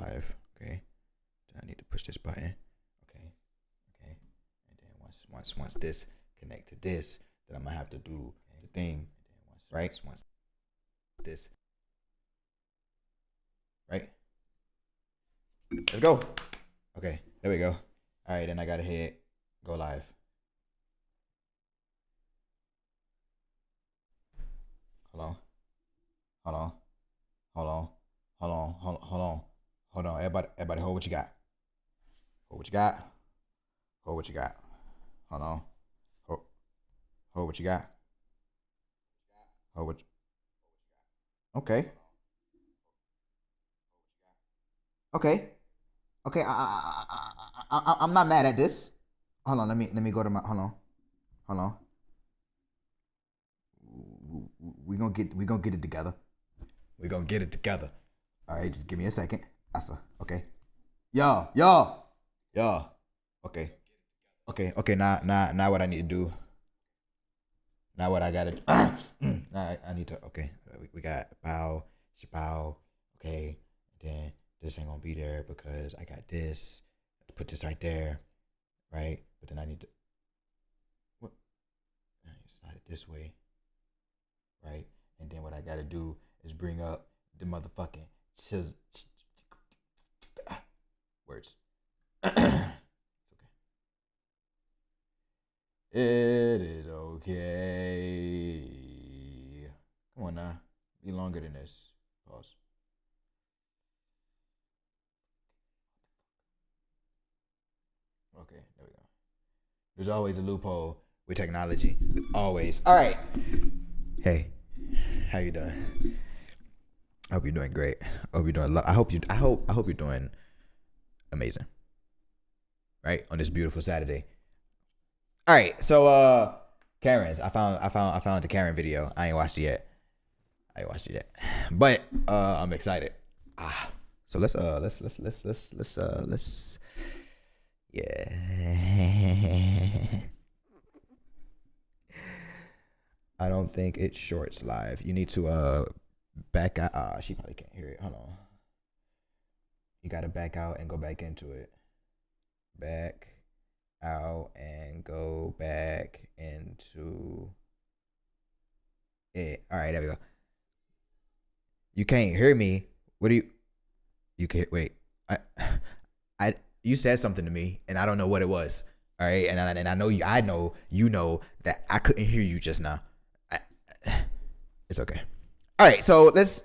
live. Okay. I need to push this button. Okay. And then once this connect to this, then I'm gonna have to do the thing. Right? Once this. Right? Let's go. Okay, there we go. All right, then I gotta hit go live. Hold on. Everybody, hold what you got. Hold what you got. Hold what you got. Hold on. Hold what you got. Hold what. Okay. Okay. I'm not mad at this. Hold on. Let me go to my. Hold on. We gonna get it together. We gonna get it together. All right, just give me a second. Okay. Yo. Okay. Now what I need to do. Now what I gotta do. I need to. Okay. We got bow. Okay. Then this ain't gonna be there because I got this. Put this right there. Right. But then I need to. What? I need to slide it this way. Right. And then what I gotta do is bring up the motherfucking words. It's okay. It is okay. Come on now. Be longer than this. Pause. Okay, there we go. There's always a loophole with technology. Always. All right. Hey, how you doing? I hope you're doing great. I hope you're doing. I hope you're doing amazing. Right on this beautiful Saturday. All right, so Karen's. I found the Karen video. I ain't watched it yet. But I'm excited. So let's yeah. I don't think it's shorts live. You need to back out. She probably can't hear it. Hold on. You gotta back out and go back into it. Back out and go back into it. All right, there we go. You can't hear me. What do you can't wait. You said something to me and I don't know what it was. All right, and I know you know that I couldn't hear you just now. It's okay. All right, so let's.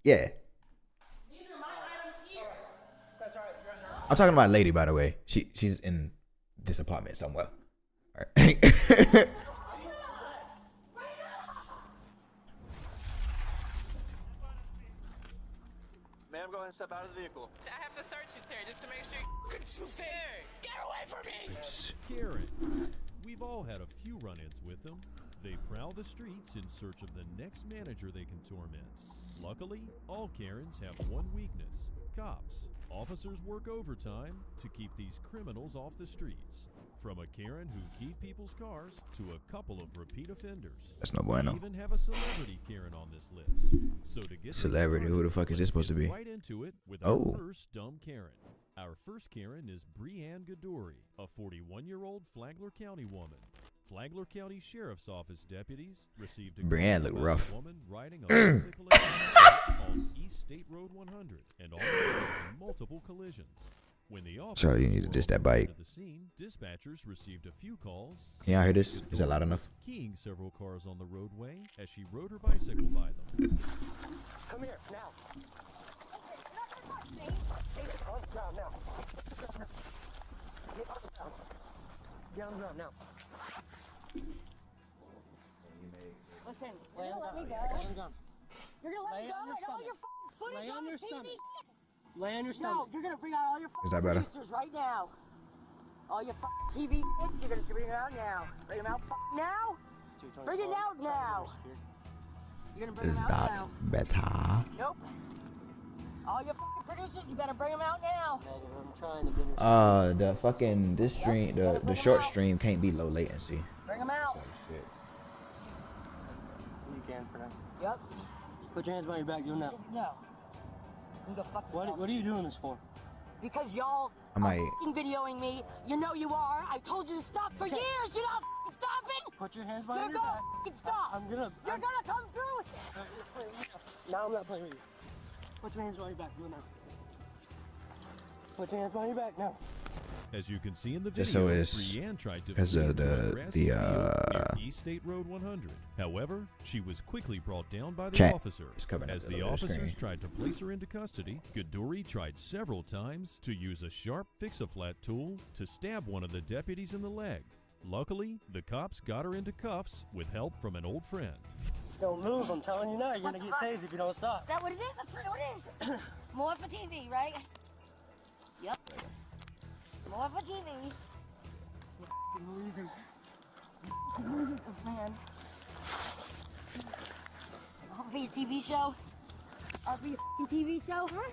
Yeah. These are my items here. That's all right. I'm talking about a lady, by the way. She's in this apartment somewhere. All right. Ma'am, go ahead and step out of the vehicle. I have to search you, Terry, just to make sure. Terry, get away from me! Karen. We've all had a few run-ins with them. They prowl the streets in search of the next manager they can torment. Luckily, all Karens have one weakness: cops. Officers work overtime to keep these criminals off the streets. From a Karen who keyed people's cars to a couple of repeat offenders. That's no bueno. We even have a celebrity Karen on this list. So to get celebrity, who the fuck is this supposed to be? Right into it with our first dumb Karen. Our first Karen is Brianne Gadori, a 41-year-old Flagler County woman. Flagler County Sheriff's Office deputies received a Brianne look rough. Woman riding a bicycle on East State Road 100 and almost causing multiple collisions. When the Sorry, you need to dish that bite. The scene, dispatchers received a few calls. Can y'all hear this? Is that loud enough? Keying several cars on the roadway as she rode her bicycle by them. Come here, now. On the ground now. Get on the ground now. Listen, you're gonna let me go. You're gonna let me go and all your footage Lay on your stomach. TV. Lay on your stomach. No, you're gonna bring out all your Is that better? producers right now. All your TV footage, you're gonna bring them out now. Bring them out now. Bring it out now. You're gonna bring Is them out that now. better? Nope. All your producers, you better bring them out now. I'm trying to get The fucking this stream, the short stream can't be low latency. Bring them out. Shit. You can for now. Yep. Put your hands behind your back, do it now. No. You go fuck What yourself. are you doing this for? Because y'all I might. are fucking videoing me. You know you are. I told you to stop for years. You're not fucking stopping. Put your hands You're behind your gonna back. fucking stop. You're gonna come through with it. Now I'm not playing with you. Put your hands behind your back. Do it now. Put your hands behind your back now. As you can see in the Just video, so it's- Brienne tried to because flee of into a the- grassy the, field near East State Road 100. However, she was quickly brought down by the Chat. officer. It's coming up As a the little bit of officers screen. tried to place her into custody, Gaduri tried several times to use a sharp fix-a-flat tool to stab one of the deputies in the leg. Luckily, the cops got her into cuffs with help from an old friend. Don't move. I'm telling you now. You're gonna get tased if you don't stop. Is that what it is? That's really what it is. More for TV, right? Yep. More for TV. You fucking losers. You fucking losers, man. I'll be your TV show. I'll be your fucking TV show, huh?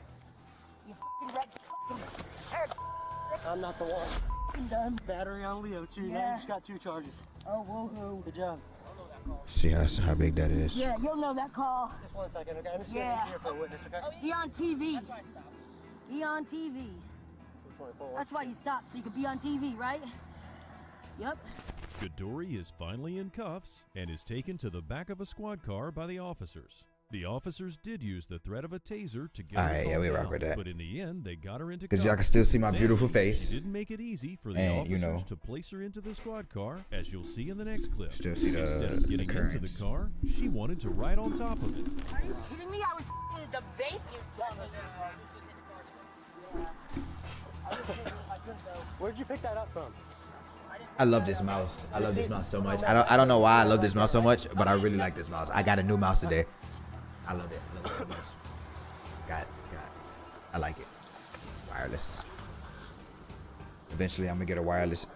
You fucking red fucking I'm not the one. fucking done. Battery on Leo too. Now Yeah. you just got 2 charges. Oh, woohoo. Good job. See how big that is. Yeah, you'll know that call. Just 1 second, okay? I'm just Yeah. gonna be here for a witness, okay? Be on TV. Be on TV. 24. That's why you stopped, so you could be on TV, right? Yep. Gaduri is finally in cuffs and is taken to the back of a squad car by the officers. The officers did use the threat of a taser to get her Alright, yeah, calmed we rock down, with that. but in the end, they got her into Because cuffs. y'all can still see my Sadly, beautiful face. She didn't make it easy for the And, you officers know, to place her into the squad car, as you'll see in the next clip. Still see the Instead of getting into currents. the car, she wanted to ride on top of it. Are you kidding me? I was f***ing the vape, you dummy. Where'd you pick that up from? I love this mouse. I love this mouse so much. I don't know why I love this mouse so much, but I really like this mouse. I got a new mouse today. I love it. I love it so much. It's got. I like it. Wireless. Eventually, I'm gonna get a wireless.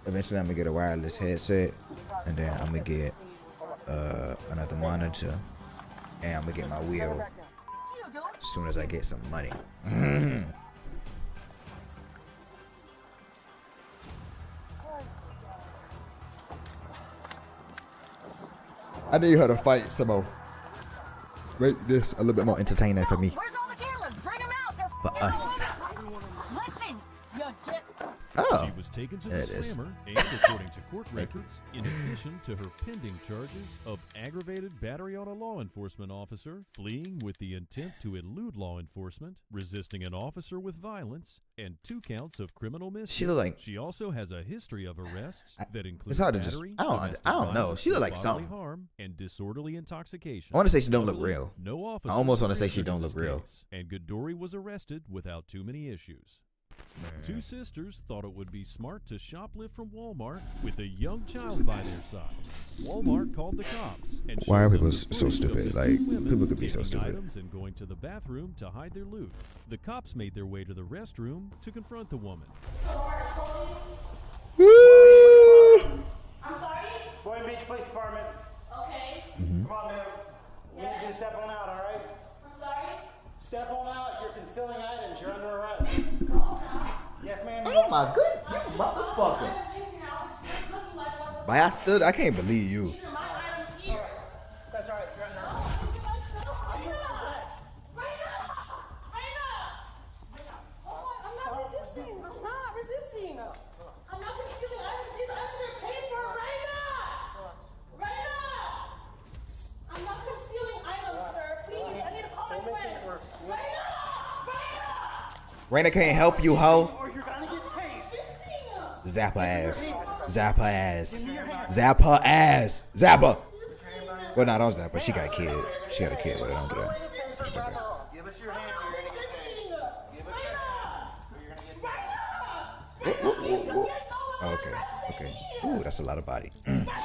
Eventually, I'm gonna get a wireless headset, and then I'm gonna get another monitor, and I'm gonna get my wheel as soon as I get some money. I need her to fight some more. Make this a little bit more entertaining for me. Where's all the cameras? Bring them out. They're For us. Listen, you dip. Oh. She was taken to There the it is. slammer, and according to court records, in addition to her pending charges of aggravated battery on a law enforcement officer, fleeing with the intent to elude law enforcement, resisting an officer with violence, and 2 counts of criminal mischief. She look like. She also has a history of arrests that include It's hard to just. battery, I domestic don't know. violence, She look like bodily something. harm, and disorderly intoxication. I want to say she don't look Luckily, real. No officer. I almost want to say she don't look real. And Gaduri was arrested without too many issues. 2 sisters thought it would be smart to shoplift from Walmart with a young child by their side. Walmart called the cops and Why are showed them people the so footage of stupid? the 2 Like, women people could be so taking stupid. items and going to the bathroom to hide their loot. The cops made their way to the restroom to confront the woman. I'm sorry? Boynton Beach Police Department. Okay. Mm-hmm. Come on, ma'am. We need you to step on out, all right? I'm sorry? Step on out. You're concealing items. You're under arrest. Yes, ma'am. Oh my goodness, motherfucker! But I stood. I can't believe you. These are my items here. That's all right. You're under arrest. Oh, look at myself. Raina! Oh, I'm not resisting. I'm not resisting. I'm not concealing items. These items are paid for. Raina! I'm not concealing items, sir. Please, I need to call my friend. Raina! Raina can't help you, ho. Or you're gonna get tased. Zap her ass. Zap her ass. Zap her ass. Zap her. Well, no, don't zap her. She got a kid. She got a kid, but don't do that. Give us your hand. You're gonna get tased. Give us your hand. Or you're gonna get tased. Okay. Okay. Ooh, that's a lot of body. Come get Noah.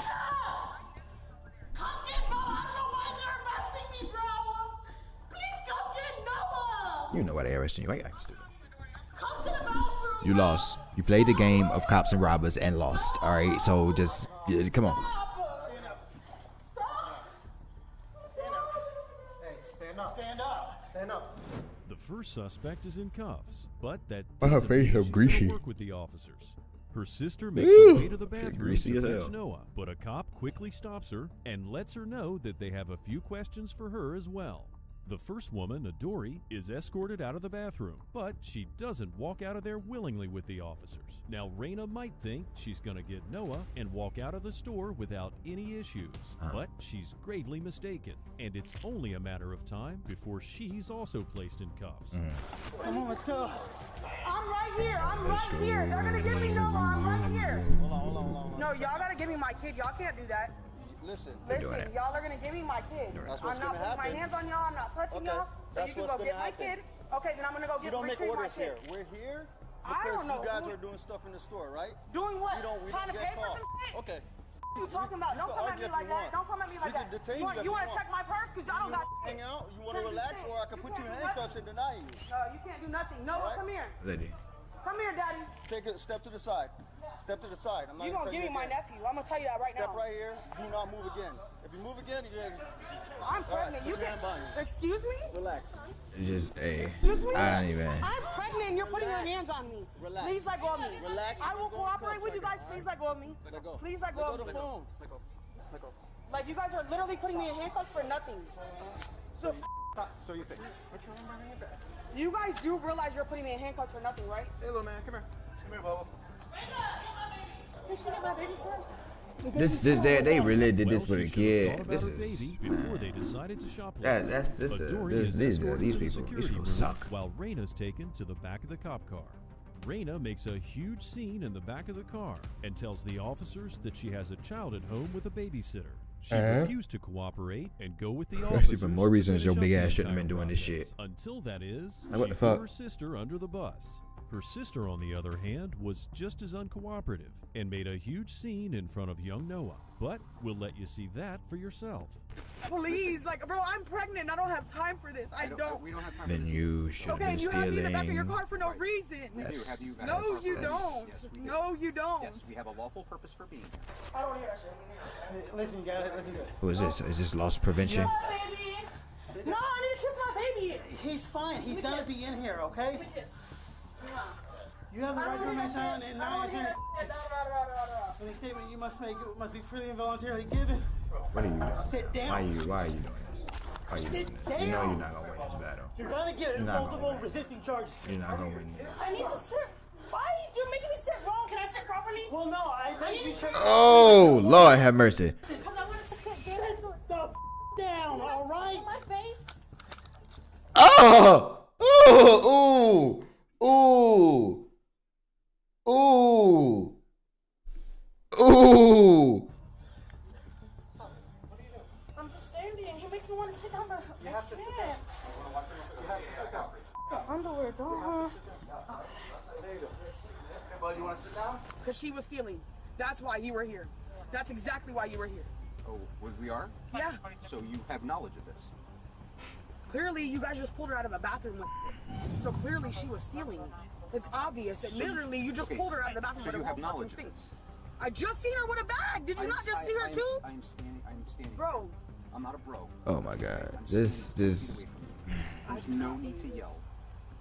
I don't know why they're arresting me, bro. Please come get Noah. You know why they arresting you. I got stupid. Come to the bathroom. You lost. You played the game of cops and robbers and lost. All right. So just come on. Hey, stand up. Stand up. Stand up. The first suspect is in cuffs, but that Why her doesn't face mean so she's gonna greasy? work with the officers. Her sister makes Ooh, her way to the she bathroom greasy to as fetch hell. Noah, but a cop quickly stops her and lets her know that they have a few questions for her as well. The first woman, Adori, is escorted out of the bathroom, but she doesn't walk out of there willingly with the officers. Now, Raina might think she's gonna get Noah and walk out of the store without any issues, but she's gravely mistaken, and it's only a matter of time before she's also placed in cuffs. Come on, let's go. I'm right here. I'm right here. They're gonna give me Noah. I'm right here. Hold on. No, y'all gotta give me my kid. Y'all can't do that. Listen. Listen, y'all are gonna give me my kid. That's I'm what's not gonna putting my happen. hands on y'all. I'm not touching Okay, y'all. So that's you can what's go get gonna my happen. kid. Okay, then I'm gonna go You get don't make retrieve my orders kid. here. We're here I because don't know you guys who- are doing stuff in the store, right? Doing what? We don't Trying to get pay for caught. some shit? Okay. What are you talking about? Don't can come at argue me if like you that. want. Don't come at me like We can that. detain you if You you want to want. check my purse? Because I don't got shit. Hang out. You want Can't to do relax, shit. or I can You put you in can't do handcuffs and deny you. No, you can't do nothing. Noah, Alright. come here. Lady. Come here, daddy. Take a step to the side. Step to the side. I'm not You gonna gonna tell give me my again. nephew. I'm gonna tell you that right Step now. right here. Do not move again. If you move again, you're I'm pregnant. put You your hand can. behind you. Excuse me? Relax. It's just, hey, Excuse me? I don't even. I'm pregnant and you're putting your hands on me. Relax. Please let go of me. Relax. I will Go cooperate with you guys. cuffs, Please let go of me. Let go. Please let go Let of go me. the phone. Like you guys are literally putting me in handcuffs for nothing. So So you think? you guys do realize you're putting me in handcuffs for nothing, right? Hey, little man, come here. Come here, Bubba. Did she get my baby first? They really did this Well, with a she should've kid. thought about This her is. baby before they decided to shoplift. That's this. Adori This is these escorted these to the people. security These people room suck. While Raina's taken to the back of the cop car. Raina makes a huge scene in the back of the car and tells the officers that she has a child at home with a babysitter. She refused to cooperate and go with the officers. even more to reasons your finish big up the ass shouldn't have entire been doing this process. shit. Until that is, Like, what she the threw fuck? her sister under the bus. Her sister, on the other hand, was just as uncooperative and made a huge scene in front of young Noah. But we'll let you see that for yourself. Please, like, bro, I'm pregnant. I don't have time for this. I don't. We don't have time. Then you should have Okay, been and you have me in the back of your stealing. car for no reason. Yes. No, you don't. Yes, we do. No, you don't. Yes, we have a lawful purpose for being here. I don't hear that shit. Listen, guys, listen good. Who is this? Is this loss prevention? Baby. No, I need to kiss my baby. He's fine. He's got to be in here, okay? You have the right to remain silent and not answer any statement you must make. It must be freely and voluntarily given. What are you doing? Sit down. Why are you doing this? Why are you doing this? You know you're not gonna win this battle. You're gonna get You're not gonna multiple win. resisting charges. You're not gonna win this. I need to sit. Why are you making me sit wrong? Can I sit properly? Well, no, I think you should. Oh Lord, have mercy. Because I want to sit down. The down, all right? My face. Oh! Ooh! Ooh! Ooh! Ooh! I'm just standing. He makes me want to sit down, but You have to sit down. You have to sit down. underwear, don't. There you go. Hey, bud, you want to sit down? Because she was stealing. That's why you were here. That's exactly why you were here. Oh, we are? Yeah. So you have knowledge of this? Clearly, you guys just pulled her out of a bathroom. So clearly, she was stealing. It's obvious. And literally, you just okay, pulled her out of the bathroom so with you a have whole knowledge fucking of thing. this? I just seen her with a bag. Did you not just see her too? I'm standing. Bro. I'm not a bro. Oh my God. I'm This standing away from you. There's no cannot need to yell.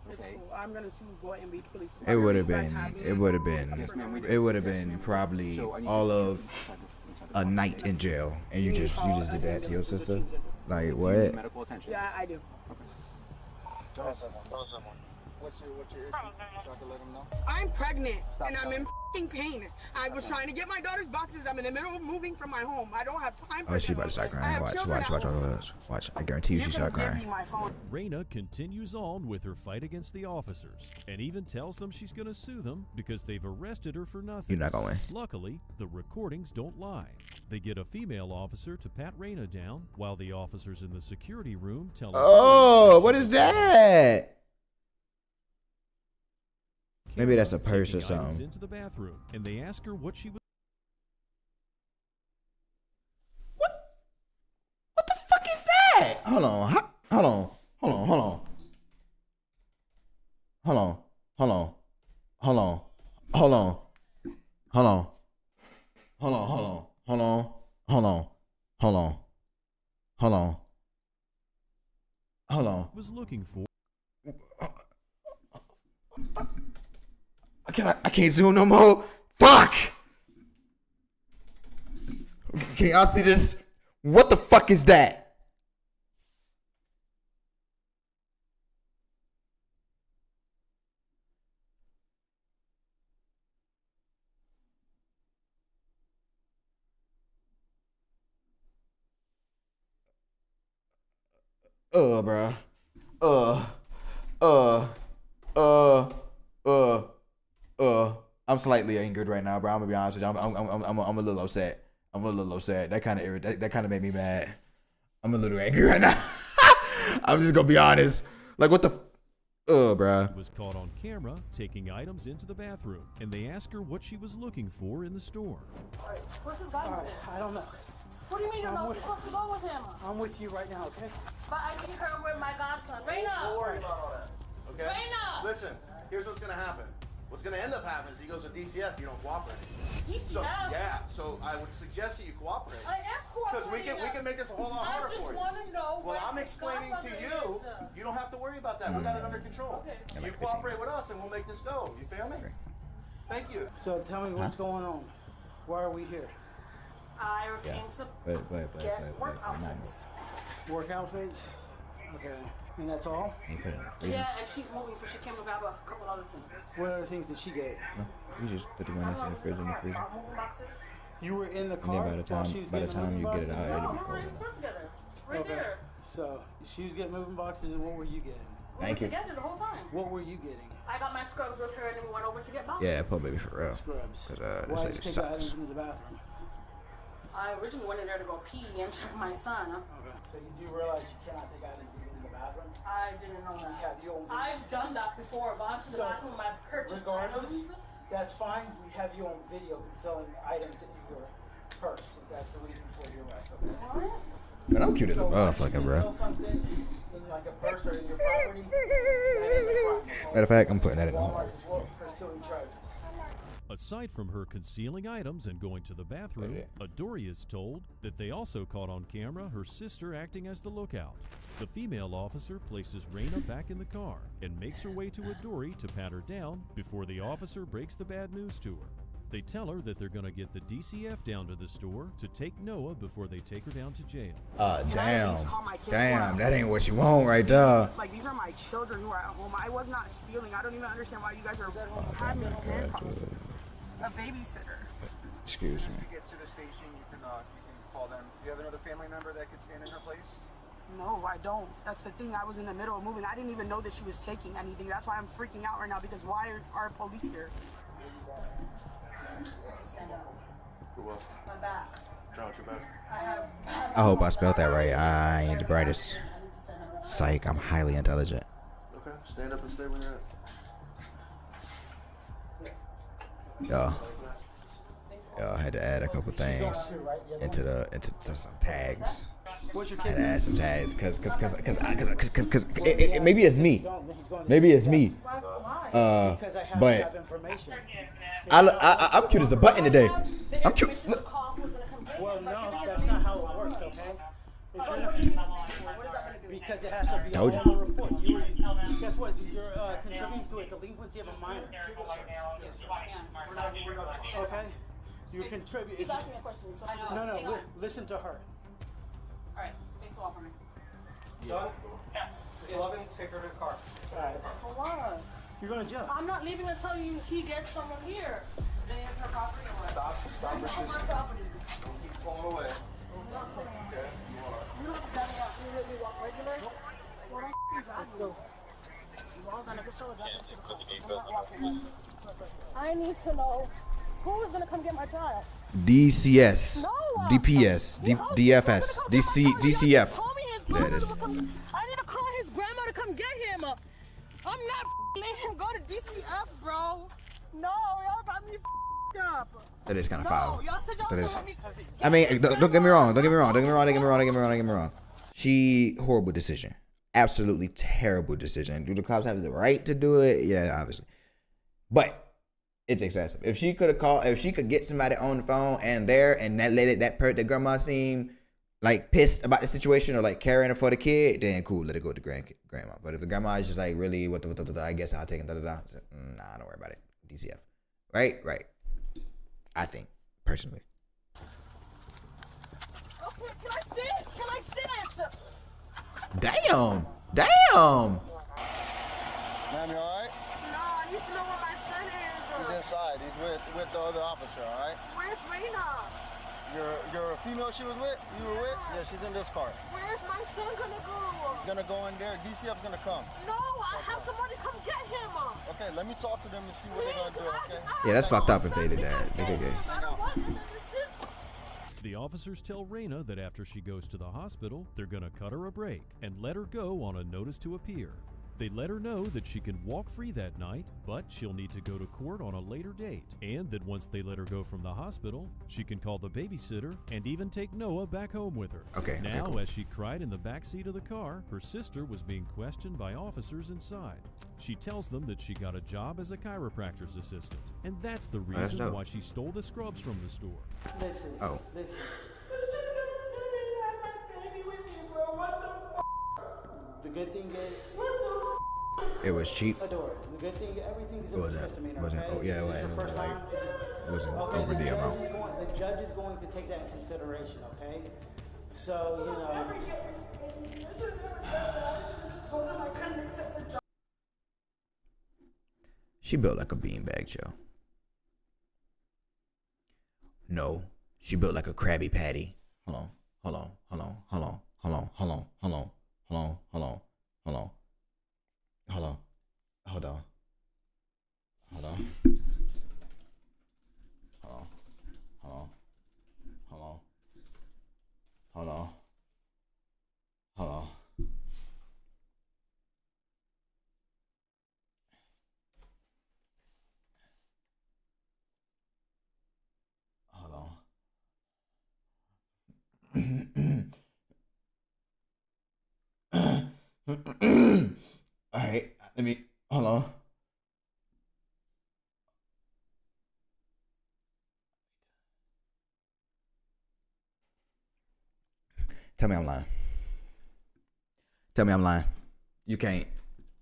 It's Okay? cool. I'm gonna see Boynton Beach Police It would have You guys been. have me. It would have been. Yes, ma'am, we do. It would have Yes, been ma'am. probably So I need all to- of inside the a car. night in jail, and you just did that to your sister. Like You need what? medical attention. Yeah, I do. Tell someone. What's your issue? So I can let him know. I'm pregnant Stop and I'm in yelling. pain. I was trying to get my daughter's boxes. I'm in the middle of moving from my home. I don't have time for Oh, she them. about to start I crying. have Watch, children watch, at watch, home. watch, watch. I guarantee you, You she can start give crying. me my phone. Raina continues on with her fight against the officers and even tells them she's going to sue them because they've arrested her for nothing. You're not gonna win. Luckily, the recordings don't lie. They get a female officer to pat Raina down while the officers in the security room tell her. Oh, what is that? Maybe that's a purse or taking items something. into the bathroom, and they ask her what she was. What the fuck is that? Hold on. Hold on. Hold on. Hold on. Hold on. Hold on. Hold on. Hold on. Hold on. Hold on. Hold on. Hold on. Hold on. Hold on. Hold on. Hold on. Was looking for. I can't zoom no more. Fuck. Can y'all see this? What the fuck is that? bruh. I'm slightly angered right now, bro. I'm gonna be honest with you. I'm a little upset. I'm a little upset. That kind of that kind of made me mad. I'm a little angry right now. I'm just gonna be honest. Like, what the? Bruh. Was caught on camera taking items into the bathroom, and they asked her what she was looking for in the store. Where's this guy? I don't know. What do you mean you're not supposed to go with him? I'm with you right now, okay? But I need her with my godson. Raina! Don't worry about all that. Okay? Raina! Listen, here's what's gonna happen. What's gonna end up happening is he goes with DCF if you don't cooperate. DCF? So yeah, so I would suggest that you cooperate. I am Because cooperating. we can make this a whole lot harder for you. I just want to know Well, where I'm his explaining to godfather you. is. You don't have to worry about that. We got it under control. Okay. So you cooperate with us, and we'll make this go. You feel me? Thank you. So tell me what's going on. Why are we here? I came to get work outfits. Work outfits? Okay. And that's all? Yeah, and she's moving, so she came to grab a couple other things. What other things did she get? You just put the one that's in the fridge in the freezer. Moving boxes. You were in the And car? then by the time you get it out, it'll be We were cold. in the store together. Right Okay. there. So she was getting moving boxes, and what were you getting? We Thank were you. together the whole time. What were you getting? I got my scrubs with her, and then we went over to get boxes. Yeah, put baby for real. Scrubs. Cause Why this did you lady take the items sucks. into the bathroom? I originally went in there to go pee and check my son. Okay. So you do realize you cannot take items into the bathroom? I didn't know that. Have you on I've done that before. Gone to the So, bathroom and I purchased regardless, items. that's fine. We have you on video selling items in your purse. If that's the reason for your arrest. Okay. What? Man, I'm cute as a So motherfucker, you bro. sell something in like a purse or in your property, that is a crime. Matter of fact, I'm putting that in the Walmart is pursuing charges. Aside from her concealing items and going to the bathroom, Adori is told that they also caught on camera her sister acting as the lookout. The female officer places Raina back in the car and makes her way to Adori to pat her down before the officer breaks the bad news to her. They tell her that they're going to get the DCF down to the store to take Noah before they take her down to jail. Damn. Damn, that ain't what you want right there. Like, these are my children who are at home. I was not stealing. I don't even understand why you guys are having me in handcuffs. A babysitter. Excuse As me. you get to the station, you can call them. Do you have another family member that could stand in her place? No, I don't. That's the thing. I was in the middle of moving. I didn't even know that she was taking anything. That's why I'm freaking out right now, because why are police here? Stand up. For what? My back. Trying with your best. I hope I spelled that right. I ain't the brightest. Psych, I'm highly intelligent. Okay, stand up and stay where you're at. Yo, I had to add a couple things into some tags. What's your I had kid's to name? add some tags cause maybe it's me. Maybe it's me. Because I have to But have information. I'm cute as a button today. I'm cute. Look. Well, no, that's not how it works, okay? If you're not, because it has to be Told you. on the report. Guess what? You're contributing to a delinquency of a minor. Okay? You contribute. He's asking me a question, so I know. No, listen to her. Alright, face the wall for me. Done? 11, take her to the car. All right. For what? You're going to jail. I'm not leaving until he gets someone here. Then it's her property or what? Stop It's resisting. my property. Don't keep pulling away. Okay, you are. You don't have to tell me out. You let me walk regular? Well, don't drive me. You all gonna show a driver to the car. I'm not walking. I need to know who is gonna come get my child. DCS, No. DPS, DFS, DCF. Call me his There it grandma is. to come. I need to call his grandma to come get him. I'm not letting him go to DCF, bro. No, y'all got me up. That is kind of No, foul. y'all said y'all That was is. gonna let me. I mean, don't get me wrong. Don't get me wrong. She horrible decision. Absolutely terrible decision. Do the cops have the right to do it? Yeah, obviously. But it's excessive. If she could have called, if she could get somebody on the phone and the grandma seem like pissed about the situation or like caring for the kid, then cool, let it go to grandma. But if the grandma is just like really what I guess I'll take it. Nah, don't worry about it. DCF. Right. I think personally. Okay, can I sit? Damn. Ma'am, you alright? No, I need to know where my son is. He's inside. He's with the other officer, alright? Where's Raina? Your female she was with? You were with? Yeah, she's in this car. Where's my son gonna go? He's gonna go in there. DCF's gonna come. No, I have somebody come get him. Okay, let me talk to them and see what they're gonna do, okay? Yeah, that's fucked up if they did that. They could get. The officers tell Raina that after she goes to the hospital, they're gonna cut her a break and let her go on a notice to appear. They let her know that she can walk free that night, but she'll need to go to court on a later date, and that once they let her go from the hospital, she can call the babysitter and even take Noah back home with her. Okay. Now, cool. as she cried in the back seat of the car, her sister was being questioned by officers inside. She tells them that she got a job as a chiropractor's assistant, and that's the reason dope. why she stole the scrubs from the store. Listen. Oh. Listen. The good thing is, It was cheap. Adore. The good thing, everything is a Wasn't- misdemeanor. wasn't- Okay? oh, yeah, This it is your wasn't first like- time. It wasn't Okay, over the judge amount. is going. The judge is going to take that in consideration. Okay, so you know. She built like a beanbag, Joe. No, she built like a Krabby Patty. Hold on, hold on, hold on, hold on, hold on, hold on, hold on, hold on, hold on, hold on, hold on, hold on, hold on, hold on, hold on, hold on, hold on, hold on. All right, let me hold on. Tell me I'm lying. Tell me I'm lying. You can't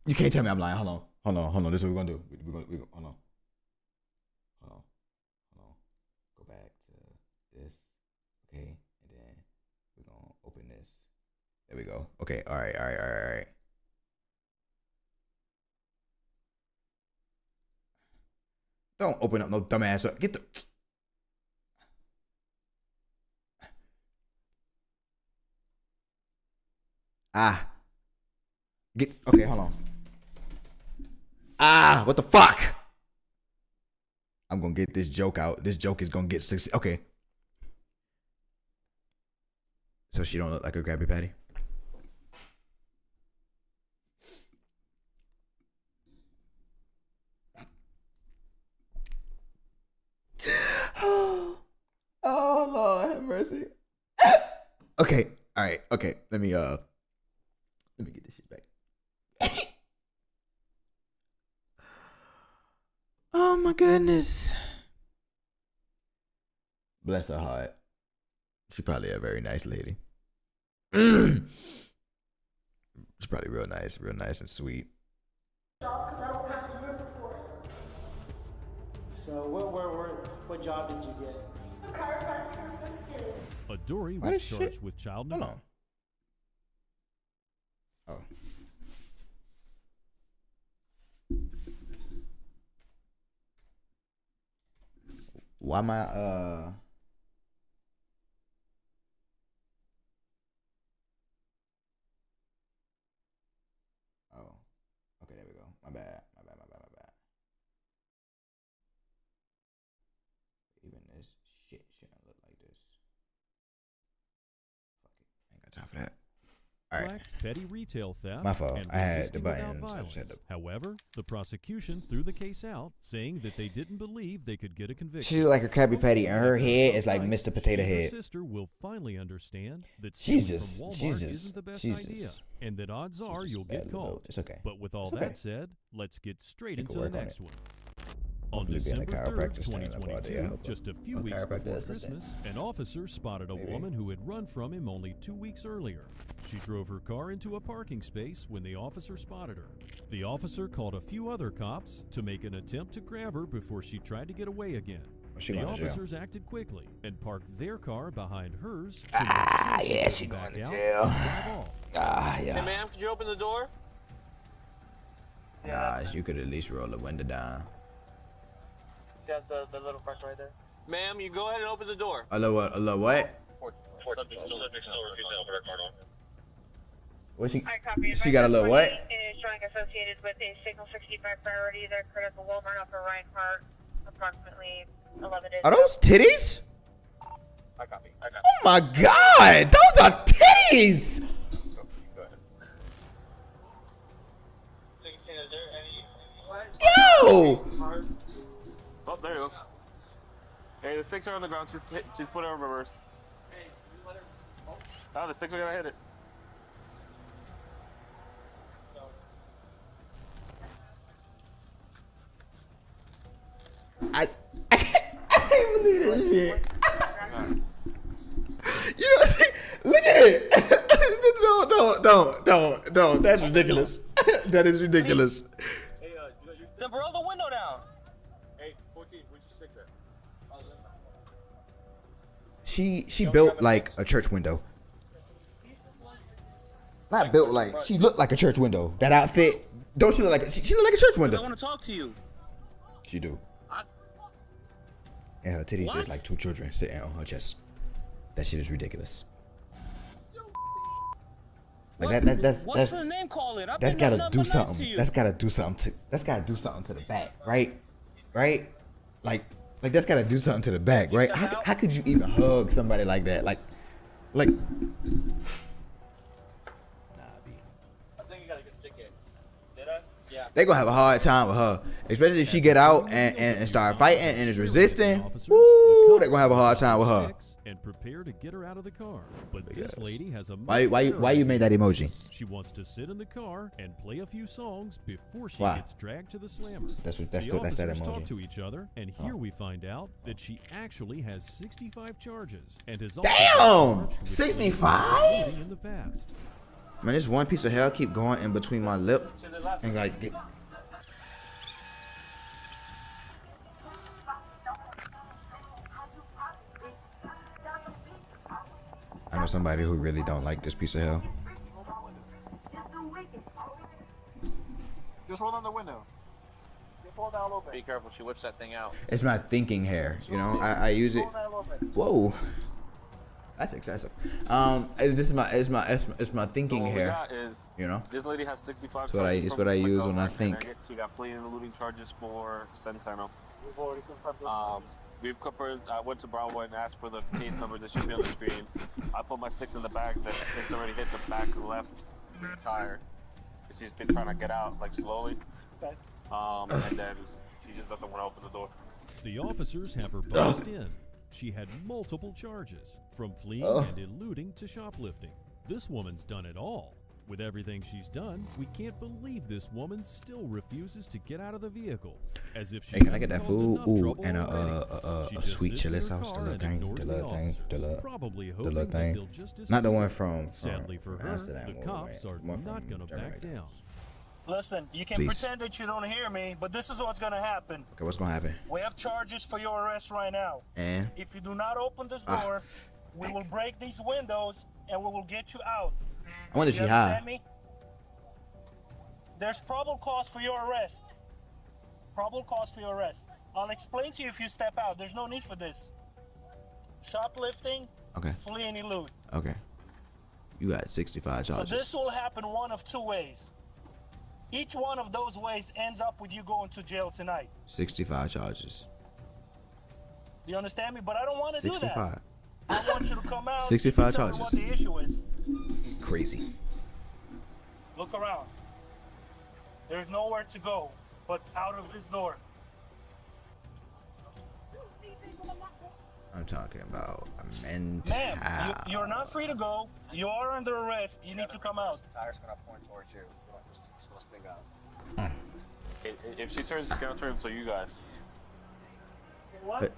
tell me I'm lying. Hold on. This is what we're gonna do. We're gonna hold on. Go back to this. Okay, and then we're gonna open this. There we go. Okay, all right. Don't open up no dumbass up. Get the. Okay, hold on. What the fuck? I'm gonna get this joke out. This joke is gonna get 60. Okay. So she don't look like a Krabby Patty? Oh Lord, have mercy. Okay, all right, okay. Let me get this shit back. Oh my goodness. Bless her heart. She's probably a very nice lady. She's probably real nice and sweet. So what job did you get? The chiropractor assistant. Adori What was is shit? charged with child Hold neglect. on. Oh. Why am I Oh. Okay, there we go. My bad. Even this shit shouldn't look like this. Fuck it. I ain't got time for that. All right. Petty retail theft, My fault. and I had resisting the without buttons. I just had violence. to- However, the prosecution threw the case out, saying that they didn't believe they could get a conviction. She's like a Krabby Patty, and her head is like Tonight, Mr. Potato she and her Head. sister will finally understand that stealing Jesus, from Walmart Jesus, isn't the best Jesus. idea, and that odds are She's you'll bad get little- caught. It's okay. But with all It's okay. that said, let's get straight You can into the work on next it. one. On Hopefully being a December 3rd, chiropractor staying up all day, I 2022, hope. just a few A weeks chiropractor before assistant. Christmas, an officer spotted a Maybe. woman who had run from him only 2 weeks earlier. She drove her car into a parking space when the officer spotted her. The officer called a few other cops to make an attempt to grab her before she tried to get away again. She The going to jail. officers acted quickly and parked their car behind hers. To Ah, make sure yeah, she she couldn't going back to out jail. and drive off. Hey, Yeah. ma'am, could you open the door? Nah, you could at least roll the window down. That's the little front right there. Ma'am, you go ahead and open the door. A little what? A little what? What she? I copy. She got a little what? Is showing associated with a signal 65 priority. They're critical Walmart off of Ryan Park, approximately 11 days. Are those titties? I copy. Oh my God, those are titties! Yo! Oh, there you go. Hey, the sticks are on the ground. Just put it in reverse. Oh, the sticks are gonna hit it. I can't believe this shit. You know, look at it. Don't. That's ridiculous. That is ridiculous. Hey, then roll the window down. Hey, 14, where'd you sticks at? She built like a church window. Not built like, she looked like a church window. That outfit, don't she look like she look like a church window? I want to talk to you. She do. And her titties just like two children sitting on her chest. That shit is ridiculous. Like that's What's her name calling? that's gotta do something. That's gotta do something to the back, right? Right? Like that's gotta do something to the back, right? How could you even hug somebody like that? Like I think you got a good stick here. Did I? Yeah. they gonna have a hard time with her, especially if she get out and start fighting and is resisting. Officers, Woo, the they gonna have a hard time with her. sticks and prepare to get her out of the car. But this lady has a Why you made that emoji? She wants to sit in the car and play a few songs before she Why? gets dragged to the slammer. That's The that officers emoji. talk to each other, and here we find out that she actually has 65 charges and has also Damn! been charged with 65? eluding in the past. Man, this one piece of hair keep going in between my lip and like. I know somebody who really don't like this piece of hair. Just hold on the window. Just hold down a little bit. Be careful, she whips that thing out. It's my thinking hair, you know. I use it. Hold that a little bit. Whoa, that's excessive. This is my thinking So what hair. we got is, You know. this lady has 65 It's what I- charges it's from what I use when I Montgomery, think. Connecticut. She got fleeing and eluding charges for Centeno. We've already confirmed those. We've confirmed. I went to Bravo and asked for the case number that should be on the screen. I put my sticks in the back. The sticks already hit the back left tire. She's been trying to get out like slowly. Okay. And then she just doesn't want to open the door. The officers have her boxed in. She had multiple charges, from fleeing and eluding to shoplifting. This woman's done it all. With everything she's done, we can't believe this woman still refuses to get out of the vehicle. As if she Hey, can I hasn't get that caused food? enough Ooh, trouble and already. She a just sweet sits chili in her sauce, the car little and thing, ignores the little thing, officers, probably the hoping little that thing. they'll just Not the disappear. one from Sadly for her, Amsterdam, the where we cops went. are One from not going to Germany. back down. Listen, you can Please. pretend that you don't hear me, but this is what's gonna happen. Okay, what's gonna happen? We have charges for your arrest right now. And If you do not open this door, we will break these windows and we will get you out. I wonder if You she high. understand me? There's probable cause for your arrest. Probable cause for your arrest. I'll explain to you if you step out. There's no need for this. Shoplifting, Okay, flee and elude. okay. You got 65 So charges. this will happen one of two ways. Each one of those ways ends up with you going to jail tonight. 65 charges. You understand me? But I don't want to do that. 65. I want you to come out. 65 and tell me charges. what the issue is. Crazy. Look around. There's nowhere to go but out of this door. I'm talking about a mental. Ma'am, you're not free to go. You are under arrest. You need to come out. The tire's gonna point towards you. Just slow this thing out. If she turns, it's gonna turn to you guys. What?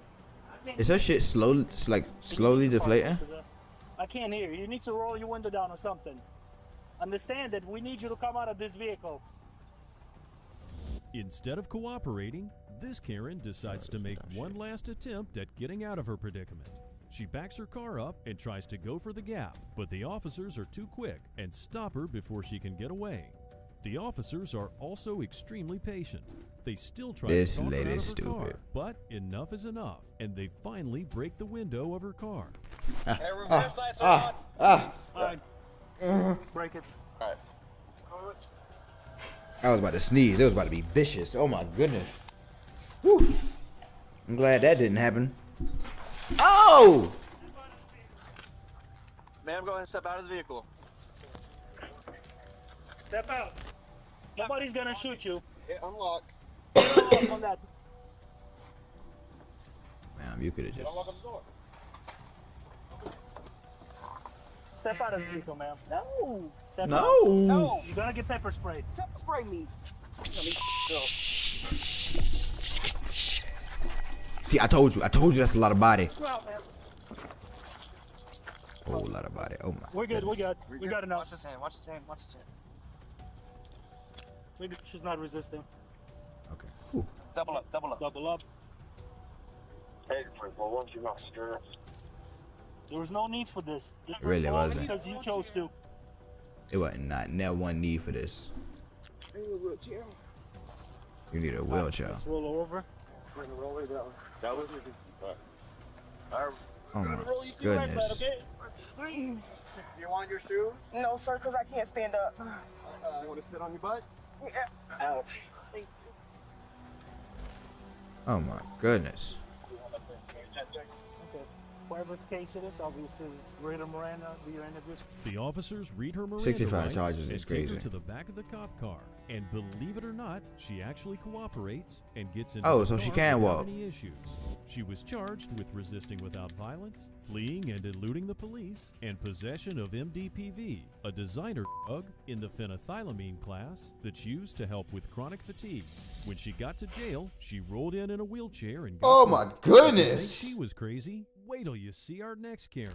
Is her shit slowly deflating? I can't hear you. You need to roll your window down or something. Understand that we need you to come out of this vehicle. Instead of cooperating, this Karen decides to make one last attempt at getting out of her predicament. She backs her car up and tries to go for the gap, but the officers are too quick and stop her before she can get away. The officers are also extremely patient. They still try This to talk her out lady's of her car, stupid. but enough is enough, and they finally break the window of her car. Hey, reverse lights are on. Break it. Alright. I was about to sneeze. It was about to be vicious. Oh my goodness. Whew. I'm glad that didn't happen. Oh! Ma'am, go ahead and step out of the vehicle. Step out. Nobody's gonna shoot you. Hit unlock. On that. Ma'am, you could have just. Unlock the door. Step out of the vehicle, ma'am. No. Step out. No. You're gonna get pepper sprayed. Pepper spray me. See, I told you. That's a lot of body. Go out, man. Whole lot of body. Oh my. We're good. We got enough. Watch his hand. Watch his hand. Watch his hand. We're good. She's not resisting. Okay. Whew. Double up. Double up. Double up. Hey, well, once you're not scared. There was no need for this. This Really was wasn't. because you chose to. It wasn't not. Never one need for this. I need a wheelchair. You need a wheelchair. Let's roll over. We're gonna roll it down. That was easy. Alright. Oh my Roll you through right goodness. side, okay? You want your shoes? No, sir, because I can't stand up. You want to sit on your butt? Ouch. Oh my goodness. Okay. Whatever's case it is, obviously, read her Miranda, do your interviews. The officers read her Miranda 65 rights charges and is take her crazy. to the back of the cop car. And believe it or not, she actually cooperates and gets into Oh, the so she car can without walk. any issues. She was charged with resisting without violence, fleeing and eluding the police, and possession of MDPV, a designer drug in the phenethylamine class that's used to help with chronic fatigue. When she got to jail, she rolled in a wheelchair and got Oh through. my Think goodness. she was crazy? Wait till you see our next Karen.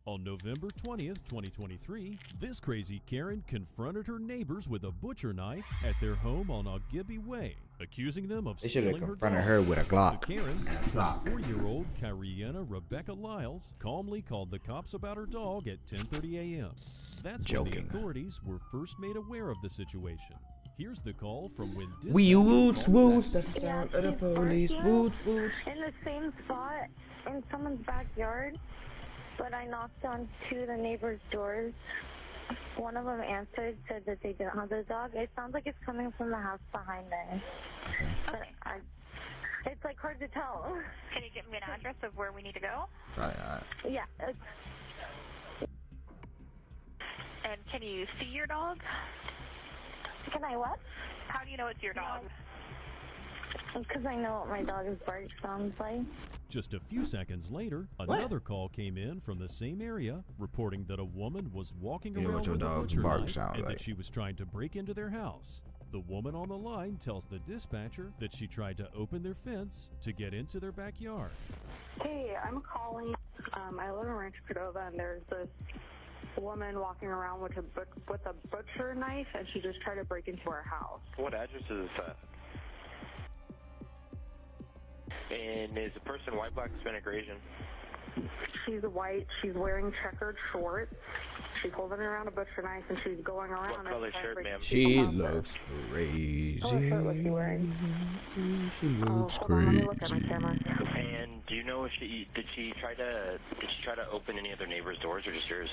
On November 20th, 2023, this crazy Karen confronted her neighbors with a butcher knife at their home on Ogibbe Way, accusing them of They should have stealing her confronted dog. her with a The Glock. Karen, and a sock. 4-year-old Kyriana Rebecca Lyles, calmly called the cops about her dog at 10:30 a.m. That's when Joking. the authorities were first made aware of the situation. Here's the call from when We dispatchers woots called woots. back. That's the sound of the police. Woots woots. In the same spot in someone's backyard, but I knocked on two of the neighbors' doors. One of them answered, said that they didn't have the dog. It sounds like it's coming from the house behind them. But it's like hard to tell. Can you give me an address of where we need to go? Right. Yeah. And can you see your dog? Can I what? How do you know it's your dog? Because I know what my dog's bark sounds like. Just a few seconds later, another call came in from the same area, reporting that a woman was walking You know around what your with a dog's butcher bark knife sound and like. that she was trying to break into their house. The woman on the line tells the dispatcher that she tried to open their fence to get into their backyard. Hey, I'm calling. I live in Rancho Cordova, and there's this woman walking around with a butcher knife, and she just tried to break into our house. What address is this at? And is the person white, black, Hispanic, or Asian? She's white. She's wearing checkered shorts. She's holding around a butcher knife, and she's going around. What color shirt, ma'am? She looks crazy. What shirt was she wearing? She looks hold on, let me crazy. look at my camera. And do you know if did she try to open any other neighbors' doors or just yours?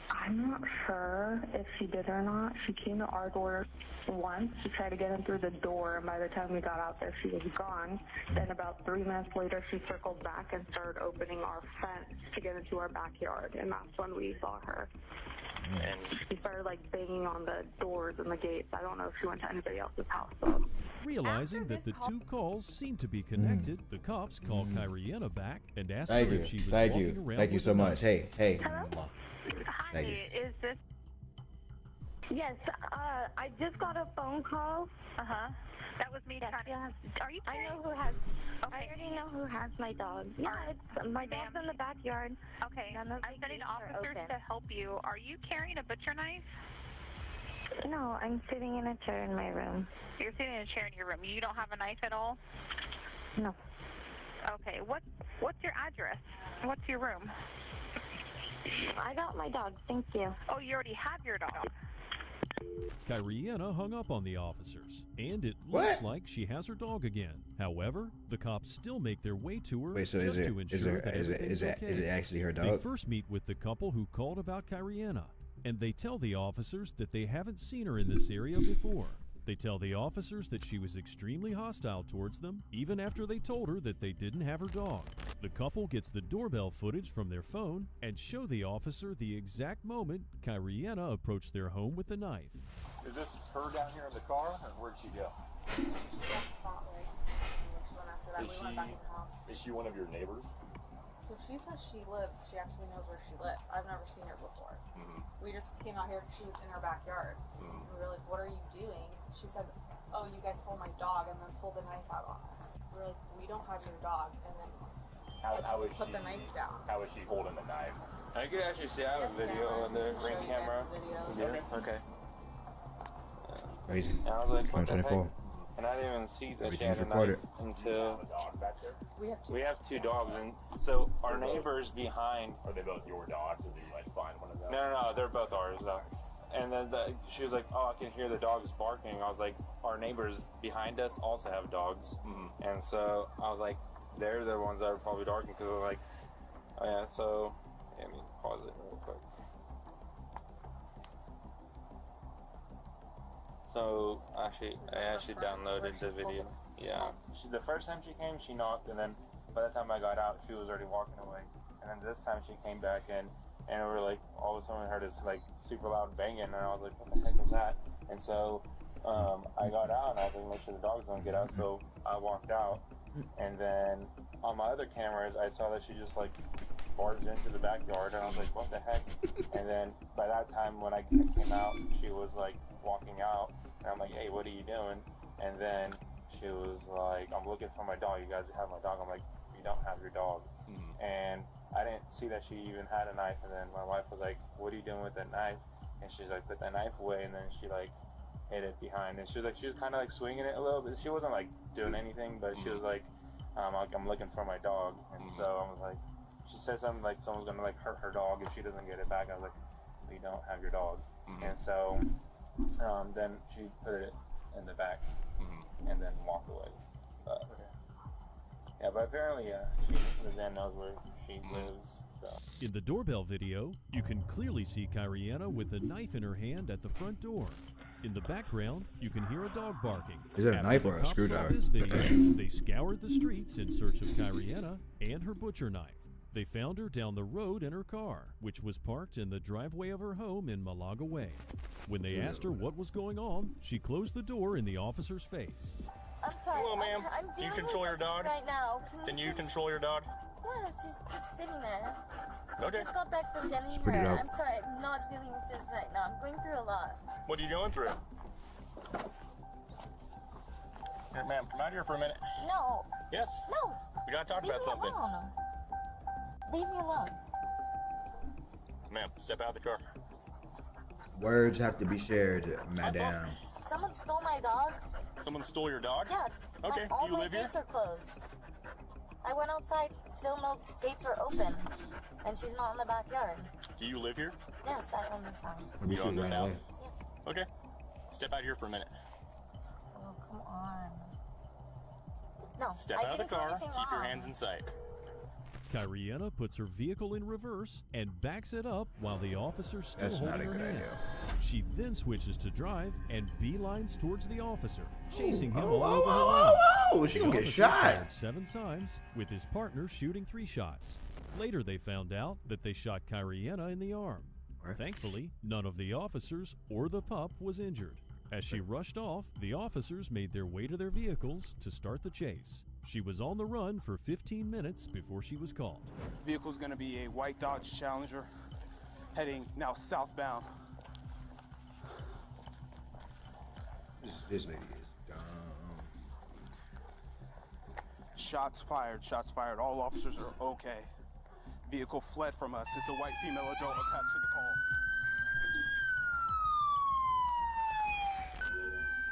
I'm not sure if she did or not. She came to our door once to try to get in through the door, and by the time we got out there, she was gone. Then about 3 minutes later, she circled back and started opening our fence to get into our backyard, and that's when we saw her. And she started like banging on the doors and the gates. I don't know if she went to anybody else's house though. Realizing that the two calls seemed to be connected, the cops called Kyriana back and asked Thank her you. if she was Thank walking you. around Thank you with so a much. knife. Hey. Hi, Thank you. is this? Yes, I just got a phone call. That was me trying to. Are you? I know who has. I already know who has my dog. Yeah, it's my dog's in the backyard. Okay. None of I'm the sending gates are officers open. to help you. Are you carrying a butcher knife? No, I'm sitting in a chair in my room. You're sitting in a chair in your room. You don't have a knife at all? No. Okay. What's your address? What's your room? I got my dog. Thank you. Oh, you already have your dog. Kyriana hung up on the officers, and it looks like she has her dog again. However, the cops still make their way to her just to ensure that everything's okay. Is it actually her dog? They first meet with the couple who called about Kyriana, and they tell the officers that they haven't seen her in this area before. They tell the officers that she was extremely hostile towards them, even after they told her that they didn't have her dog. The couple gets the doorbell footage from their phone and show the officer the exact moment Kyriana approached their home with the knife. Is this her down here in the car, or where'd she go? Is she one of your neighbors? So she says she actually knows where she lives. I've never seen her before. We just came out here because she was in her backyard. We were like, what are you doing? She said, oh, you guys stole my dog, and then pulled the knife out on us. We were like, we don't have your dog, and then put the knife down. How was she holding the knife? I could actually see, I have a video on the ring camera. Okay. Crazy. And I was like, what the heck? 2024. And I didn't even see that she Everything's had a recorded. knife until... We have two dogs, and so our neighbors behind... Are they both your dogs, or did you like find one of them? No, they're both ours though. And then she was like, oh, I can hear the dogs barking. I was like, our neighbors behind us also have dogs. And so I was like, they're the ones that are probably barking, because they're like, oh yeah, so, let me pause it real quick. So, I actually downloaded the video. Yeah. The first time she came, she knocked, and then by the time I got out, she was already walking away. And then this time she came back in, and we were like, all of a sudden we heard this like super loud banging, and I was like, what the heck is that? And so I got out, and I was like, make sure the dogs don't get out. So I walked out, and then on my other cameras, I saw that she just like barged into the backyard, and I was like, what the heck? And then by that time, when I came out, she was like walking out, and I'm like, hey, what are you doing? And then she was like, I'm looking for my dog. You guys have my dog? I'm like, you don't have your dog. And I didn't see that she even had a knife. And then my wife was like, what are you doing with that knife? And she's like, put that knife away. And then she like hid it behind. And she was kind of like swinging it a little bit. She wasn't like doing anything, but she was like, I'm looking for my dog. And so I was like, she said something like someone's gonna like hurt her dog if she doesn't get it back. I was like, you don't have your dog. And so then she put it in the back and then walked away. Yeah, but apparently, Lizanne knows where she lives. So. In the doorbell video, you can clearly see Kyriana with a knife in her hand at the front door. In the background, you can hear a dog barking. Is that a knife or a After the cops saw screwdriver? this video, they scoured the streets in search of Kyriana and her butcher knife. They found her down the road in her car, which was parked in the driveway of her home in Malaga Way. When they asked her what was going on, she closed the door in the officer's face. I'm sorry. Hello, ma'am. I'm Do you dealing control with your dog? right now. Can you control your dog? Yeah, she's just sitting there. Okay. I just got back from getting pretty her. dope. I'm sorry, I'm not dealing with this right now. I'm going through a lot. What are you going through? Here, ma'am, come out here for a minute. No. Yes? No. We gotta talk Leave about me something. alone. Leave me alone. Ma'am, step out of the car. Words have to be shared, madame. Someone stole my dog. Someone stole your dog? Yeah. Okay, all you my live here? gates are closed. I went outside, still no gates are open. And she's not in the backyard. Do you live here? Yes, I own this house. Maybe You she own this ran house? away. Yes. Okay. Step out here for a minute. Oh, come on. No, Step I out of didn't the do car, anything keep your wrong. hands in sight. Kyriana puts her vehicle in reverse and backs it up while the officer's still That's not holding a her good hand. idea. She then switches to drive and beelines towards the officer, chasing him Oh, all oh, over her oh, land. oh, oh, she The gonna get officer shot. fired 7 times, with his partner shooting 3 shots. Later, they found out that they shot Kyriana in the arm. Thankfully, none of the officers or the pup was injured. As she rushed off, the officers made their way to their vehicles to start the chase. She was on the run for 15 minutes before she was caught. Vehicle's gonna be a white Dodge Challenger heading now southbound. This lady is dumb. Shots fired. All officers are okay. Vehicle fled from us. It's a white female adult attached to the call.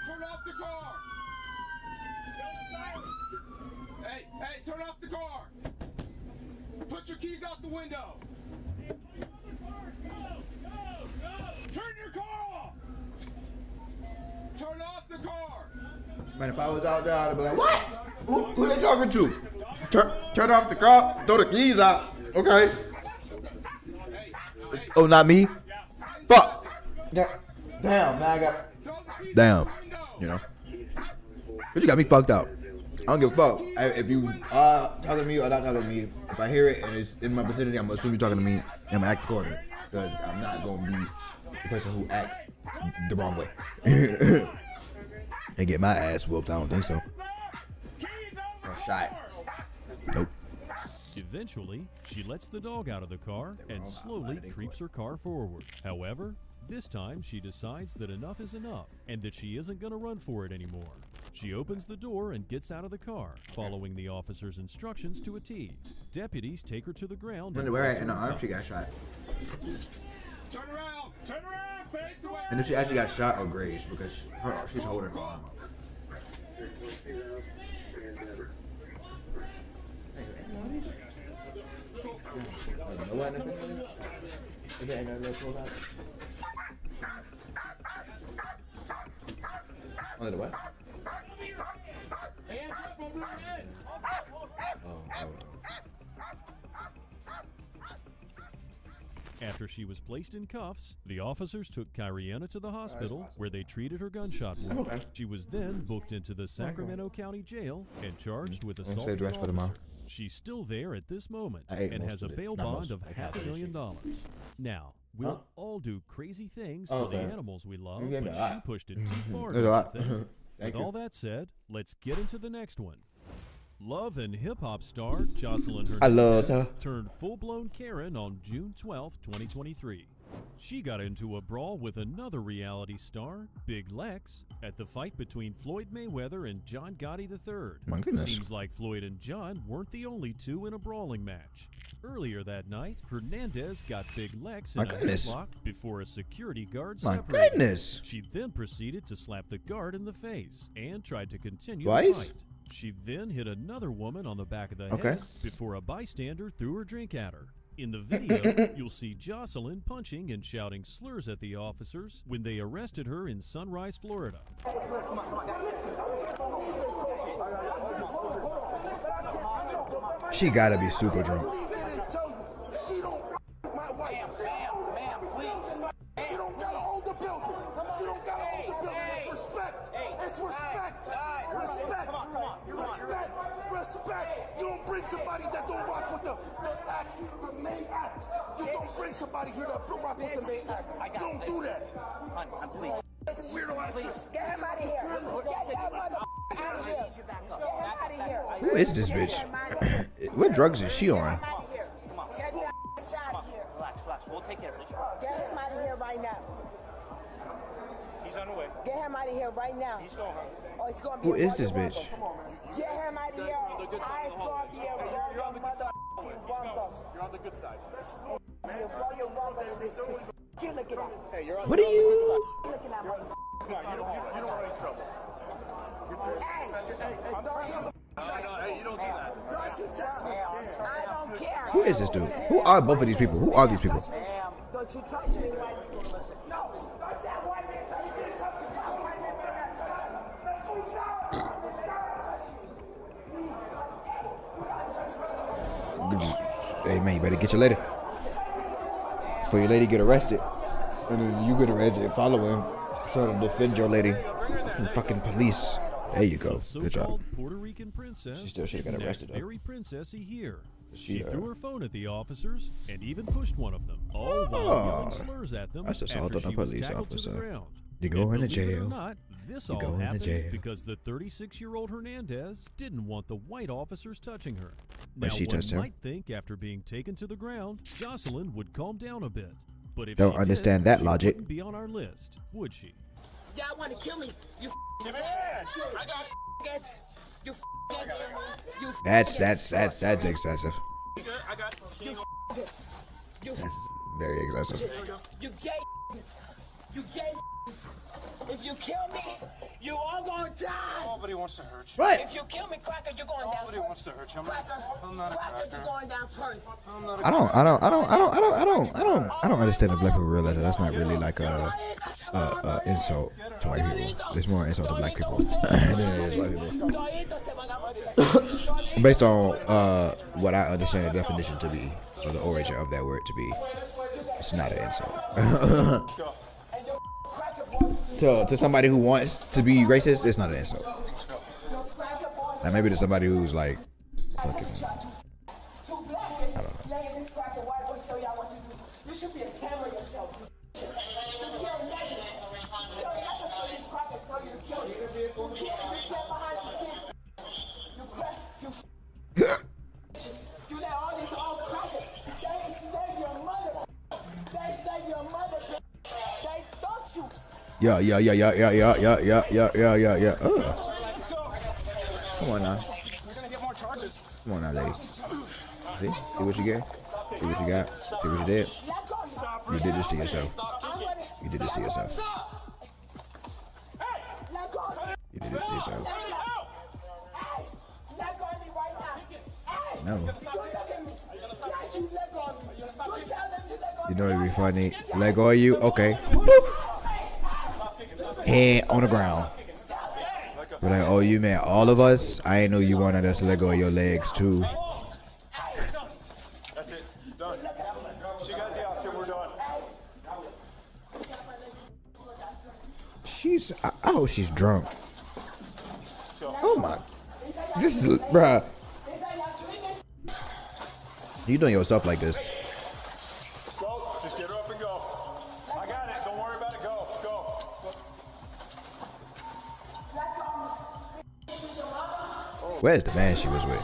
Turn off the car! Hey, turn off the car! Put your keys out the window! Turn your car off! Turn off the car. Man, if I was out there, I'd be like, what? Who they talking to? Turn off the car, throw the keys out. Okay. Oh, not me? Fuck. Damn, man, I got. Damn. You know? But you got me fucked up. I don't give a fuck. If you are talking to me or not talking to me, if I hear it and it's in my vicinity, I'm gonna assume you're talking to me and I'm gonna act accordingly. Because I'm not gonna be the person who acts the wrong way. And get my ass whooped. I don't think so. Or shot. Nope. Eventually, she lets the dog out of the car and slowly creeps her car forward. However, this time she decides that enough is enough and that she isn't going to run for it anymore. She opens the door and gets out of the car, following the officer's instructions to a T. Deputies take her to the ground. Wonder where in the arm she got shot. Turn around, face away. And if she actually got shot or grazed because she's holding her arm. Under the what? After she was placed in cuffs, the officers took Kyriana to the hospital where they treated her gunshot wound. Okay. She was then booked into the Sacramento County Jail and charged with assaulting an dress for tomorrow. officer. She's still there at this moment I ate and most has a of it. bail Not bond most, of like half of it. $500,000. Now, we'll all do crazy things Oh, for the okay. animals we love, You gave me but a lot. she pushed it too far, There's a don't lot. you think? Thank With you. all that said, let's get into the next one. Love and hip-hop star Jocelyn I love Hernandez her. turned full-blown Karen on June 12, 2023. She got into a brawl with another reality star, Big Lex, at the fight between Floyd Mayweather and John Gotti III. My goodness. Seems like Floyd and John weren't the only two in a brawling match. Earlier that night, Hernandez got Big Lex in My a goodness. headlock before a security guard My separated. goodness. She then proceeded to slap the guard in the face and tried to continue the Twice? fight. She then hit another woman on the back of the Okay. head before a bystander threw her drink at her. In the video, you'll see Jocelyn punching and shouting slurs at the officers when they arrested her in Sunrise, Florida. She gotta be super drunk. She don't my wife. Ma'am, please. She don't gotta hold the building. She don't gotta hold the building. It's respect. It's respect. Respect. Respect. Respect. You don't bring somebody that don't rock with the act, the main act. You don't bring somebody here that rock with the main act. You don't do that. Please. That's weirdo ass. Get him out of here. Get that mother out of here. Get him out of here. Who is this bitch? What drugs is she on? Get that out of here. Relax. We'll take care of this. Get him out of here right now. He's on the way. Get him out of here right now. He's going home. Oh, it's going to be Who is this bitch? Get him out of here. I going to be a you're on the good side. You're on the good side. What are you? Come on, you don't want any trouble. Hey, you don't do that. Don't you touch me. I don't care. Who is this dude? Who are both of these people? Who are these people? Don't you touch me. No. That white man touch me. That white man let's go south. Hey man, you better get your lady. Before your lady get arrested. And then you get arrested and follow him. Trying to defend your lady from fucking police. There you go. Good job. So-called Puerto Rican princess She still should've got didn't arrested, act though. very princessy here. She, She threw her phone at the officers and even pushed one of them, all while yelling slurs at them That's after assault on she a was police tackled to the officer. ground. You go And into believe it or jail. not, this You all go into happened jail. because the 36-year-old Hernandez didn't want the white officers touching her. But Now, she one touched him. might think after being taken to the ground, Jocelyn would calm down a bit. But if Don't she understand did, that she logic. wouldn't be on our list, would she? Y'all want to kill me? You man. I got it. You you That's excessive. I got you you That's very excessive. you gay you gay. If you kill me, you all gonna die. Nobody wants to hurt you. What? If you kill me, Cracker, you're going down Nobody first. wants to hurt you. Cracker, I'm not a Cracker, you're cracker. going down first. I don't understand if black people realize that that's not really like a insult to white people. It's more insult to black people than it is white people. Based on what I understand the definition to be, or the origin of that word to be, it's not an insult. To somebody who wants to be racist, it's not an insult. Now maybe to somebody who's like fucking, I don't know. You should be ashamed of yourself. You let all these old crackers, they enslaved your mother. They enslaved your mother. They thought you. Yeah. Come on now. We're gonna get more charges. Come on now, lady. See what you get? See what you got? See what you did? You did this to yourself. You did this to yourself. You did this to yourself. No. You know it'd be funny. Let go of you? Okay. Head on the ground. We're like, oh, you man, all of us? I ain't know you wanted us to let go of your legs too. That's it. Done. She got the option. We're done. I hope she's drunk. Oh my. This is, bruh. You doing your stuff like this. Go. Just get her up and go. I got it. Don't worry about it. Go. Where's the man she was with?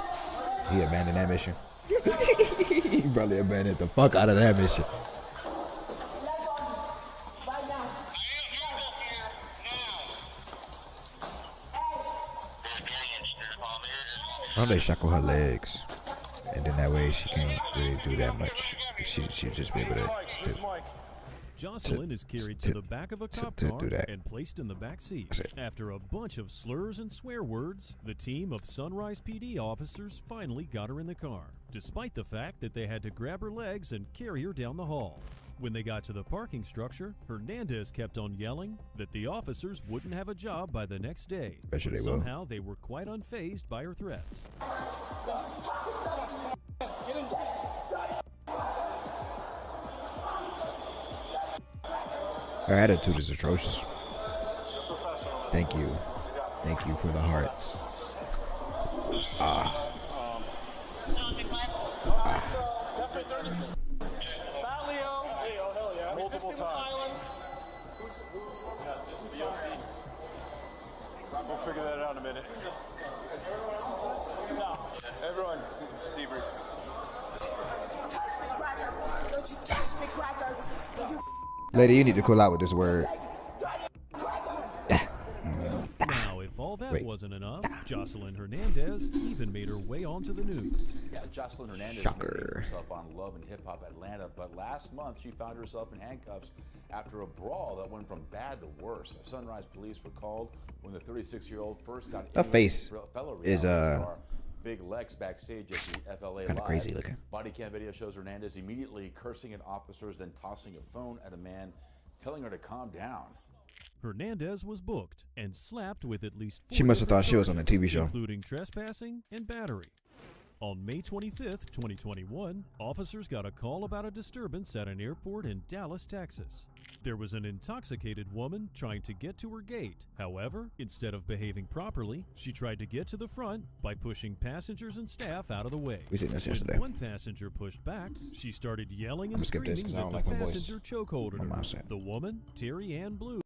He abandoned that mission. He probably abandoned the fuck out of that mission. Why don't they shackle her legs? And then that way she can't really do that much. She'll just be able to Jocelyn is carried to the back of a cop car and placed in the back seat. After a bunch of slurs and swear words, the team of Sunrise PD officers finally got her in the car, despite the fact that they had to grab her legs and carry her down the hall. When they got to the parking structure, Hernandez kept on yelling that the officers wouldn't have a job by the next day. Bet you But they will. somehow they were quite unfazed by her threats. Her attitude is atrocious. Thank you. Thank you for the hearts. Multiple times. We'll figure that out in a minute. Everyone, debrief. Don't you touch me, crackers. Lady, you need to cool out with this word. Now, if all that wasn't enough, Jocelyn Hernandez even made her way onto the news. Yeah, Jocelyn Hernandez made herself on Love and Hip Hop Atlanta, but last month she found herself in handcuffs after a brawl that went from bad to worse. Sunrise police were called when the 36-year-old first got Her face fellow is star Big Lex backstage at the FLA kinda Live. crazy looking. Body cam video shows Hernandez immediately cursing at officers, then tossing a phone at a man, telling her to calm down. Hernandez was booked and slapped with at least 4 She must have different thought she was on a charges, TV show. including trespassing and battery. On May 25th, 2021, officers got a call about a disturbance at an airport in Dallas, Texas. There was an intoxicated woman trying to get to her gate. However, instead of behaving properly, she tried to get to the front by pushing passengers and staff out of the way. We seen this When yesterday. one passenger pushed back, she started yelling and I'm gonna skip this 'cause screaming I that don't the like my voice passenger chokeholded on my her. side. The woman, Terry Ann Blue,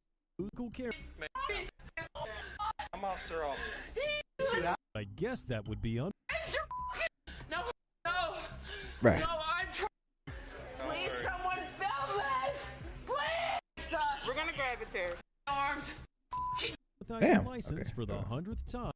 cool care. I'm Officer Off. I guess that would be No, Right. No, I'm trying. Please, someone film this. Please. We're gonna grab it, Terry. Arms. without Damn. your license Okay. for the 100th time.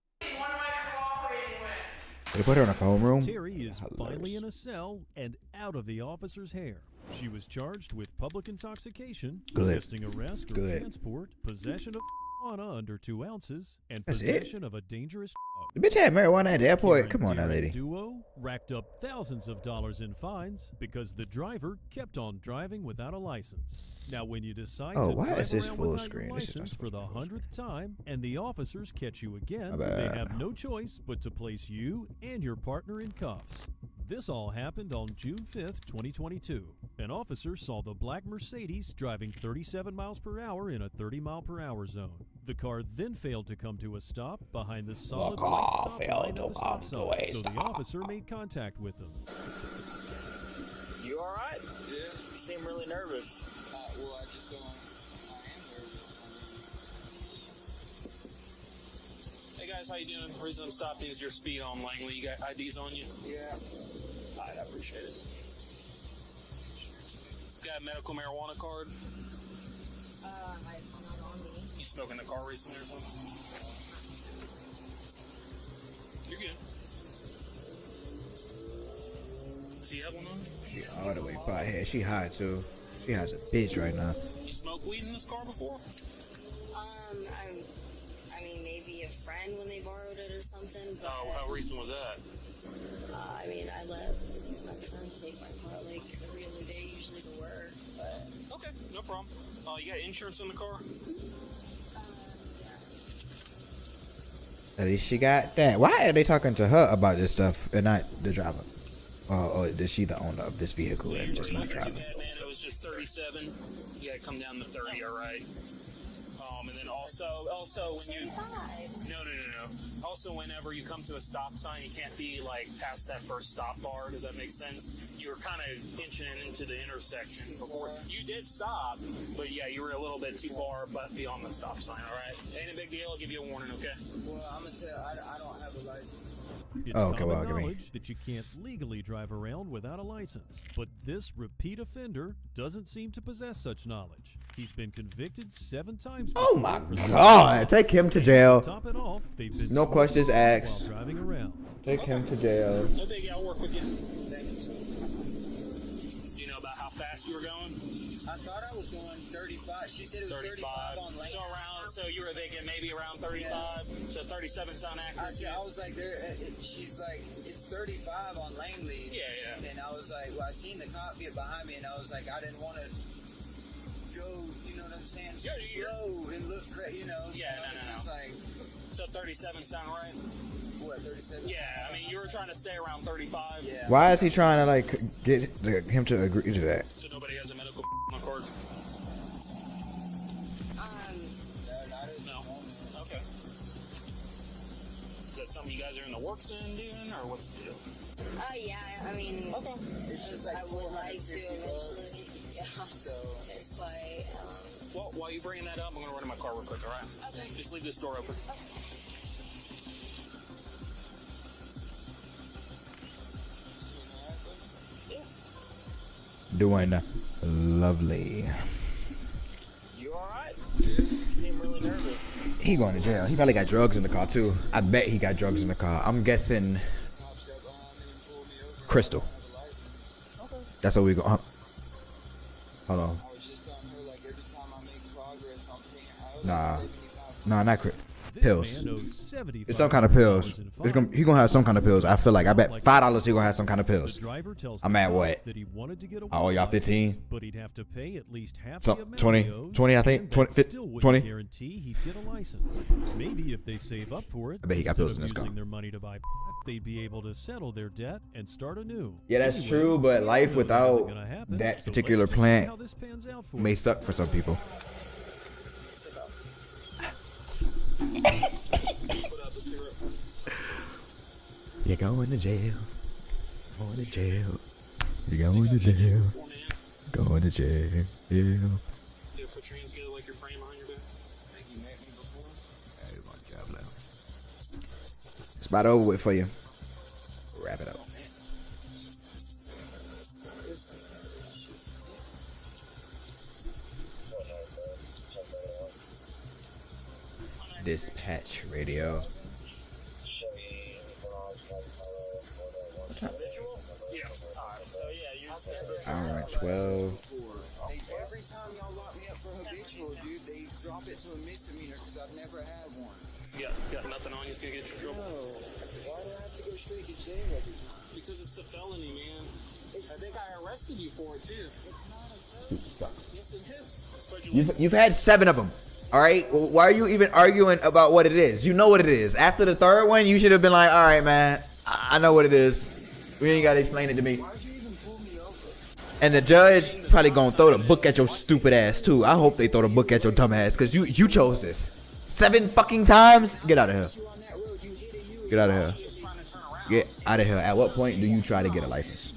They put her in a phone room. Terry is finally in a cell and out of the officer's hair. She was charged with public intoxication, Good. resisting arrest or Good. transport, possession of marijuana under 2 ounces and That's it? possession of a dangerous drug. The bitch had marijuana at the airport. Come on, that Daring lady. duo racked up thousands of dollars in fines because the driver kept on driving without a license. Now, when you decide Oh, to why drive is this around full without screen? your This is not license for the 100th time and the officers catch you again, My they bad. have no choice but to place you and your partner in cuffs. This all happened on June 5th, 2022. An officer saw the black Mercedes driving 37 miles per hour in a 30-mile-per-hour zone. The car then failed to come to a stop behind the solid white stop line at the stop sign, so the officer made contact with them. You alright? Yeah. You seem really nervous. Well, I just don't. I am nervous. Hey guys, how you doing? The reason I'm stopping is your speed on Langley. You got IDs on you? Yeah. Alright, I appreciate it. Got a medical marijuana card? Not on me. You smoked in the car recently or something? You're good. So you have one on? She all the way pothead. She high too. She has a bitch right now. You smoked weed in this car before? I mean, maybe a friend when they borrowed it or something. But, How recent was that? I mean, I let my friend take my car like every other day, usually to work. But Okay, no problem. You got insurance in the car? At least she got that. Why are they talking to her about this stuff and not the driver? Or is she the owner of this vehicle So and you're just not not too driving? bad, man. It was just 37. You gotta come down to 30, all right? And then also when you no. Also, whenever you come to a stop sign, you can't be like past that first stop bar. Does that make sense? You were kind of inching into the intersection before you did stop, but yeah, you were a little bit too far, but beyond the stop sign. All right, ain't a big deal. I'll give you a warning, okay? Well, I'm gonna tell I don't have a license. It's Oh, common come on, give me. knowledge that you can't legally drive around without a license, but this repeat offender doesn't seem to possess such knowledge. He's been convicted 7 times. Oh my before for this God! offense. Take him to And jail. To top it off, they've been No smoking questions while asked. driving around. Take him to jail. No biggie. I'll work with you. Thanks. Do you know about how fast you were going? I thought I was going 35. She said it was 35 on lane. So you were thinking maybe around 35. So 37 sound accurate. I was like, she's like, it's 35 on Langley. Yeah. And I was like, well, I seen the cop get behind me, and I was like, I didn't want to go, you know what I'm saying? So slow and look, you know. Yeah, no. It's like, so 37 sound right? What, 37? Yeah, I mean, you were trying to stay around 35. Yeah. Why is he trying to like get him to agree to that? So nobody has a medical card? No. Okay. Is that something you guys are in the works in doing, or what's the deal? yeah, I mean, Okay. It's just like I would like to 450 eventually. Yeah. So It's quite. Well, while you're bringing that up, I'm going to run in my car real quick, all right? Okay. Just leave this door open. Doing lovely. You alright? You seem really nervous. He going to jail. He probably got drugs in the car too. I bet he got drugs in the car. I'm guessing crystal. That's what we go. Hold on. I was just telling her, like, every time I make progress, I'm thinking, Nah, not crystal. This Pills. man owes $75 It's some kind of pills. He gonna have some kind of pills. I feel like I bet $5 he gonna have some kind of pills. The driver tells I'm the at cop what? that he wanted to get a I owe y'all 15. but he'd have to pay at least half So, the amount 20, he owes, 20, I think, and 20, that still wouldn't 20. guarantee he'd get a license. Maybe if they save up for it, I bet he got instead pills of in his car. using their money to buy, they'd be able to settle their debt and start anew. Yeah, that's Anyway, true, but we life know without isn't gonna happen, that so particular let's just see plant how this pans out for may him. suck for some people. You're going to jail. Going to jail. You're going to jail. Going to jail. Yeah. Yeah, put your hands together like you're praying behind your back. Think you met me before? It's about over with for you. Wrap it up. Dispatch radio. What Hour and 12. Every time y'all lock me up for habitual, dude, they drop it to a misdemeanor because I've never had one. Yeah, got nothing on you. It's gonna get you in trouble. No. Why do I have to go straight to jail every time? Because it's a felony, man. I think I arrested you for it too. Yes, it is. You've had 7 of them. All right. Well, why are you even arguing about what it is? You know what it is. After the 3rd one, you should have been like, all right, man, I know what it is. We ain't gotta explain it to me. And the judge probably gonna throw the book at your stupid ass too. I hope they throw the book at your dumb ass because you chose this 7 fucking times. Get out of here. Get out of here. Get out of here. At what point do you try to get a license?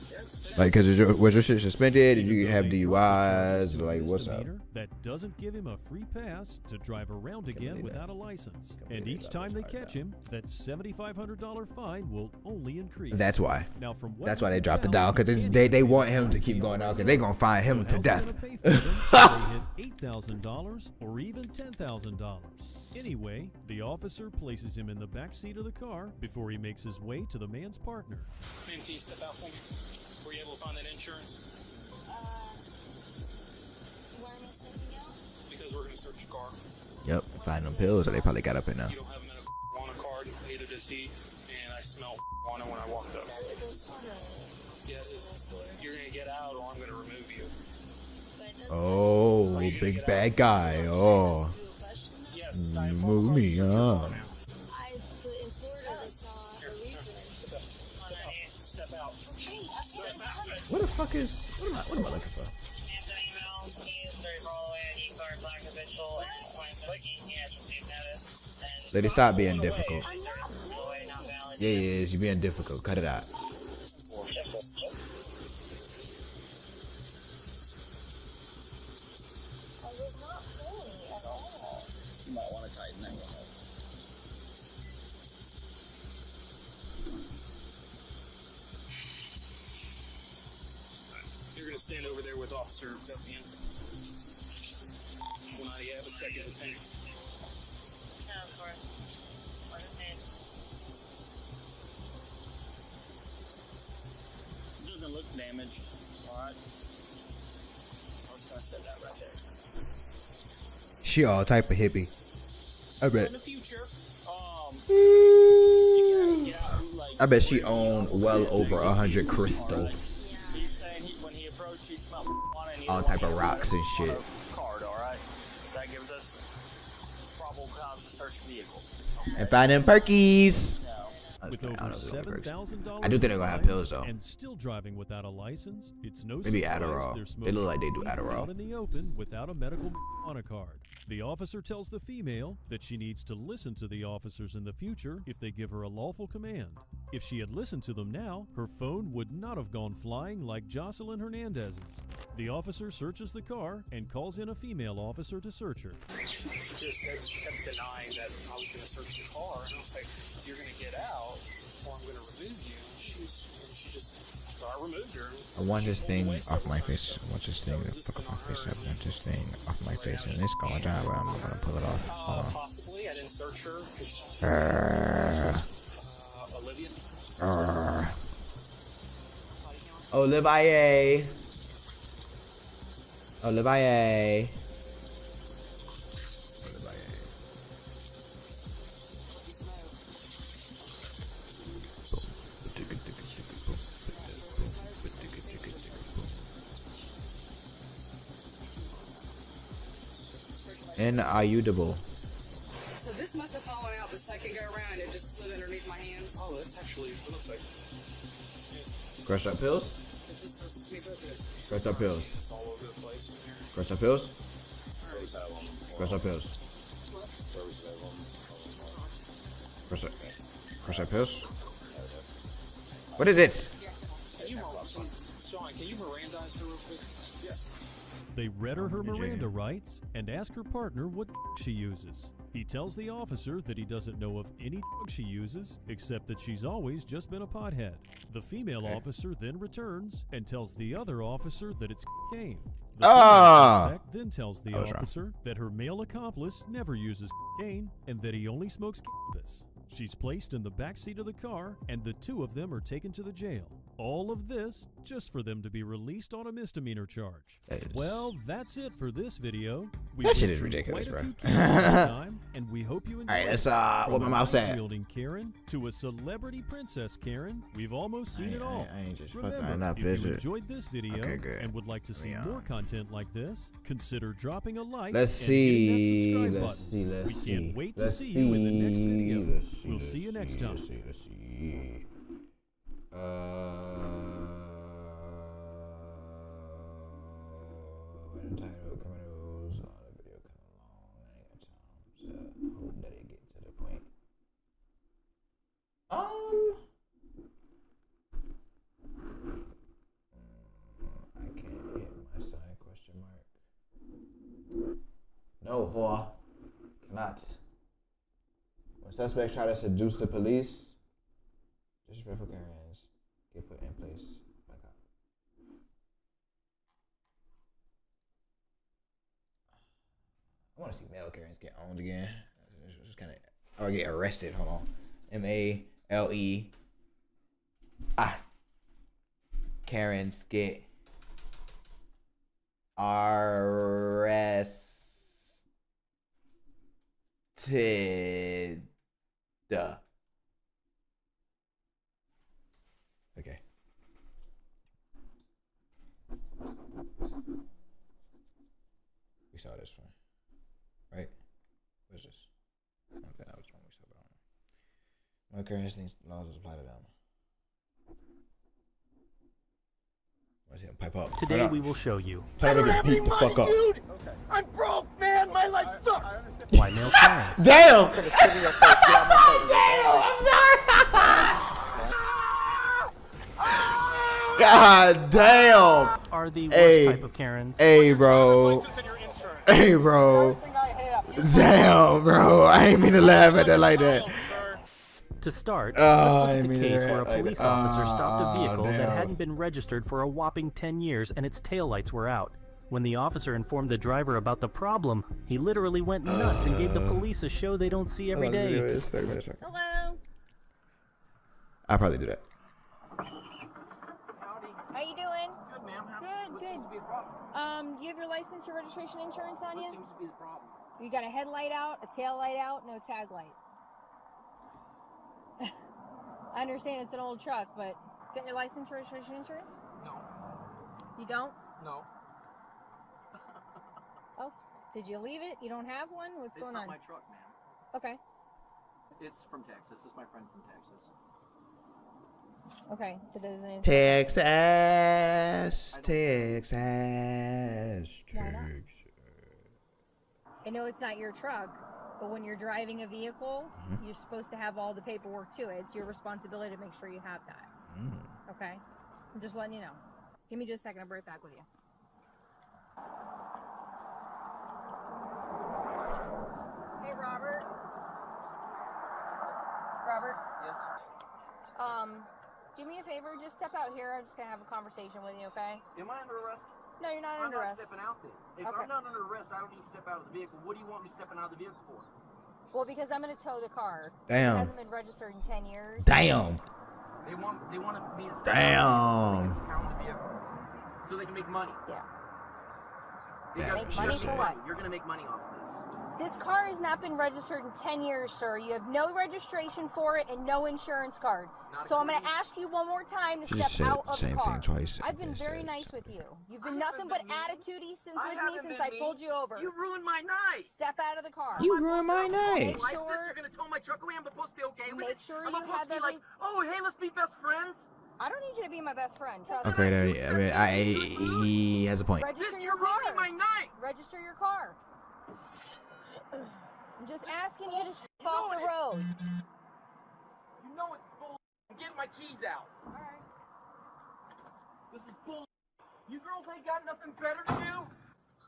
Like, cause was your shit suspended? Did you have DUIs? Like, what's up? That doesn't give him a free pass to drive around again without a license. And each time they catch him, that $7,500 fine will only increase. That's why. Now, from what That's why they dropped it down, because they want him to keep going out, because they gonna find him to death. They hit $8,000 or even $10,000. Anyway, the officer places him in the back seat of the car before he makes his way to the man's partner. Man, can you step out for me? Were you able to find that insurance? Why am I stepping out? Because we're gonna search your car. Yep, find them pills that they probably got up in now. You don't have a marijuana card, neither does he, and I smell marijuana when I walked up. Yeah, it is. You're gonna get out, or I'm gonna remove you. Oh, big bad guy. Oh, move me, huh? Step out. What the fuck is? What am I looking for? Lady, stop being difficult. Yeah, it is. You're being difficult. Cut it out. You might want to tighten that one up. You're gonna stand over there with Officer Bethany. When I have a second opinion. Yeah, of course. What is it? It doesn't look damaged. Alright. I was gonna set that right there. She all type of hippie. I bet. In the future, I bet she owned well over 100 crystals. he's saying when he approached, he smelled marijuana and he All type of rocks and shit. card, alright? That gives us probable cause to search the vehicle. And find them perkies. With over $7,000 I do think they're gonna have pills though. and still driving without a license, it's no Maybe surprise Adderall. they're They smoking look like they do weed Adderall. out in the open without a medical marijuana card. The officer tells the female that she needs to listen to the officers in the future if they give her a lawful command. If she had listened to them now, her phone would not have gone flying like Jocelyn Hernandez's. The officer searches the car and calls in a female officer to search her. Just kept denying that I was gonna search the car, and I was like, you're gonna get out, or I'm gonna remove you. And she just, so I removed her. I want this thing off my face. I want this thing off my face. I want this thing off my face. And it's going down, but I'm gonna pull it off. Hold on. Possibly, I didn't search her. Olivia? Olivier. Olivier. Inaudible. So this must have fallen out the second go around and it just slid underneath my hands. Oh, that's actually, it looks like. Crushed up pills? Crushed up pills. It's all over the place in here. Crushed up pills? Crushed up pills. Crushed up pills? What is it? Can you, Sean, can you Mirandize her real quick? Yes. They read her Miranda rights and ask her partner what she uses. He tells the officer that he doesn't know of any drug she uses, except that she's always just been a pothead. The female officer then returns and tells the other officer that it's cocaine. The female suspect then tells the officer that her male accomplice never uses cocaine and that he only smokes cannabis. She's placed in the backseat of the car, and the two of them are taken to the jail. All of this just for them to be released on a misdemeanor charge. Well, that's it for this video. That shit is ridiculous, bro. And we hope you enjoyed. All right, that's what my mouth said. Wielding Karen to a celebrity princess Karen, we've almost seen it all. I ain't just Remember, fucking if you enjoyed this video and would like to see more content like this, consider dropping a like and hitting that subscribe button. We can't wait to see you in the next video. We'll see you next time. The title criminals on the video kind of long. I ain't got time, so hope that it get to the point. I can't hit my sign question mark. No, whore. Cannot. When suspects try to seduce the police, disrespectful Karens get put in place by cop. I want to see male Karens get owned again. Just kind of, or get arrested. Hold on. MALE. Karens get arrested. Okay. We saw this one, right? What's this? Okay, that was one we saw, but I don't know. My current things laws apply to them. Let's see him pipe up. Today we will show you. Tell him to get beat the fuck up. Dude, I'm broke, man. My life sucks. Why male Karens? Damn! Damn! I'm sorry! God damn! Are the worst type of Karens. Hey, bro. Hey, bro. Damn, bro. I ain't mean to laugh at that like that. To start, I let's look at the case where a like police that. officer stopped a vehicle that Damn. hadn't been registered for a whopping 10 years and its taillights were out. When the officer informed the driver about the problem, he literally went nuts and gave the police a show they don't see every day. Hello. I'll probably do that. How you doing? Good, ma'am. Good, good. You have your license, your registration, insurance on you? What seems to be the problem? You got a headlight out, a tail light out, no tag light. I understand it's an old truck, but got your license, registration, insurance? No. You don't? No. Oh, did you leave it? You don't have one? What's going on? It's not my truck, ma'am. Okay. It's from Texas. It's my friend from Texas. Okay. It doesn't. Texas. I know it's not your truck, but when you're driving a vehicle, you're supposed to have all the paperwork to it. It's your responsibility to make sure you have that. Okay? I'm just letting you know. Give me just a second. I'll be right back with you. Hey, Robert. Robert? Yes. Do me a favor. Just step out here. I'm just going to have a conversation with you, okay? Am I under arrest? No, you're not under arrest. I'm not stepping out there. If Okay. I'm not under arrest, I don't need to step out of the vehicle. What do you want me stepping out of the vehicle for? Well, because I'm going to tow the car. Damn. It hasn't been registered in 10 years. Damn. They want me to step Damn. out of the vehicle so they can make money. Yeah. Make money for what? You're going to make money off of this. This car has not been registered in 10 years, sir. You have no registration for it and no insurance card. So I'm going to ask you one more time to She just step said out the of the same car. thing twice. I've been very nice with you. You've been nothing but attitudey since I pulled you over. You ruined my night. Step out of the car. You ruined my night. Make sure You're going to tow my truck away. I'm supposed to be okay with it. Make sure I'm you supposed have to be like, oh, hey, let's be best friends. I don't need you to be my best friend. Trust Okay, me. there, he has a point. Register your car. My night. Register your car. I'm just asking you to step off the road. You know it's bull. I'm getting my keys out. Alright. This is bull. You girls ain't got nothing better to do?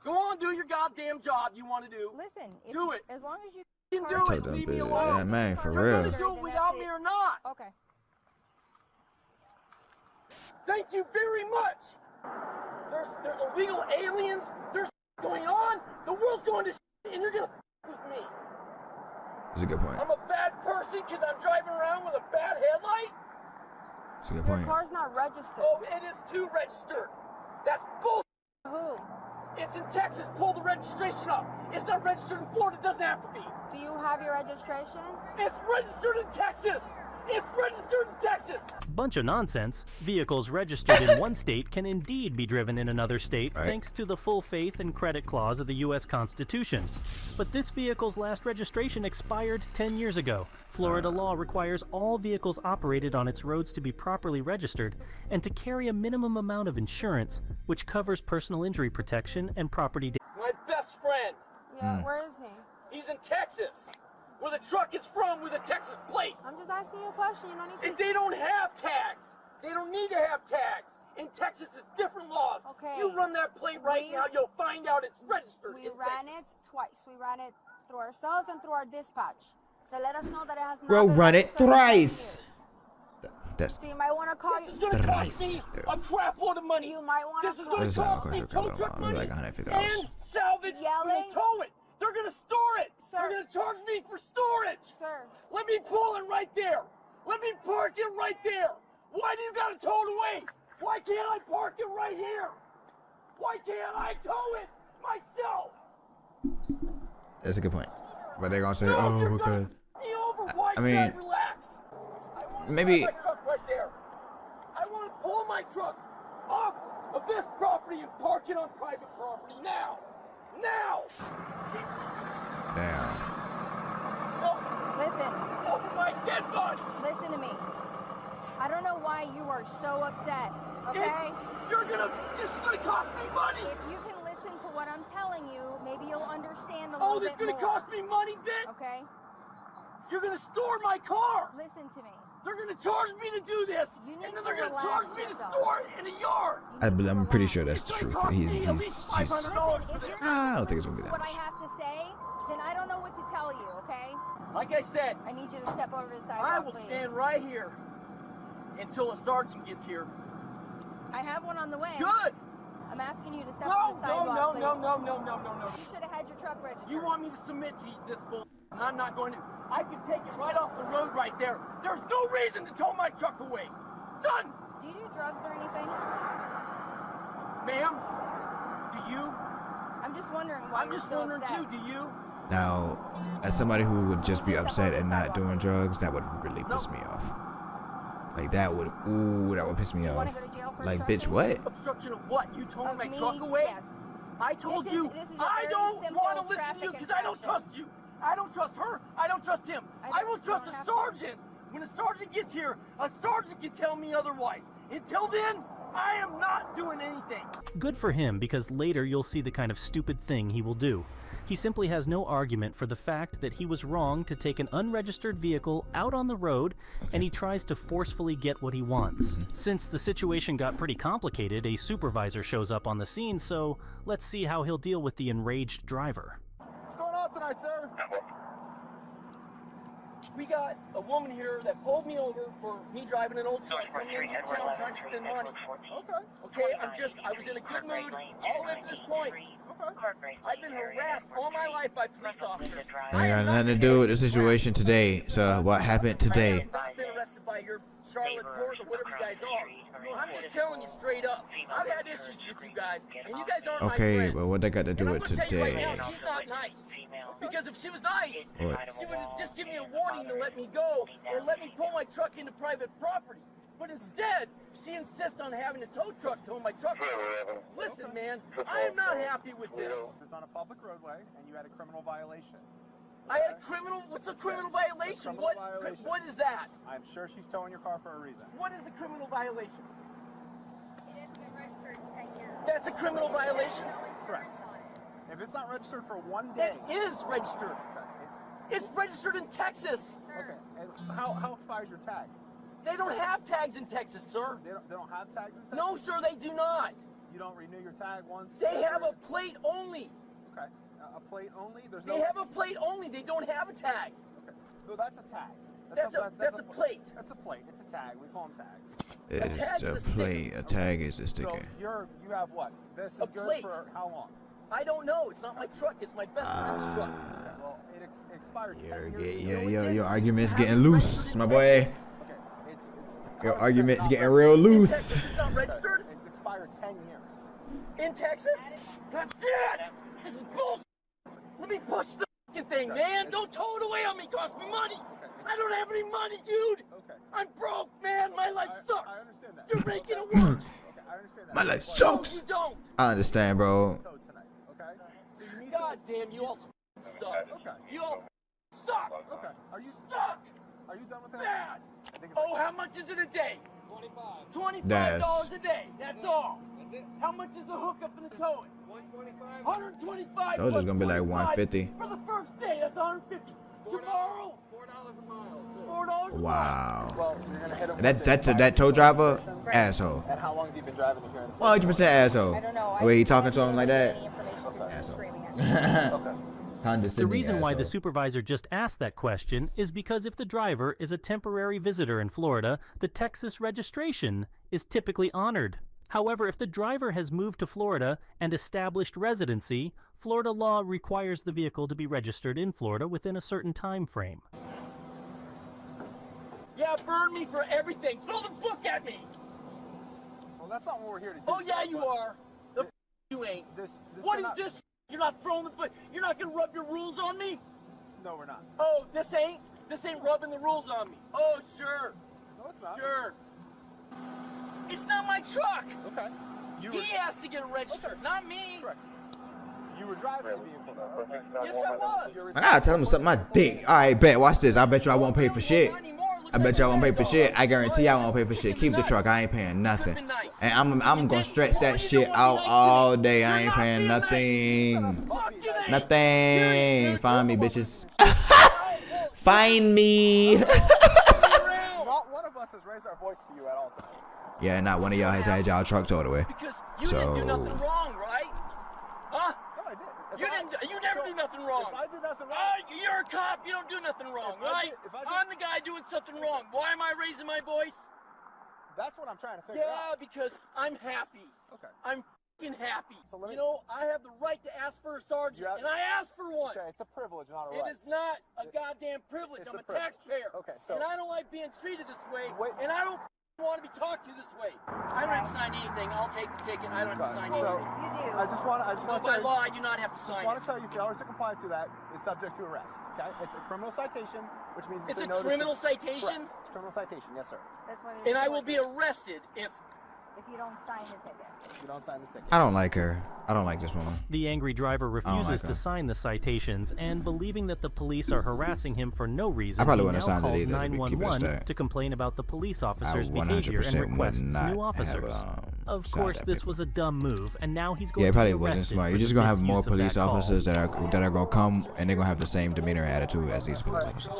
Go on, do your goddamn job you want to do. Listen. Do it. As long as you can do Tell it. them, Leave me bitch. alone. Yeah, man, for You're real. gonna do it without me or not. Okay. Thank you very much. There's illegal aliens. There's going on. The world's going to and you're gonna with me. That's a good point. I'm a bad person because I'm driving around with a bad headlight? That's a good Your point. car's not registered. Oh, it is too registered. That's bull. Who? It's in Texas. Pull the registration up. It's not registered in Florida. It doesn't have to be. Do you have your registration? It's registered in Texas. It's registered in Texas. Bunch of nonsense. Vehicles registered in one state can indeed be driven in another state thanks to the full faith and credit clause of the U.S. Constitution. But this vehicle's last registration expired 10 years ago. Florida law requires all vehicles operated on its roads to be properly registered and to carry a minimum amount of insurance, which covers personal injury protection and property damage. My best friend. Yeah, where is he? He's in Texas. Where the truck is from with a Texas plate. I'm just asking you a question. You don't need to... And they don't have tags. They don't need to have tags. In Texas, it's different laws. Okay. You run that plate right now, you'll find out it's registered. We ran it twice. We ran it through ourselves and through our dispatch. To let us know that it has not Bro, been run it registered in 10 thrice. years. That's So you might want to call you. This is going to cost me a crap load of money. You might want to This is going to cost me tow truck money like $150. and salvage. Yelling. We'll tow it. They're going to store it. Sir. They're going to charge me for storage. Sir. Let me pull it right there. Let me park it right there. Why do you got to tow it away? Why can't I park it right here? Why can't I tow it myself? That's a good point. But they're gonna say, No, oh, you're we're gonna good. be over. Why I mean, can't I relax? I want maybe- my truck right there. I want to pull my truck off of this property and park it on private property now. Now. Damn. Listen. Over my dead body. Listen to me. I don't know why you are so upset, okay? This is gonna cost me money. If you can listen to what I'm telling you, maybe you'll understand a Oh, little this is bit gonna more. cost me money, bitch. Okay? You're gonna store my car. Listen to me. They're gonna charge me to do this, You need and then to they're gonna relax charge me yourself. to store it in a yard. I'm pretty sure that's the It's truth. gonna cost He's me at least $500 for this. I don't think it's gonna be that What I much. have to say, then I don't know what to tell you, okay? Like I said, I need you to step over to the sidewalk, I will please. stand right here until a sergeant gets here. I have one on the way. Good. I'm asking you to step No, on the no, sidewalk, no, please. no. You should have had your truck registered. You want me to submit to this bull? And I'm not going to. I can take it right off the road right there. There's no reason to tow my truck away. None. Do you do drugs or anything? Ma'am, do you? I'm just wondering why I'm you're just so wondering upset. too, do you? Now, as somebody who would just be upset and not doing drugs, that would really piss me off. Like that would piss me You off. wanna go to jail for Like, bitch, obstruction? what? Obstruction of what? You towing Of my me? truck away? Yes. I told This you is a I very don't simple want to listen to traffic you because I don't infraction. trust you. I don't trust her. I don't trust him. I will trust a sergeant. When a sergeant gets here, a sergeant can tell me otherwise. Until then, I am not doing anything. Good for him, because later you'll see the kind of stupid thing he will do. He simply has no argument for the fact that he was wrong to take an unregistered vehicle out on the road, and he tries to forcefully get what he wants. Since the situation got pretty complicated, a supervisor shows up on the scene, so let's see how he'll deal with the enraged driver. What's going on tonight, sir? We got a woman here that pulled me over for me driving an old truck coming into town trying to spend money. Okay, I was in a good mood all the way up to this point. I've been harassed all my life by police officers. I got nothing to do with the situation today. So what happened today? I've not been arrested by your Charlotte Court or whatever you guys are. No, I'm just telling you straight up. I've had issues with you guys, and you guys aren't my Okay, friends. but what that got to do And I'm with gonna tell you right today? now, she's not nice. Because if she was nice, What? she would just give me a warning to let me go or let me pull my truck into private property. But instead, she insists on having a tow truck tow my truck. Listen, man, I am not happy with this. It's on a public roadway, and you had a criminal violation. I had a criminal. What's a criminal violation? Criminal violation. What is that? I'm sure she's towing your car for a reason. What is a criminal violation? That's a criminal violation. Correct. If it's not registered for 1 day. It is registered. It's registered in Texas. Okay. And how expires your tag? They don't have tags in Texas, sir. They don't have tags in Texas? No, sir, they do not. You don't renew your tag once? They have a plate only. Okay. A plate only? They have a plate only. They don't have a tag. Okay. No, that's a tag. That's a plate. That's a plate. It's a tag. We call them tags. It's a plate. A tag is a So sticker. you have what? This is A good plate. for how long? I don't know. It's not my truck. It's my best friend's truck. Well, it expired 10 years ago. Your argument's getting loose, my boy. Okay, it's Your argument's getting real loose. Texas, it's not registered? It's expired 10 years. In Texas? That's it! This is bullshit! Let me push the fucking thing, man! Don't tow it away on me, cost me money! I don't have any money, dude! I'm broke, man! My life sucks! I understand that. You're making it worse! I understand that. My life No, sucks. you don't! I understand, bro. God damn, you all suck! Okay. You all suck! Okay. Are you suck? Are you done with that? Bad! Oh, how much is it a day? $25 That's- a day, that's all! How much is the hookup and the towing? $125. Those are gonna be like 150. For the first day, that's $150. Tomorrow, $4 a mile. $4 a Wow. Well, you're gonna hit him. That tow driver, asshole. And how long has he been driving here in the 100% asshole. I don't know. The way he talking to him like that. Any information because he's screaming at me. Condescending The reason why the asshole. supervisor just asked that question is because if the driver is a temporary visitor in Florida, the Texas registration is typically honored. However, if the driver has moved to Florida and established residency, Florida law requires the vehicle to be registered in Florida within a certain time frame. Yeah, burn me for everything. Throw the book at me. Well, that's not what we're here to do. Oh, yeah, you are. The you ain't. What is this? You're not throwing the book. You're not going to rub your rules on me? No, we're not. Oh, this ain't rubbing the rules on me. Oh, sure. No, it's not. Sure. It's not my truck. Okay. He has to get it registered, not me. Correct. You were driving the vehicle, though. Yes, I was. I gotta tell him something. My dick. All right, bet. Watch this. I bet you I won't pay for shit. I bet you I won't pay for shit. I guarantee I won't pay for shit. Keep the truck. I ain't paying nothing. And I'm gonna stretch that shit out all day. I ain't paying nothing. Nothing. Find me, bitches. Find me. Not one of us has raised our voice to you at all tonight. Yeah, not one of y'all has had y'all truck towed away. Because you didn't do nothing So wrong, right? Huh? No, I did. You never do nothing wrong. If I did nothing wrong. You're a cop. You don't do nothing wrong, right? I'm the guy doing something wrong. Why am I raising my voice? That's what I'm trying to figure out. Yeah, because I'm happy. Okay. I'm fucking happy. So let me- You know, I have the right to ask for a sergeant, and I asked for one. Okay, it's a privilege, not a right. It is not a goddamn privilege. It's I'm a a privilege. taxpayer. Okay, so- and I don't like being treated this way, and I don't want to be talked to this way. I don't have to sign anything. I'll take the ticket. I don't have to sign So, anything. I just want to By tell you, law, I do not have to just sign want it. to tell you, failure to comply to that is subject to arrest. Okay, it's a criminal citation, which means It's a a notice criminal of- citation? Correct. It's a criminal citation, yes, sir. That's why And I will be arrested if you don't sign the ticket. If you don't sign the ticket. I don't like her. I don't like this woman. The angry driver like refuses her. to sign the citations, and believing that the police are harassing him for no reason, I probably he wouldn't now have signed it calls either, to keep it a 911 stack. to complain about the police I officer's 100% behavior and would requests not new have, officers. Of signed course, that this paper. was a dumb move, and now he's going Yeah, it to be probably wasn't arrested smart. for You're just the gonna have more misuse of police that call. officers that are gonna come and they're gonna have the same demeanor and attitude as these police officers.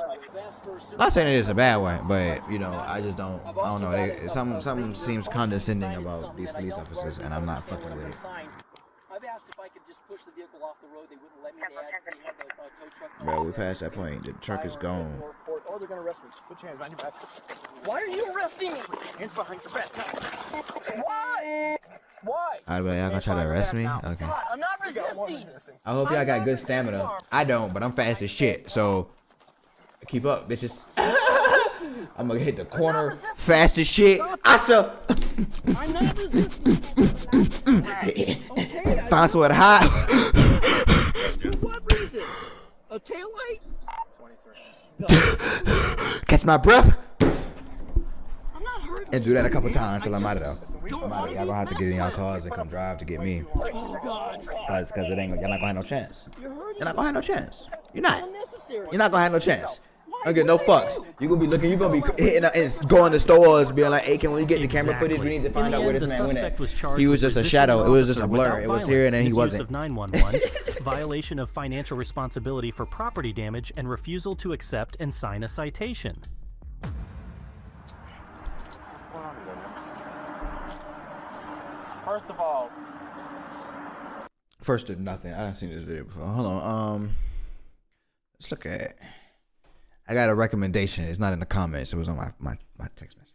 Not saying it is a bad one, but you know, I just don't. I don't know. Something seems condescending about these police officers, and I'm not fucking with it. I've asked if I could just push the vehicle off the road. They wouldn't let me. They had the tow truck. Bro, we passed that point. The truck is gone. Or they're gonna arrest me. Put your hands behind your back. Why are you arresting me? Hands behind your back. Why? Why? I'd be like, y'all gonna try to arrest me? Okay. I'm not resisting. I hope y'all got good stamina. I don't, but I'm fast as shit. So keep up, bitches. I'm gonna hit the corner fast as shit. I I'm not resisting. find somewhere to hide. For what reason? A taillight? 23. Catch my breath. I'm not hurting. And do that a couple times till I'm out of there. I'm out of there. Y'all gonna have to get in y'all cars and come drive to get me. Oh God. Cause it ain't, y'all not gonna have no chance. You're not gonna have no chance. You're not. Unnecessary. You're not gonna have no chance. I don't get no fucks. You're gonna be looking. You're gonna be hitting and going to stores, being like, "Hey, can we get the camera footage? We need to find out where this man went at." He was just a shadow. It was just a blur. It was here and then he wasn't. Of 911, violation of financial responsibility for property damage, and refusal to accept and sign a citation. First of all, First did nothing. I haven't seen this video before. Hold on. Let's look at. I got a recommendation. It's not in the comments. It was on my text message.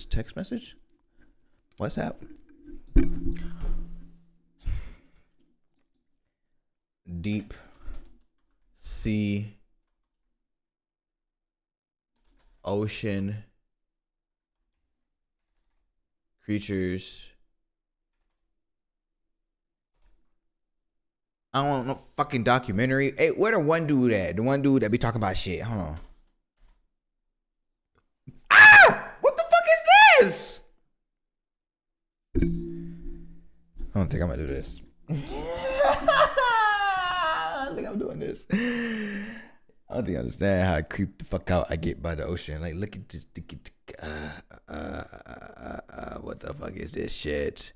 Text message? WhatsApp? deep sea, ocean creatures. I don't know, fucking documentary. Hey, where the one dude at? The one dude that be talking about shit. Hold on. Ah! What the fuck is this? I don't think I'm gonna do this. I don't think I'm doing this. I don't think I understand how creeped the fuck out I get by the ocean. Like, look at this. What the fuck is this shit?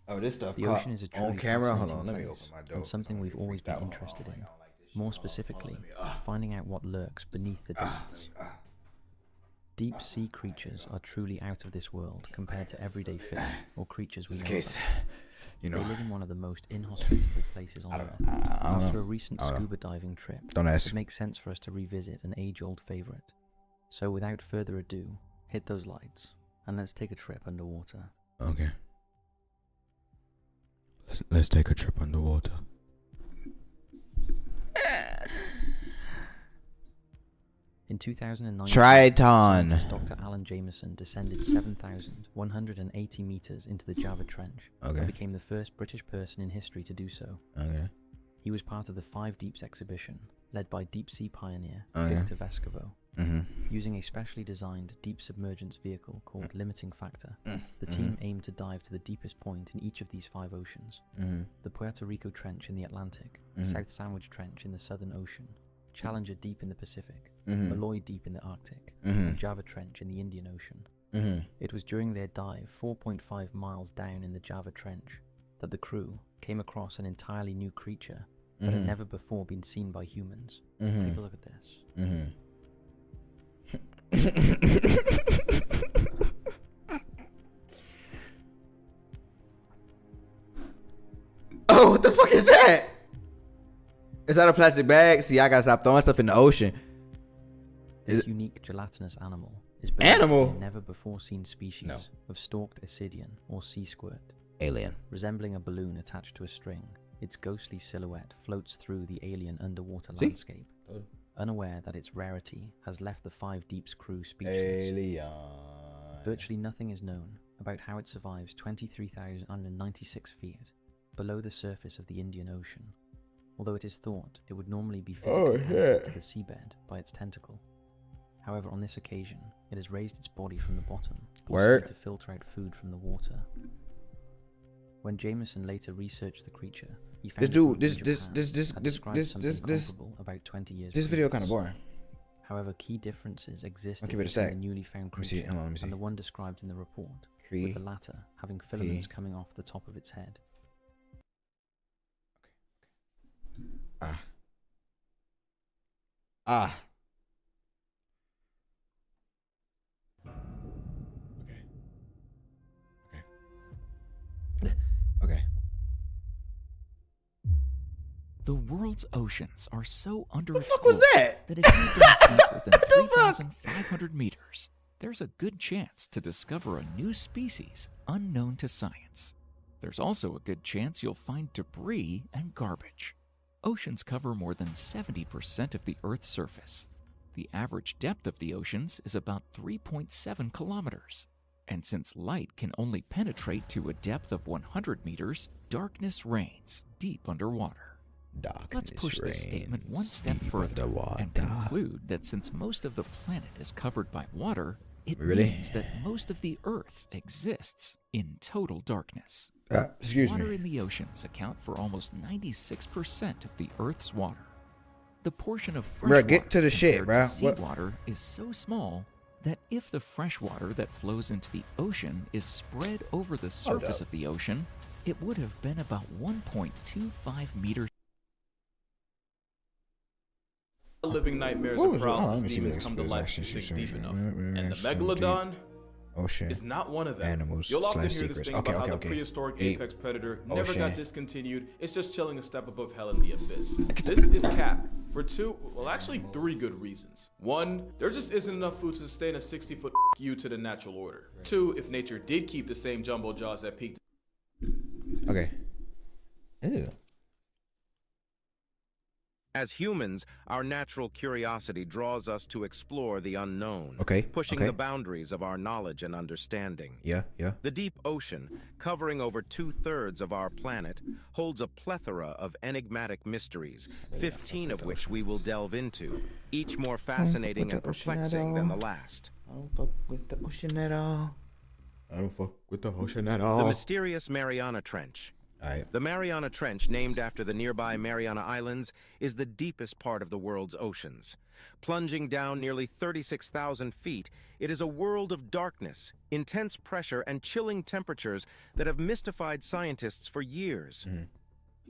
Oh, this stuff The ocean is a truly on camera. Hold fascinating on, let me place, open my door. and something we've always been interested in. More specifically, finding out what lurks beneath the depths. Deep sea creatures are truly out of this world compared to everyday fish or creatures we know about. You know, they live in one of the most inhospitable places on Earth. After a recent scuba diving trip, it makes sense for us to revisit an age-old favorite. So without further ado, hit those lights and let's take a trip underwater. Okay. Let's take a trip underwater. In 2009, Triton. Dr. Alan Jameson descended 7,180 meters into the Java Trench and became the first British person in history to do so. Okay. He was part of the Five Deeps exhibition, led by deep-sea pioneer Victor Vescovo. Using a specially designed deep submergence vehicle called Limiting Factor, the team aimed to dive to the deepest point in each of these 5 oceans. The Puerto Rico Trench in the Atlantic, South Sandwich Trench in the Southern Ocean, Challenger Deep in the Pacific, Malloy Deep in the Arctic, and Java Trench in the Indian Ocean. It was during their dive 4.5 miles down in the Java Trench that the crew came across an entirely new creature that had never before been seen by humans. Take a look at this. Oh, what the fuck is that? Is that a plastic bag? See, I gotta stop throwing stuff in the ocean. This unique gelatinous animal is a never before seen species of stalked Ascidian or sea squirt. Alien. Resembling a balloon attached to a string, its ghostly silhouette floats through the alien underwater landscape. Unaware that its rarity has left the Five Deeps crew speechless. Alien. Virtually nothing is known about how it survives 23,196 feet below the surface of the Indian Ocean, although it is thought it would normally be physically anchored to the seabed by its tentacle. However, on this occasion, it has raised its body from the bottom, possibly to filter out food from the water. When Jameson later researched the creature, he found this about 20 years this video kind of boring. However, key differences exist between the newly found creature and the one described in the report, with the latter having filaments coming off the top of its head. Okay. The world's oceans are so underexplored the fuck was that? That if you dive deeper than 3,500 meters, there's a good chance to discover a new species unknown to science. There's also a good chance you'll find debris and garbage. Oceans cover more than 70% of the Earth's surface. The average depth of the oceans is about 3.7 kilometers. And since light can only penetrate to a depth of 100 meters, darkness reigns deep underwater. Let's push this statement one step further and conclude that since most of the planet is covered by water, it means that most of the Earth exists in total darkness. Water in the oceans account for almost 96% of the Earth's water. The portion of fresh water compared to seawater is so small that if the fresh water that flows into the ocean is spread over the surface of the ocean, it would have been about 1.25 meters. Living nightmares of paralysis demons come to life if you sink deep enough. And the Megalodon, Ocean. is not one of them. Animals You'll often hear / this secrets. thing Okay, about okay, how okay. the prehistoric Deep apex predator never ocean. got discontinued. It's just chilling a step above hell in the abyss. This is cap. For two, well actually 3 good reasons. 1, there just isn't enough food to sustain a 60-foot you to the natural order. 2, if nature did keep the same jumbo jaws that peaked. Okay. Ew. As humans, our natural curiosity draws us to explore the unknown, Okay, pushing okay. the boundaries of our knowledge and understanding. Yeah. The deep ocean, covering over 2/3 of our planet, holds a plethora of enigmatic mysteries, 15 of which we will delve into, each more fascinating and perplexing than the last. I don't fuck with the ocean at all. I don't fuck with the ocean at all. The mysterious Mariana Trench. The Mariana Trench, named after the nearby Mariana Islands, is the deepest part of the world's oceans. Plunging down nearly 36,000 feet, it is a world of darkness, intense pressure, and chilling temperatures that have mystified scientists for years.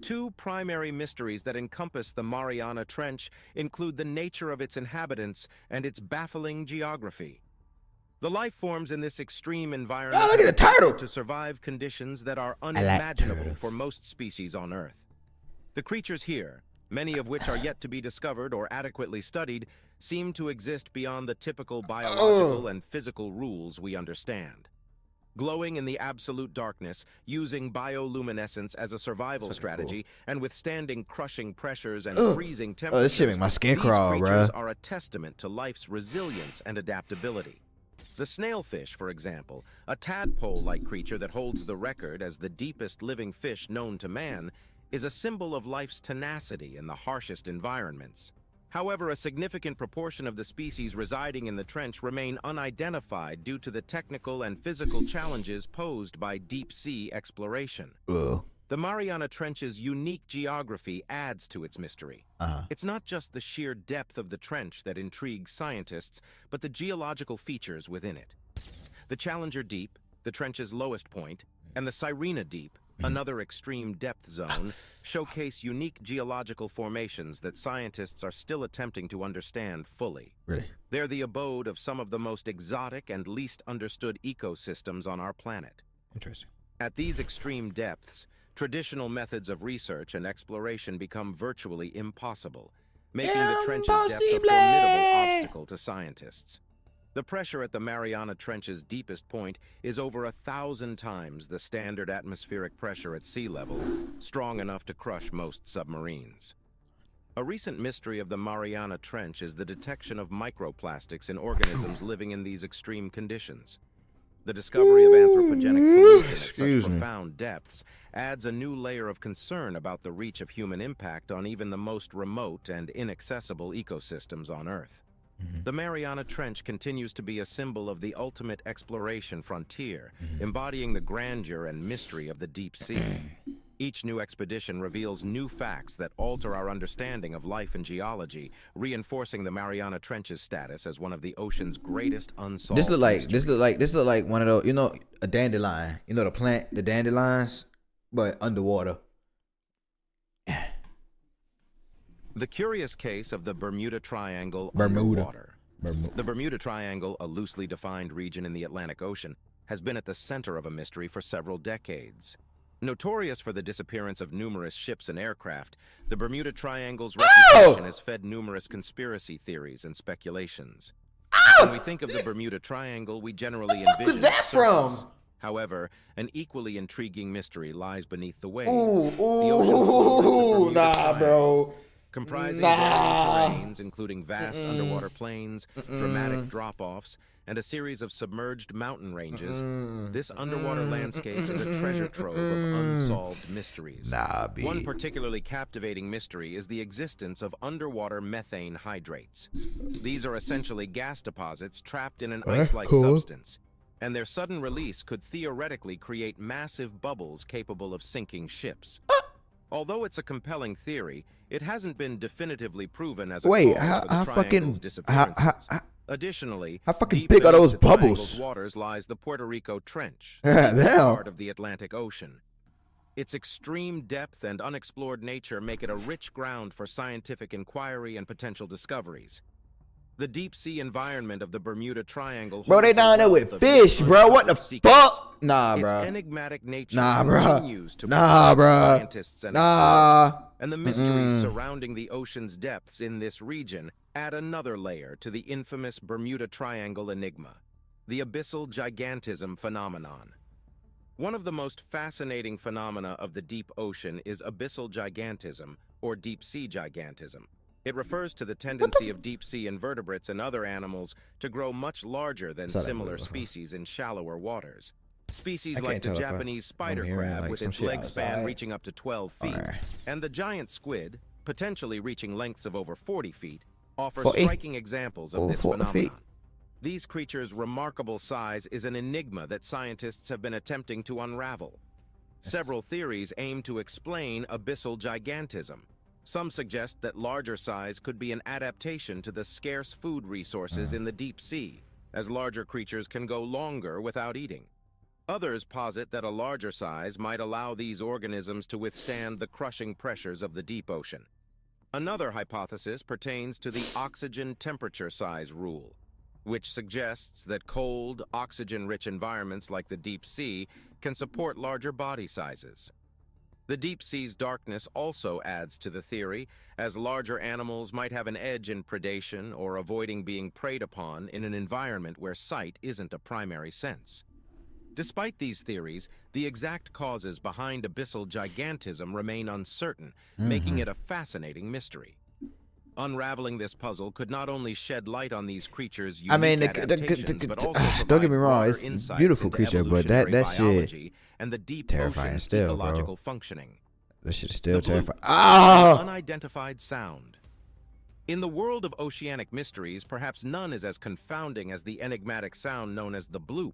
2 primary mysteries that encompass the Mariana Trench include the nature of its inhabitants and its baffling geography. The life forms in this extreme environment look at the turtle! to survive conditions that are like unimaginable turtles. for most species on Earth. The creatures here, many of which are yet to be discovered or adequately studied, seem to exist beyond the typical biological and physical rules we understand. Glowing in the absolute darkness, using bioluminescence as a survival strategy, and withstanding crushing pressures and freezing temperatures, this shit make my skin these crawl, creatures bruh. are a testament to life's resilience and adaptability. The snailfish, for example, a tadpole-like creature that holds the record as the deepest living fish known to man, is a symbol of life's tenacity in the harshest environments. However, a significant proportion of the species residing in the trench remain unidentified due to the technical and physical challenges posed by deep-sea exploration. The Mariana Trench's unique geography adds to its mystery. It's not just the sheer depth of the trench that intrigues scientists, but the geological features within it. The Challenger Deep, the trench's lowest point, and the Sirena Deep, another extreme depth zone, showcase unique geological formations that scientists are still attempting to understand fully. Really? They're the abode of some of the most exotic and least understood ecosystems on our planet. Interesting. At these extreme depths, traditional methods of research and exploration become virtually impossible, making the trench's depth a formidable obstacle to scientists. The pressure at the Mariana Trench's deepest point is over 1,000 times the standard atmospheric pressure at sea level, strong enough to crush most submarines. A recent mystery of the Mariana Trench is the detection of microplastics in organisms living in these extreme conditions. The discovery of anthropogenic pollution at such profound depths adds a new layer of concern about the reach of human impact on even the most remote and inaccessible ecosystems on Earth. The Mariana Trench continues to be a symbol of the ultimate exploration frontier, embodying the grandeur and mystery of the deep sea. Each new expedition reveals new facts that alter our understanding of life and geology, reinforcing the Mariana Trench's status as one of the ocean's greatest unsolved This look mysteries. like one of those, you know, a dandelion. You know the plant, the dandelions, but underwater. The curious case of the Bermuda Triangle Bermuda. underwater. The Bermuda Triangle, a loosely defined region in the Atlantic Ocean, has been at the center of a mystery for several decades. Notorious for the disappearance of numerous ships and aircraft, the Bermuda Triangle's reputation has fed numerous conspiracy theories and speculations. When we think of the Bermuda Triangle, we generally envision that its surface. from? However, an equally intriguing mystery lies beneath the waves. Ooh, The ocean floor of the Bermuda nah, Triangle, bro. comprising Nah. varying terrains, including vast underwater plains, dramatic drop-offs, and a series of submerged mountain ranges, this underwater landscape is a treasure trove of unsolved mysteries. Nah, B. One particularly captivating mystery is the existence of underwater methane hydrates. These are essentially gas deposits trapped in an ice-like substance, and their sudden release could theoretically create massive bubbles capable of sinking ships. Although it's a compelling theory, it hasn't been definitively proven as a Wait, cause how for the fucking triangle's disappearances. Additionally, how fucking deep big are beneath those the triangle's bubbles? waters lies the Puerto Rico Trench, Damn. the part of the Atlantic Ocean. Its extreme depth and unexplored nature make it a rich ground for scientific inquiry and potential discoveries. The deep-sea environment of the Bermuda Triangle. Bro, they down there with fish, bro. What the fuck? Nah, bro. Its enigmatic nature Nah, bro. continues to Nah, bro. scientists and explorers, and the mysteries Mm-mm. surrounding the ocean's depths in this region add another layer to the infamous Bermuda Triangle enigma, the abyssal gigantism phenomenon. One of the most fascinating phenomena of the deep ocean is abyssal gigantism, or deep-sea gigantism. It refers to the tendency of deep-sea invertebrates and other animals to grow much larger than similar species in shallower waters. Species like the Japanese spider crab with its leg span reaching up to 12 feet, and the giant squid, potentially reaching lengths of over 40 feet, offer striking examples of this phenomenon. These creatures' remarkable size is an enigma that scientists have been attempting to unravel. Several theories aim to explain abyssal gigantism. Some suggest that larger size could be an adaptation to the scarce food resources in the deep sea, as larger creatures can go longer without eating. Others posit that a larger size might allow these organisms to withstand the crushing pressures of the deep ocean. Another hypothesis pertains to the oxygen temperature size rule, which suggests that cold, oxygen-rich environments like the deep sea can support larger body sizes. The deep sea's darkness also adds to the theory, as larger animals might have an edge in predation or avoiding being preyed upon in an environment where sight isn't a primary sense. Despite these theories, the exact causes behind abyssal gigantism remain uncertain, making it a fascinating mystery. Unraveling this puzzle could not only shed light on these creatures' unique adaptations, but also don't get me wrong, it's insights a beautiful into creature, but that evolutionary shit biology and the deep terrifying ocean's still, ecological bro. functioning. That shit is still The bloop, terrifying. an Ah! unidentified sound. In the world of oceanic mysteries, perhaps none is as confounding as the enigmatic sound known as the bloop.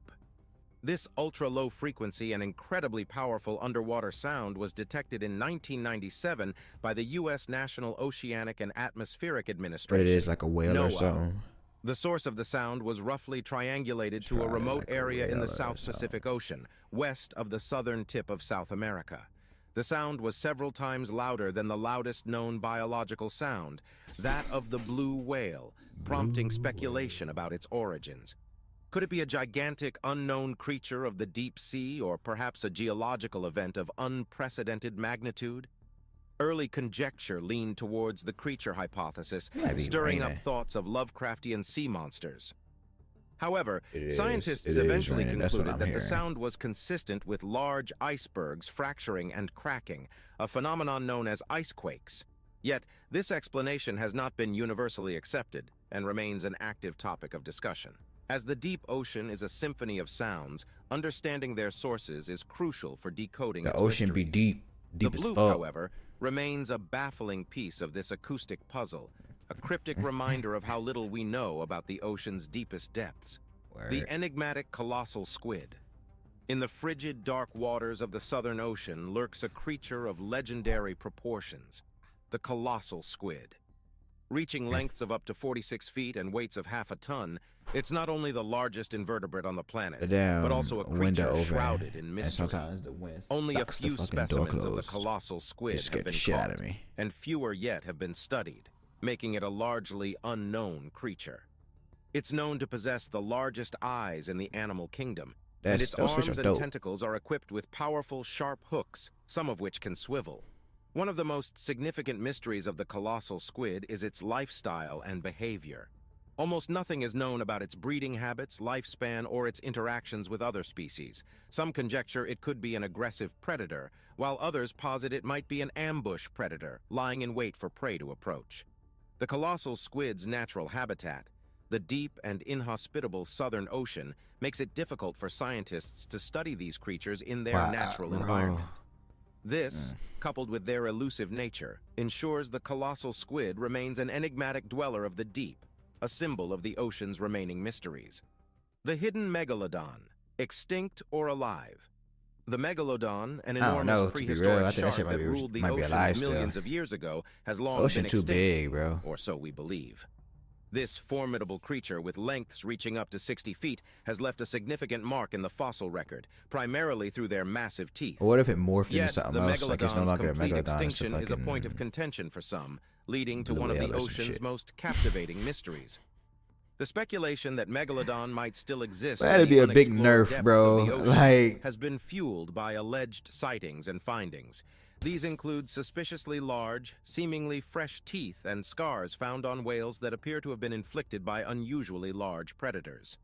This ultra-low frequency and incredibly powerful underwater sound was detected in 1997 by the U.S. National Oceanic and Atmospheric Administration. But it is like a whale or something. The source of the sound was roughly triangulated to a remote area in the South Pacific Ocean, west of the southern tip of South America. The sound was several times louder than the loudest known biological sound, that of the blue whale, prompting speculation about its origins. Could it be a gigantic, unknown creature of the deep sea, or perhaps a geological event of unprecedented magnitude? Early conjecture leaned towards the creature hypothesis, stirring up thoughts of Lovecraftian sea monsters. However, scientists eventually concluded that the sound was consistent with large icebergs fracturing and cracking, a phenomenon known as icequakes. Yet, this explanation has not been universally accepted and remains an active topic of discussion. As the deep ocean is a symphony of sounds, understanding their sources is crucial for decoding its The ocean mysteries. be deep The as bloop, fuck. however, remains a baffling piece of this acoustic puzzle, a cryptic reminder of how little we know about the ocean's deepest depths. The enigmatic colossal squid. In the frigid, dark waters of the Southern Ocean lurks a creature of legendary proportions, the colossal squid. Reaching lengths of up to 46 feet and weights of half a ton, it's not only the largest invertebrate on the planet, but also a creature shrouded in mystery. And sometimes the wind Only a sucks the few fucking door specimens of the closed. colossal squid It scared have been the shit out caught, of me. and fewer yet have been studied, making it a largely unknown creature. It's known to possess the largest eyes in the animal kingdom, and its those fish arms are and dope. tentacles are equipped with powerful, sharp hooks, some of which can swivel. One of the most significant mysteries of the colossal squid is its lifestyle and behavior. Almost nothing is known about its breeding habits, lifespan, or its interactions with other species. Some conjecture it could be an aggressive predator, while others posit it might be an ambush predator, lying in wait for prey to approach. The colossal squid's natural habitat, the deep and inhospitable Southern Ocean, makes it difficult for scientists to study these creatures in their natural environment. This, coupled with their elusive nature, ensures the colossal squid remains an enigmatic dweller of the deep, a symbol of the ocean's remaining mysteries. The hidden megalodon, extinct or alive. The megalodon, an enormous prehistoric shark that ruled the oceans millions of years ago, has long been extinct, big, bro. or so we believe. This formidable creature, with lengths reaching up to 60 feet, has left a significant mark in the fossil record, primarily through their massive teeth. What if it morphed into Yet, something the else? Like it's no megalodon's longer a complete megalodon. It's a extinction is a fucking point of contention for some, leading to blue one of whale the or some ocean's shit. most captivating mysteries. The speculation that Megalodon might still exist That'd in the be a big unexplored nerf, depths bro. of the ocean Like, has been fueled by alleged sightings and findings. These include suspiciously large, seemingly fresh teeth and scars found on whales that appear to have been inflicted by unusually large predators.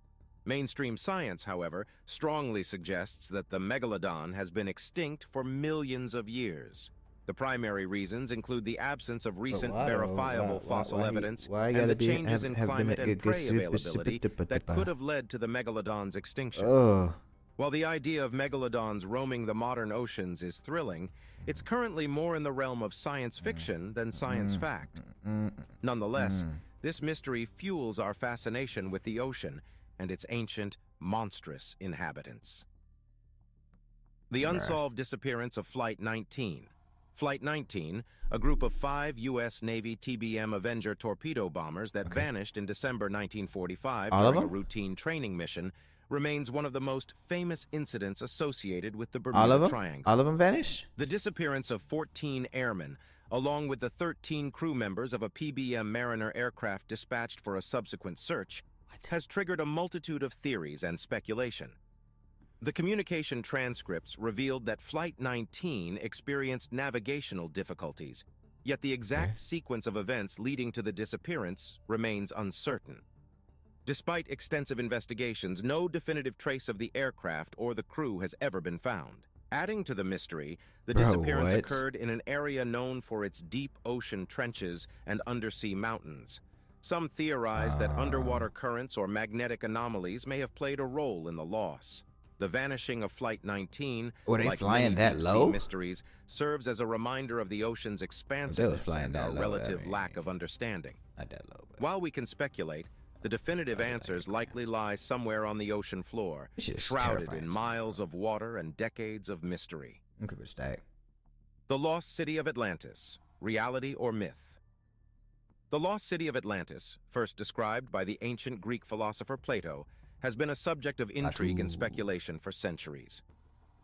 Mainstream science, however, strongly suggests that the Megalodon has been extinct for millions of years. The primary reasons include the absence of recent verifiable fossil evidence and the changes in climate and prey availability that could have led to the Megalodon's extinction. While the idea of Megalodons roaming the modern oceans is thrilling, it's currently more in the realm of science fiction than science fact. Nonetheless, this mystery fuels our fascination with the ocean and its ancient, monstrous inhabitants. The unsolved disappearance of Flight 19. Flight 19, a group of 5 U.S. Navy TBM Avenger torpedo bombers that vanished in December 1945 during a routine training mission, remains one of the most famous incidents associated with the Bermuda Triangle. All of them vanished? The disappearance of 14 airmen, along with the 13 crew members of a PBM Mariner aircraft dispatched for a subsequent search, has triggered a multitude of theories and speculation. The communication transcripts revealed that Flight 19 experienced navigational difficulties, yet the exact sequence of events leading to the disappearance remains uncertain. Despite extensive investigations, no definitive trace of the aircraft or the crew has ever been found. Adding to the mystery, the disappearance occurred in an area known for its deep ocean trenches and undersea mountains. Some theorize that underwater currents or magnetic anomalies may have played a role in the loss. The vanishing of Flight 19, like many deep-sea mysteries, serves as a reminder of the ocean's expansiveness and our relative lack of understanding. Not that low. While we can speculate, the definitive answers likely lie somewhere on the ocean floor, shrouded in miles of water and decades of mystery. The Lost City of Atlantis, reality or myth? The Lost City of Atlantis, first described by the ancient Greek philosopher Plato, has been a subject of intrigue and speculation for centuries.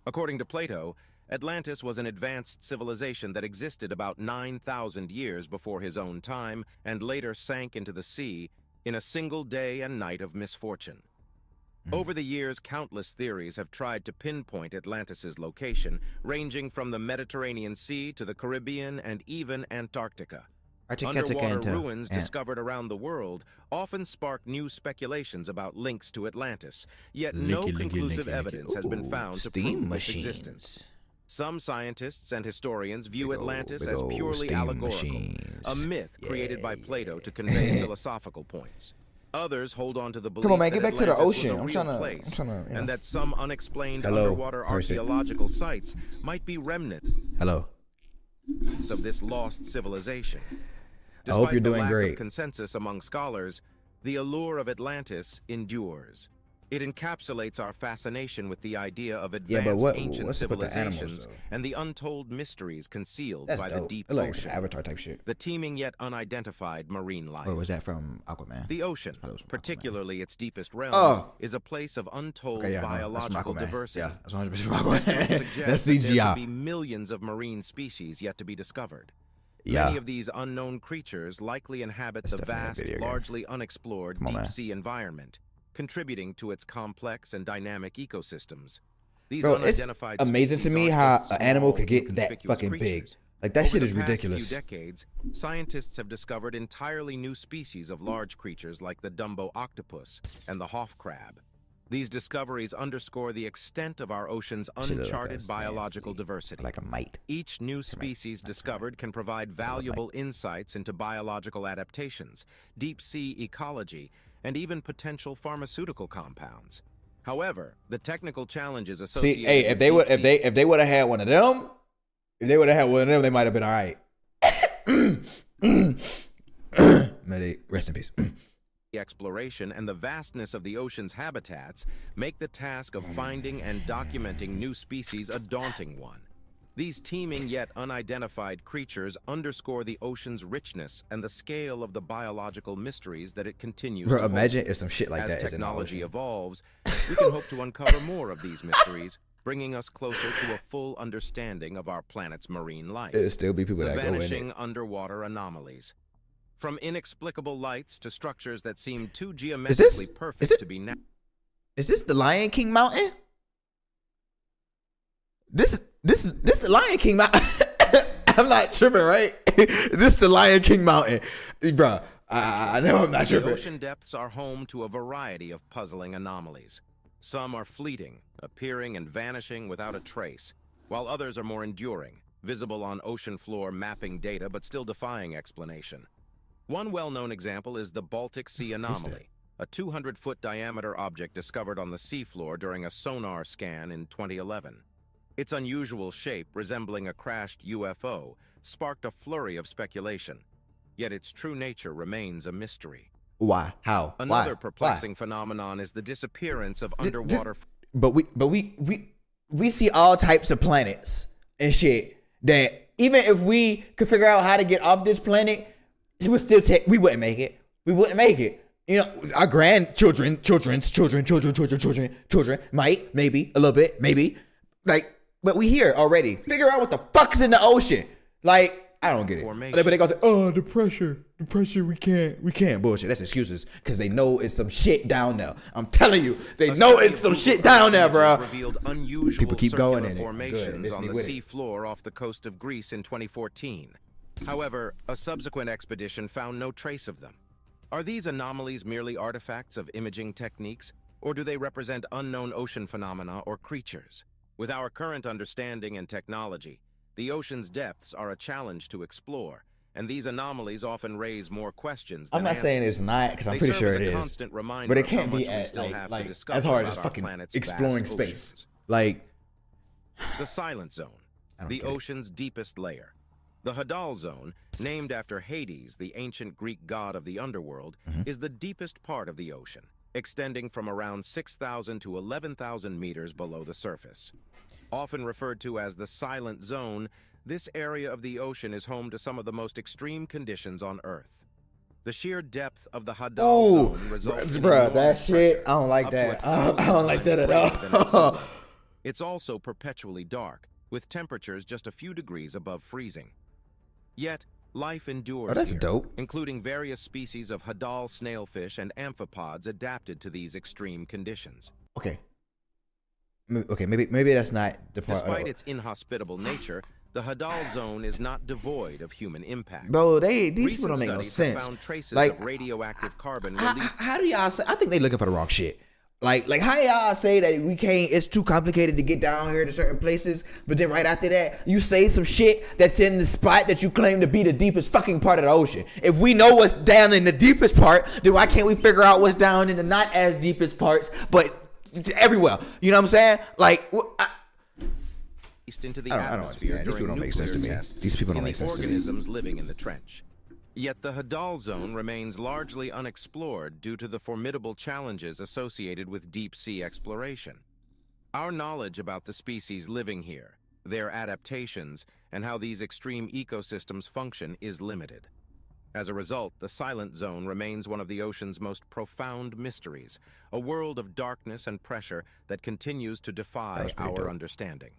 According to Plato, Atlantis was an advanced civilization that existed about 9,000 years before his own time and later sank into the sea in a single day and night of misfortune. Over the years, countless theories have tried to pinpoint Atlantis's location, ranging from the Mediterranean Sea to the Caribbean and even Antarctica. Underwater ruins discovered around the world often spark new speculations about links to Atlantis, yet no conclusive evidence has been found to prove its existence. Some scientists and historians view Atlantis as purely allegorical, a myth created by Plato to convey philosophical points. Others hold on to the belief that get back to the Atlantis ocean. was a real place, and that some unexplained underwater archaeological sites might be remnants of this lost civilization. I hope you're doing Despite the lack great. of consensus among scholars, the allure of Atlantis endures. It encapsulates our fascination with the idea of advanced ancient civilizations and the untold mysteries concealed by the deep ocean. Avatar type shit. The teeming yet unidentified marine life. Where was that from? Aquaman. The ocean, particularly its deepest realms, is a place of untold that's biological from Aquaman. diversity. Yeah, that's 100% from Aquaman. Estimates suggest That's that there CGI. could be millions of marine species yet to be discovered. Yeah. Many of these unknown creatures likely inhabit the vast, largely unexplored deep-sea environment, contributing to its complex and dynamic ecosystems. These Bro, it's unidentified amazing to species me aren't how just an animal small, could get that inconspicuous fucking big. creatures. Like, that Over shit the is past ridiculous. few decades, scientists have discovered entirely new species of large creatures like the Dumbo octopus and the Hoff crab. These discoveries underscore the extent of our ocean's uncharted biological diversity. Like a mite. Each new species discovered can provide valuable insights into biological adaptations, deep-sea ecology, and even potential pharmaceutical compounds. However, the technical challenges associated See, hey, if they would have had one of them, they might have been all right. May they rest in peace. Exploration and the vastness of the ocean's habitats make the task of finding and documenting new species a daunting one. These teeming yet unidentified creatures underscore the ocean's richness and the scale of the biological mysteries that it continues to hold. Imagine if some shit like As that is in the technology ocean. evolves, we can hope to uncover more of these mysteries, bringing us closer to a full understanding of our planet's marine life. It'll still be people The that go in it. vanishing underwater anomalies. From inexplicable lights to structures that seem too geometrically perfect to be natural. Is this the Lion King mountain? This is the Lion King mountain. I'm not tripping, right? This the Lion King mountain, bruh. I know I'm not tripping. The ocean depths are home to a variety of puzzling anomalies. Some are fleeting, appearing and vanishing without a trace, while others are more enduring, visible on ocean floor mapping data but still defying explanation. One well-known example is the Baltic Sea anomaly, a 200-foot diameter object discovered on the seafloor during a sonar scan in 2011. Its unusual shape, resembling a crashed UFO, sparked a flurry of speculation. Yet its true nature remains a mystery. Why? How? Another Why? perplexing phenomenon is the disappearance of underwater. But we see all types of planets and shit that even if we could figure out how to get off this planet, it would still take. We wouldn't make it. We wouldn't make it. You know, our grandchildren, children might, maybe a little bit, maybe, like, but we here already. Figure out what the fuck's in the ocean. Like, I don't get it. But they gonna say, oh, the pressure, we can't. Bullshit. That's excuses because they know it's some shit down there. I'm telling you, they know it's some shit down there, bro. Revealed unusual people keep going in formations on the sea floor off the coast of Greece in 2014. However, a subsequent expedition found no trace of them. Are these anomalies merely artifacts of imaging techniques, or do they represent unknown ocean phenomena or creatures? With our current understanding and technology, the ocean's depths are a challenge to explore, and these anomalies often raise more questions than I'm not answers. saying it's not, because I'm pretty sure it is. But it can't be as hard as fucking exploring space. Like the Silent Zone, the ocean's deepest layer. The Hadal Zone, named after Hades, the ancient Greek god of the underworld, is the deepest part of the ocean, extending from around 6,000 to 11,000 meters below the surface. Often referred to as the Silent Zone, this area of the ocean is home to some of the most extreme conditions on Earth. The sheer depth of the Hadal Zone results in that shit, I don't like that. I don't like that at all. It's also perpetually dark, with temperatures just a few degrees above freezing. Yet, life endures that's here, dope. including various species of Hadal snailfish and amphipods adapted to these extreme conditions. Okay, maybe that's not the part. Despite its inhospitable nature, the Hadal Zone is not devoid of human impact. Bro, these people Recent don't make no studies have sense. found traces Like, of radioactive carbon released. how do y'all say? I think they looking for the wrong shit. Like how y'all say that we can't? It's too complicated to get down here to certain places, but then right after that, you say some shit that's in the spot that you claim to be the deepest fucking part of the ocean. If we know what's down in the deepest part, then why can't we figure out what's down in the not as deepest parts, but everywhere? You know what I'm saying? Like. Into the I don't atmosphere understand. These people don't make sense to me. These people don't make sense to me. Organisms living in the trench. Yet the Hadal Zone remains largely unexplored due to the formidable challenges associated with deep-sea exploration. Our knowledge about the species living here, their adaptations, and how these extreme ecosystems function is limited. As a result, the Silent Zone remains one of the ocean's most profound mysteries, a world of darkness and pressure that continues to defy our understanding.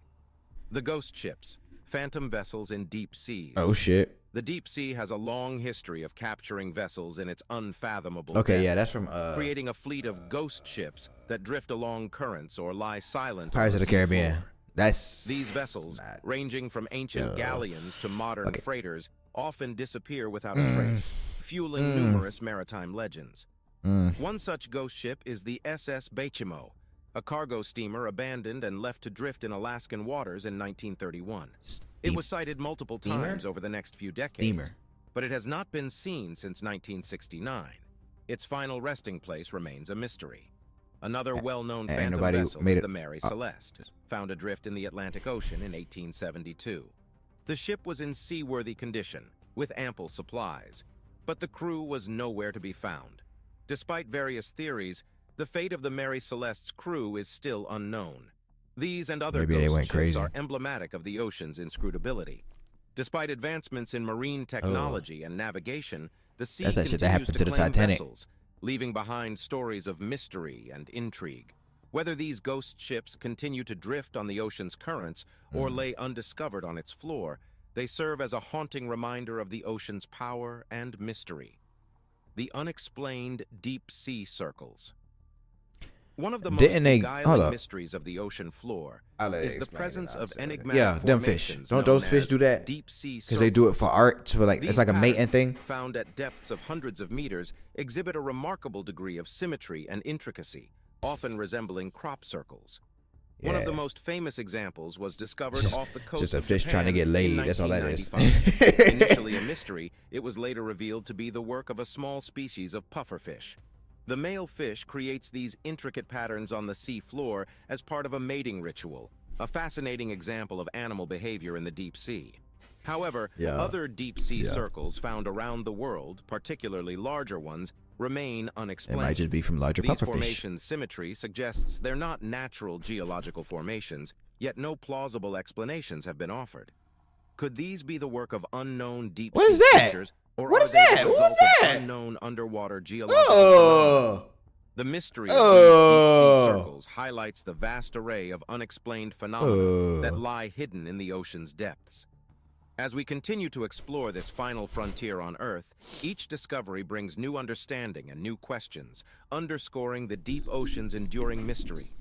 The ghost ships, phantom vessels in deep seas. Oh shit. The deep sea has a long history of capturing vessels in its unfathomable Okay, depths, yeah, that's from creating a fleet of ghost ships that drift along currents or lie silent. Pirates of the Caribbean. That's these vessels, ranging from ancient galleons to modern freighters, often disappear without a trace, fueling numerous maritime legends. One such ghost ship is the SS Bechimo, a cargo steamer abandoned and left to drift in Alaskan waters in 1931. It was sighted multiple times over the next few decades, but it has not been seen since 1969. Its final resting place remains a mystery. Another well-known phantom vessel is the Mary Celeste, found adrift in the Atlantic Ocean in 1872. The ship was in seaworthy condition, with ample supplies, but the crew was nowhere to be found. Despite various theories, the fate of the Mary Celeste's crew is still unknown. These and other ghost ships are emblematic of the ocean's inscrutability. Despite advancements in marine technology and navigation, the sea continues to claim vessels, leaving behind stories of mystery and intrigue. Whether these ghost ships continue to drift on the ocean's currents or lay undiscovered on its floor, They serve as a haunting reminder of the ocean's power and mystery. The unexplained deep sea circles. One of the most beguiling mysteries of the ocean floor is the presence of enigmatic them fish. formations Don't those known fish as do that? Deep sea Because they do it for art, for like it's like a mating thing. Found at depths of hundreds of meters, exhibit a remarkable degree of symmetry and intricacy, often resembling crop circles. One of the most famous examples was discovered off the coast just a of fish Japan trying to get laid. in That's all that is. 1995. Initially a mystery, it was later revealed to be the work of a small species of pufferfish. The male fish creates these intricate patterns on the sea floor as part of a mating ritual, a fascinating example of animal behavior in the deep sea. However, other deep sea circles found around the world, particularly larger ones, remain unexplained. It might just be from larger These pufferfish. formations' symmetry suggests they're not natural geological formations, yet no plausible explanations have been offered. Could these be the work of unknown deep sea creatures, or what are is they that? the What result was of that? unknown underwater geological phenomena? The mystery of these deep sea circles highlights the vast array of unexplained phenomena that lie hidden in the ocean's depths. As we continue to explore this final frontier on Earth, each discovery brings new understanding and new questions, underscoring the deep ocean's enduring mystery.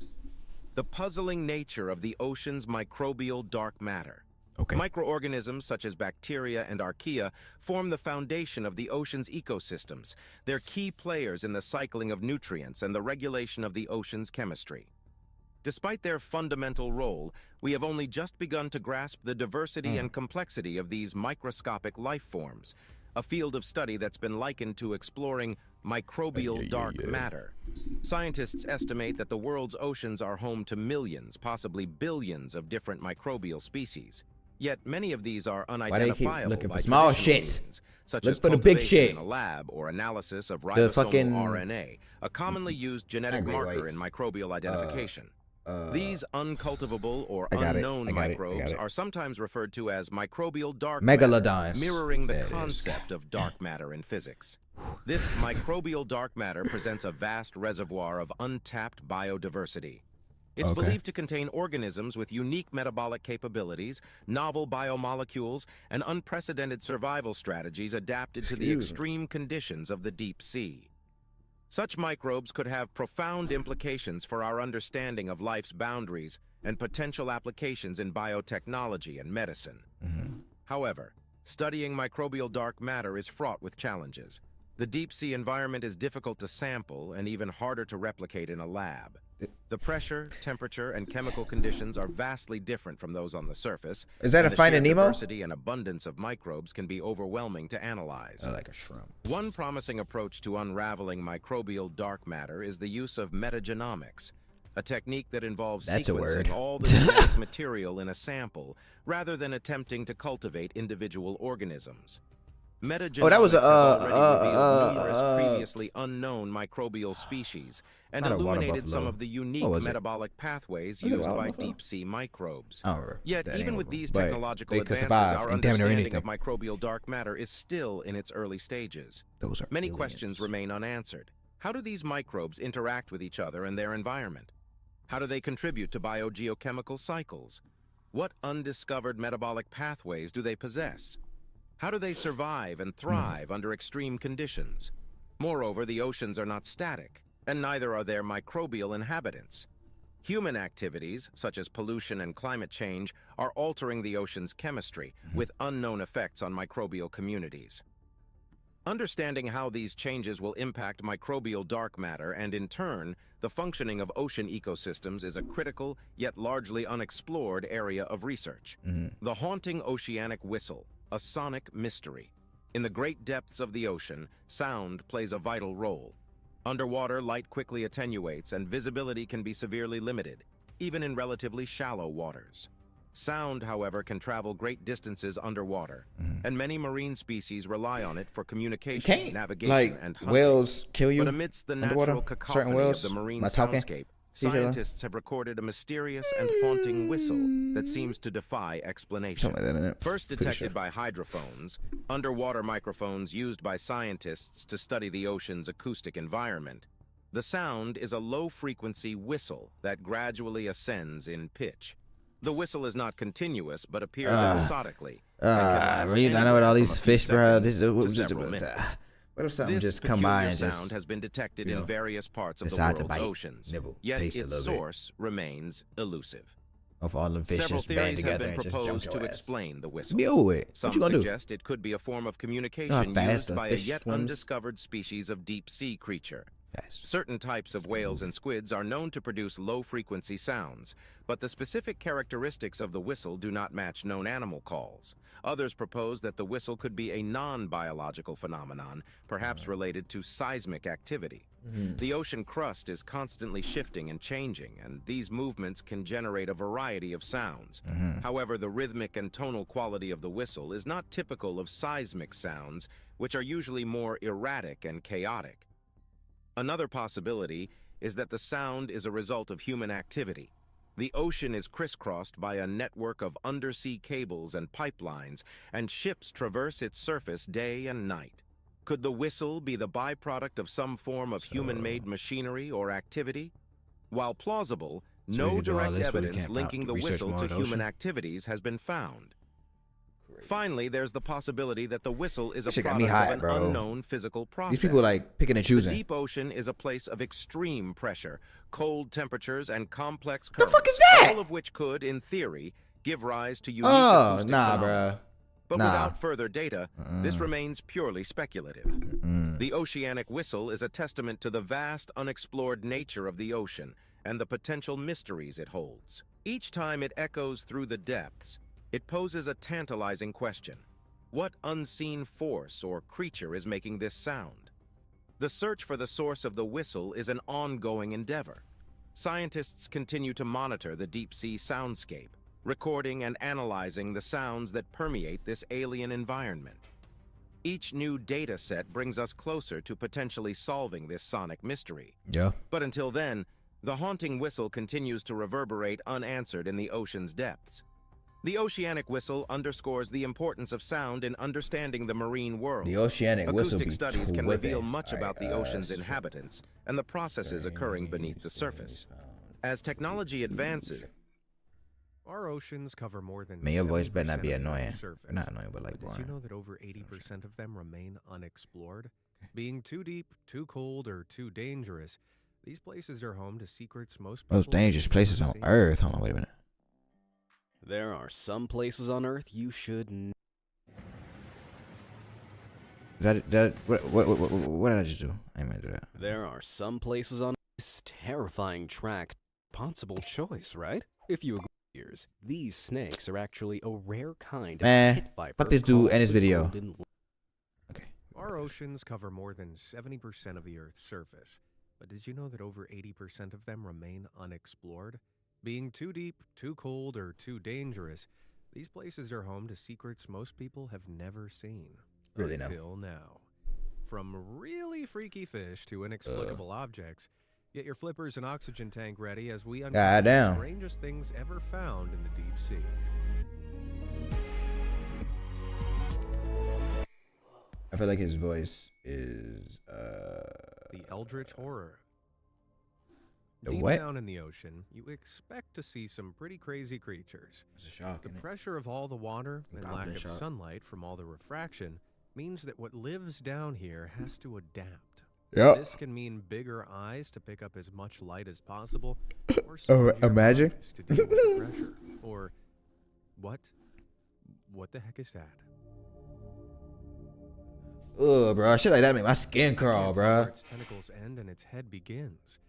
The puzzling nature of the ocean's microbial dark matter. Microorganisms such as bacteria and archaea form the foundation of the ocean's ecosystems. They're key players in the cycling of nutrients and the regulation of the ocean's chemistry. Despite their fundamental role, we have only just begun to grasp the diversity and complexity of these microscopic life forms, a field of study that's been likened to exploring microbial dark matter. Scientists estimate that the world's oceans are home to millions, possibly billions of different microbial species. Yet many of these are unidentifiable looking for by small traditional shits? means, such Look as for the big cultivation shit. in a lab or analysis of The ribosomal fucking- RNA, a commonly used genetic Great marker Whites. in microbial identification. These uncultivable or I got it. unknown I got it. I microbes got it. are sometimes referred to as microbial dark Megalodons. matter, mirroring the There it is. concept of dark matter in physics. This microbial dark matter presents a vast reservoir of untapped biodiversity. It's believed to contain organisms with unique metabolic capabilities, novel biomolecules, and unprecedented survival strategies adapted to the extreme conditions of the deep sea. Such microbes could have profound implications for our understanding of life's boundaries and potential applications in biotechnology and medicine. However, studying microbial dark matter is fraught with challenges. The deep sea environment is difficult to sample and even harder to replicate in a lab. The pressure, temperature, and chemical conditions are vastly different from those on the surface. Is that and a Finding the sheer Nemo? diversity and abundance of microbes can be overwhelming to analyze. Like a shrimp. One promising approach to unraveling microbial dark matter is the use of metagenomics, a technique that involves That's a word. sequencing all the genetic material in a sample rather than attempting to cultivate individual organisms. Metagenomics that was has already revealed numerous previously unknown microbial species and Not a water illuminated some buffalo. of the What unique was it? metabolic pathways Was it a used water by buffalo? deep-sea microbes. Oh, Yet, that even ain't with one. these But technological they could advances, survive our and damn near understanding of anything. microbial dark matter is still in its early stages. Those are Many aliens. questions remain unanswered. How do these microbes interact with each other and their environment? How do they contribute to biogeochemical cycles? What undiscovered metabolic pathways do they possess? How do they survive and thrive under extreme conditions? Moreover, the oceans are not static, and neither are their microbial inhabitants. Human activities, such as pollution and climate change, are altering the ocean's chemistry, with unknown effects on microbial communities. Understanding how these changes will impact microbial dark matter and, in turn, the functioning of ocean ecosystems is a critical, yet largely unexplored area of research. The haunting oceanic whistle, a sonic mystery. In the great depths of the ocean, sound plays a vital role. Underwater, light quickly attenuates and visibility can be severely limited, even in relatively shallow waters. Sound, however, can travel great distances underwater, and many marine species rely on it for communication, navigation, like and hunting. whales kill you But amidst the underwater? natural Certain cacophony whales? of the marine Am I talking? soundscape, CJ? scientists have recorded a mysterious and haunting whistle that seems to defy explanation. Something like that, isn't it? First Pretty detected sure. by hydrophones, underwater microphones used by scientists to study the ocean's acoustic environment, the sound is a low-frequency whistle that gradually ascends in pitch. The whistle is not continuous, but appears episodically. I know what all these fish, bro. What if something This just come by peculiar and just sound has been detected you in know, various parts of the decide to world's bite, oceans, nibble, yet taste a its little bit. source remains elusive. Of all the fish Several just band theories have together been and just jump proposed your to ass. explain the whistle. Be over it. Some What you gonna do? suggest it could be a form of communication You know how fast used a by a fish yet swims? undiscovered species of deep-sea creature. Certain types of whales and squids are known to produce low-frequency sounds, but the specific characteristics of the whistle do not match known animal calls. Others propose that the whistle could be a non-biological phenomenon, perhaps related to seismic activity. The ocean crust is constantly shifting and changing, and these movements can generate a variety of sounds. However, the rhythmic and tonal quality of the whistle is not typical of seismic sounds, which are usually more erratic and chaotic. Another possibility is that the sound is a result of human activity. The ocean is crisscrossed by a network of undersea cables and pipelines, and ships traverse its surface day and night. Could the whistle be the byproduct of some form of human-made machinery or activity? While plausible, So we no can do all direct this, but we evidence can't linking the research whistle more to of the human ocean? activities has been found. Finally, there's the possibility that the whistle is a Shit got me product hot, of an bro. unknown physical process. These people like picking and choosing. The deep ocean is a place of extreme pressure, cold temperatures, and complex currents. The fuck is that? All of which could, in theory, give rise to unique acoustic nah, phenomena. bro. But Nah. without further data, this remains purely speculative. The oceanic whistle is a testament to the vast, unexplored nature of the ocean and the potential mysteries it holds. Each time it echoes through the depths, it poses a tantalizing question. What unseen force or creature is making this sound? The search for the source of the whistle is an ongoing endeavor. Scientists continue to monitor the deep-sea soundscape, recording and analyzing the sounds that permeate this alien environment. Each new data set brings us closer to potentially solving this sonic mystery. Yeah. But until then, the haunting whistle continues to reverberate unanswered in the ocean's depths. The oceanic whistle underscores the importance of sound in understanding the marine world. The oceanic whistle Acoustic be studies can reveal tripping. much about the ocean's inhabitants and the processes occurring beneath the surface. As technology advances, Our oceans cover more than Man, your voice better not 70% be of the annoying. Earth's surface. Not annoying, but like Did you boring. know that over 80% of them remain unexplored? Being too deep, too cold, or too dangerous, these places are home to secrets most people Most dangerous have places never on seen. Earth. Hold on, wait a minute. There are some places on Earth you should. What did I just do? I ain't meant to do that. There are some places on this terrifying track. Possible choice, right? If you agree. These snakes are actually a rare kind of Man, pit viper. fuck this dude called and his the video. golden Our oceans cover more than 70% of the Earth's surface, but did you know that over 80% of them remain unexplored? Being too deep, too cold, or too dangerous, these places are home to secrets most people have never seen. Really now. Until now. From really freaky fish to inexplicable objects, get your flippers and oxygen tank ready as we uncover the Goddamn. strangest things ever found in the deep sea. I feel like his voice is The Eldritch Horror. The Deep what? down in the ocean, you expect to see some pretty crazy creatures. It's a shark, The innit? pressure of all the water and Goblin lack of shark. sunlight from all the refraction means that what lives down here has to adapt. Yep. This can mean bigger eyes to pick up as much light as possible, or Oh, spongier imagine. bodies to deal with the pressure. Or what? What the heck is that? Ugh, bro. Shit like that make my skin crawl, bro. Where its tentacles end and its head begins.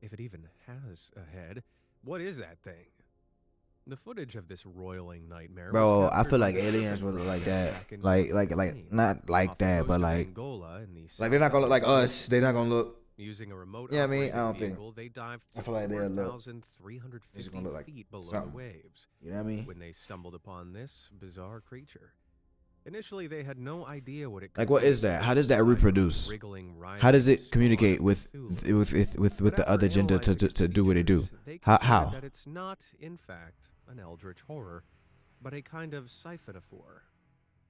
If it even has a head, what is that thing? The footage of this roiling nightmare. was Bro, I captured feel by like the aliens surface would look like back that. in Like 2015. not like Off the that, coast but of like Angola in the they're not gonna look like us. They're not gonna look. Using a remote Yeah, I mean, I operated don't think. vehicle, they dived I to feel like they'll look. 4,350 It's gonna look like feet below something. the waves. You know what I mean? When they stumbled upon this bizarre creature. Initially, they had no idea what it could Like, what be. is that? How does that Aside from reproduce? wriggling, How does writhing it communicate spawn with of Cthulhu. with But the other after gender analyzing its to do what they do? features, they How? concluded that it's not, in fact, an eldritch horror, but a kind of siphonophore,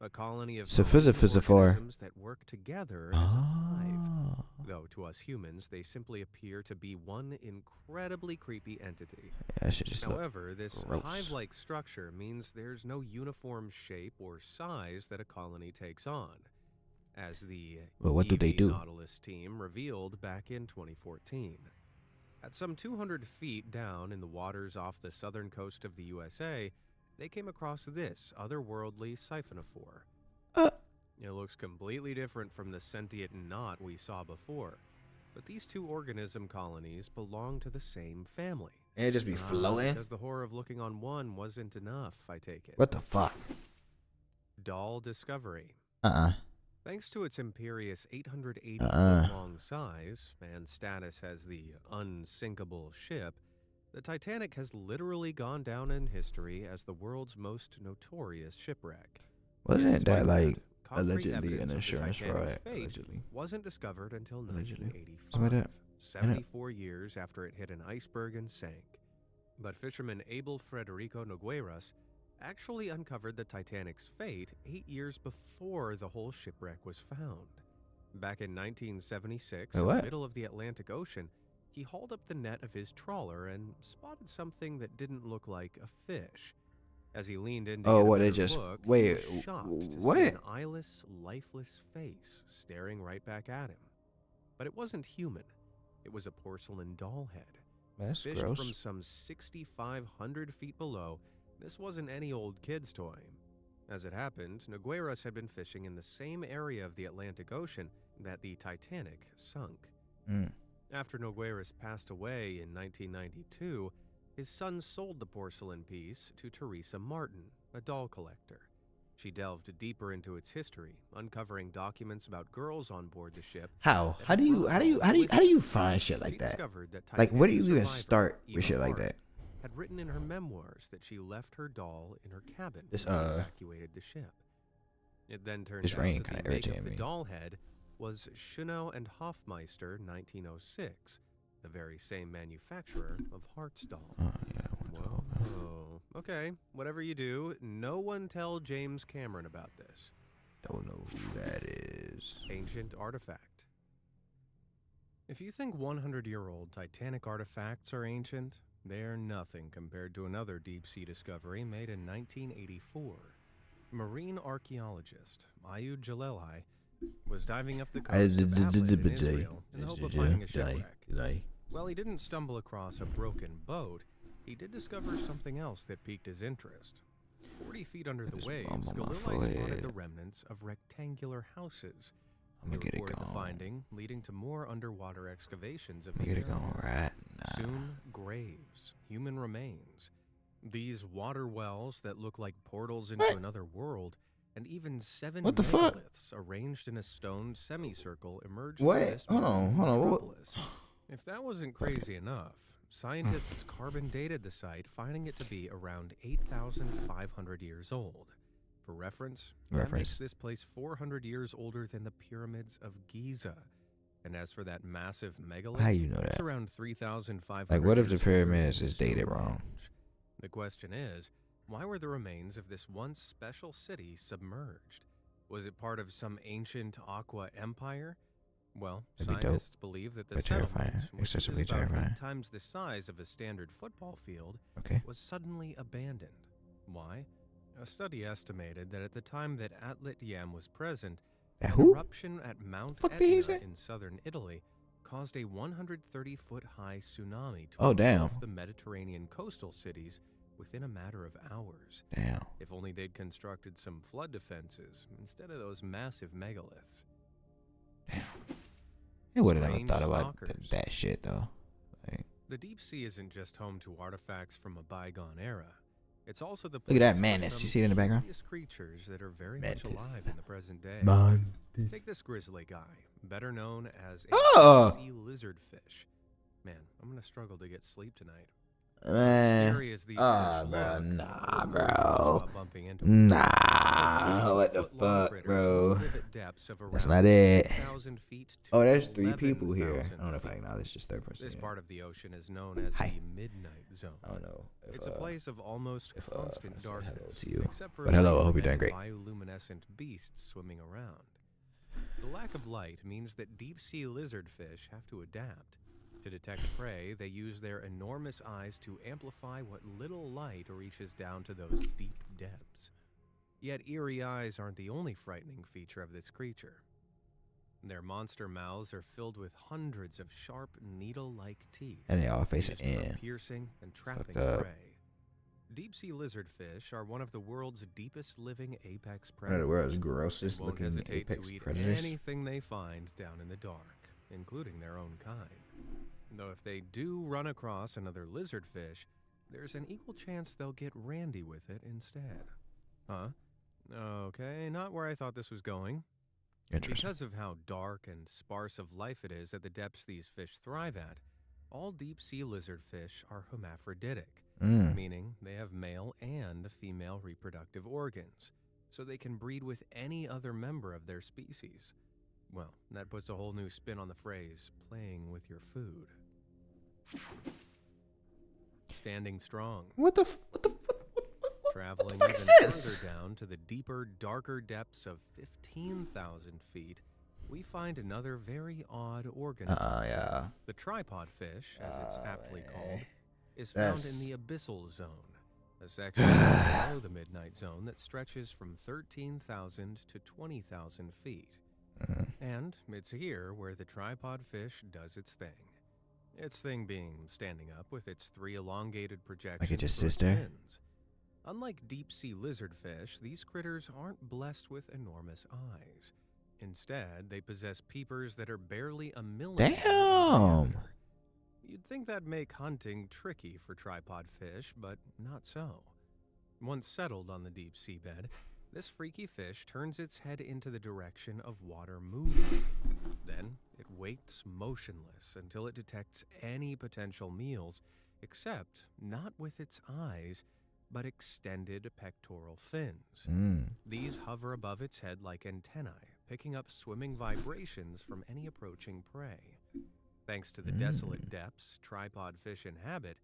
a colony of marine Sophisticated. organisms that work together as a hive. though to us humans, they simply appear to be one incredibly creepy entity. Yeah, that shit just look However, this gross. hive-like structure means there's no uniform shape or size that a colony takes on, as the Well, what do they do? Nautilus team revealed back in 2014. At some 200 feet down in the waters off the southern coast of the USA, they came across this otherworldly siphonophore. It looks completely different from the sentient knot we saw before, but these two organism colonies belong to the same family. And it just be floating? Because the horror of looking on one wasn't enough, I take it. What the fuck? Doll discovery. Thanks to its imperious 880-foot-long size and status as the unsinkable ship, the Titanic has literally gone down in history as the world's most notorious shipwreck. Wasn't that like Concrete allegedly evidence an of the insurance Titanic's fraud? fate Allegedly. wasn't discovered until Allegedly. 1985, Something like that. 74 years after it hit an iceberg and sank. But fisherman Abel Frederico Nogueiras actually uncovered the Titanic's fate 8 years before the whole shipwreck was found. Back in 1976, in the middle of the Atlantic Ocean, he hauled up the net of his trawler and spotted something that didn't look like a fish. As he leaned in to get a what, they better just look, wait, he was shocked to what? see an eyeless, lifeless face staring right back at him. But it wasn't human. It was a porcelain doll head. That's Fished gross. from some 6,500 feet below, this wasn't any old kid's toy. As it happened, Nogueiras had been fishing in the same area of the Atlantic Ocean that the Titanic sunk. After Nogueiras passed away in 1992, his son sold the porcelain piece to Teresa Martin, a doll collector. She delved deeper into its history, uncovering documents about girls on board the ship. How do you find shit like that? Like, where do you even start with shit like that? Had written in her memoirs that she left her doll in her cabin This, when she evacuated the ship. It then turned this out rain that kinda the make irritated of the me. doll head was Schönau and Hofmeister 1906, the very same manufacturer of Hart's doll. Whoa. Okay, whatever you do, no one tell James Cameron about this. Don't know who that is. Ancient artifact. If you think 100-year-old Titanic artifacts are ancient, they're nothing compared to another deep-sea discovery made in 1984. Marine archeologist Ayub Jalali was diving up the coast of Atlas in Israel in the hope of finding a shipwreck. Well, he didn't stumble across a broken boat. He did discover something else that piqued his interest. 40 feet under the waves, Galilei spotted the remnants of rectangular houses. He reported the finding, leading to more underwater excavations of the area. Soon, graves, human remains. These water wells that look like portals into another world, and even 7 megaliths arranged in a stone semicircle emerged from this metropolis. If that wasn't crazy enough, scientists carbon dated the site, finding it to be around 8,500 years old. For reference, that makes this place 400 years older than the pyramids of Giza. And as for that massive megalith, how you know it's that? around 3,500. Like, what if the years pyramids older is than dated wrong? The question is, why were the remains of this once special city submerged? Was it part of some ancient Aqua empire? Well, scientists believe that the settlement, which is about 8 times the size of a standard football field, was suddenly abandoned. Why? A study estimated that at the time that Atlet Yam was present, an eruption at Mount Etna in southern Italy caused a 130-foot-high tsunami to engulf the Mediterranean coastal cities within a matter of hours. If only they'd constructed some flood defenses instead of those massive megaliths. It would have never thought about that shit though. Like, the deep sea isn't just home to artifacts from a bygone era. It's also the look at that place mantis. for You see it in the background? some creatures that are very much alive in the present day. Mantis. Take this grizzly guy, better known as Oh! a sea lizardfish. Man, I'm gonna struggle to get sleep tonight. Man, bro, nah, bro, nah, what the fuck, bro? That's not it. Oh, there's 3 people here. I don't know if I acknowledge this third person. This part of the ocean is known as the Midnight Zone. I don't know. It's a place of almost constant darkness, to you. except for But hello, I hope you're doing great. bioluminescent beasts swimming around. The lack of light means that deep-sea lizardfish have to adapt. To detect prey, they use their enormous eyes to amplify what little light reaches down to those deep depths. Yet eerie eyes aren't the only frightening feature of this creature. Their monster mouths are filled with hundreds of sharp, needle-like teeth. And they all facing used for in. piercing and trapping Fucked up. prey. Deep-sea lizardfish are one of the world's deepest living apex One of the predators. world's grossest They won't looking hesitate apex to eat predators. anything they find down in the dark, including their own kind. Though if they do run across another lizardfish, there's an equal chance they'll get randy with it instead. Huh? Okay, not where I thought this was going. Interesting. Because of how dark and sparse of life it is at the depths these fish thrive at, all deep-sea lizardfish are hermaphroditic, meaning they have male and female reproductive organs, so they can breed with any other member of their species. Well, that puts a whole new spin on the phrase, playing with your food. Standing strong. What the Traveling fuck even is this? further down to the deeper, darker depths of 15,000 feet, we find another very odd organism. Yeah. The tripod fish, as it's aptly called, is found in the abyssal zone, a section below the midnight zone that stretches from 13,000 to 20,000 feet. And it's here where the tripod fish does its thing. Its thing being standing up with its three elongated projections. Like it just for its sits there? fins. Unlike deep-sea lizardfish, these critters aren't blessed with enormous eyes. Instead, they possess peepers that are barely a millimeter. Damn. You'd think that'd make hunting tricky for tripod fish, but not so. Once settled on the deep seabed, this freaky fish turns its head into the direction of water movement. Then it waits motionless until it detects any potential meals, except not with its eyes, but extended pectoral fins. These hover above its head like antennae, picking up swimming vibrations from any approaching prey. Thanks to the desolate depths tripod fish inhabit,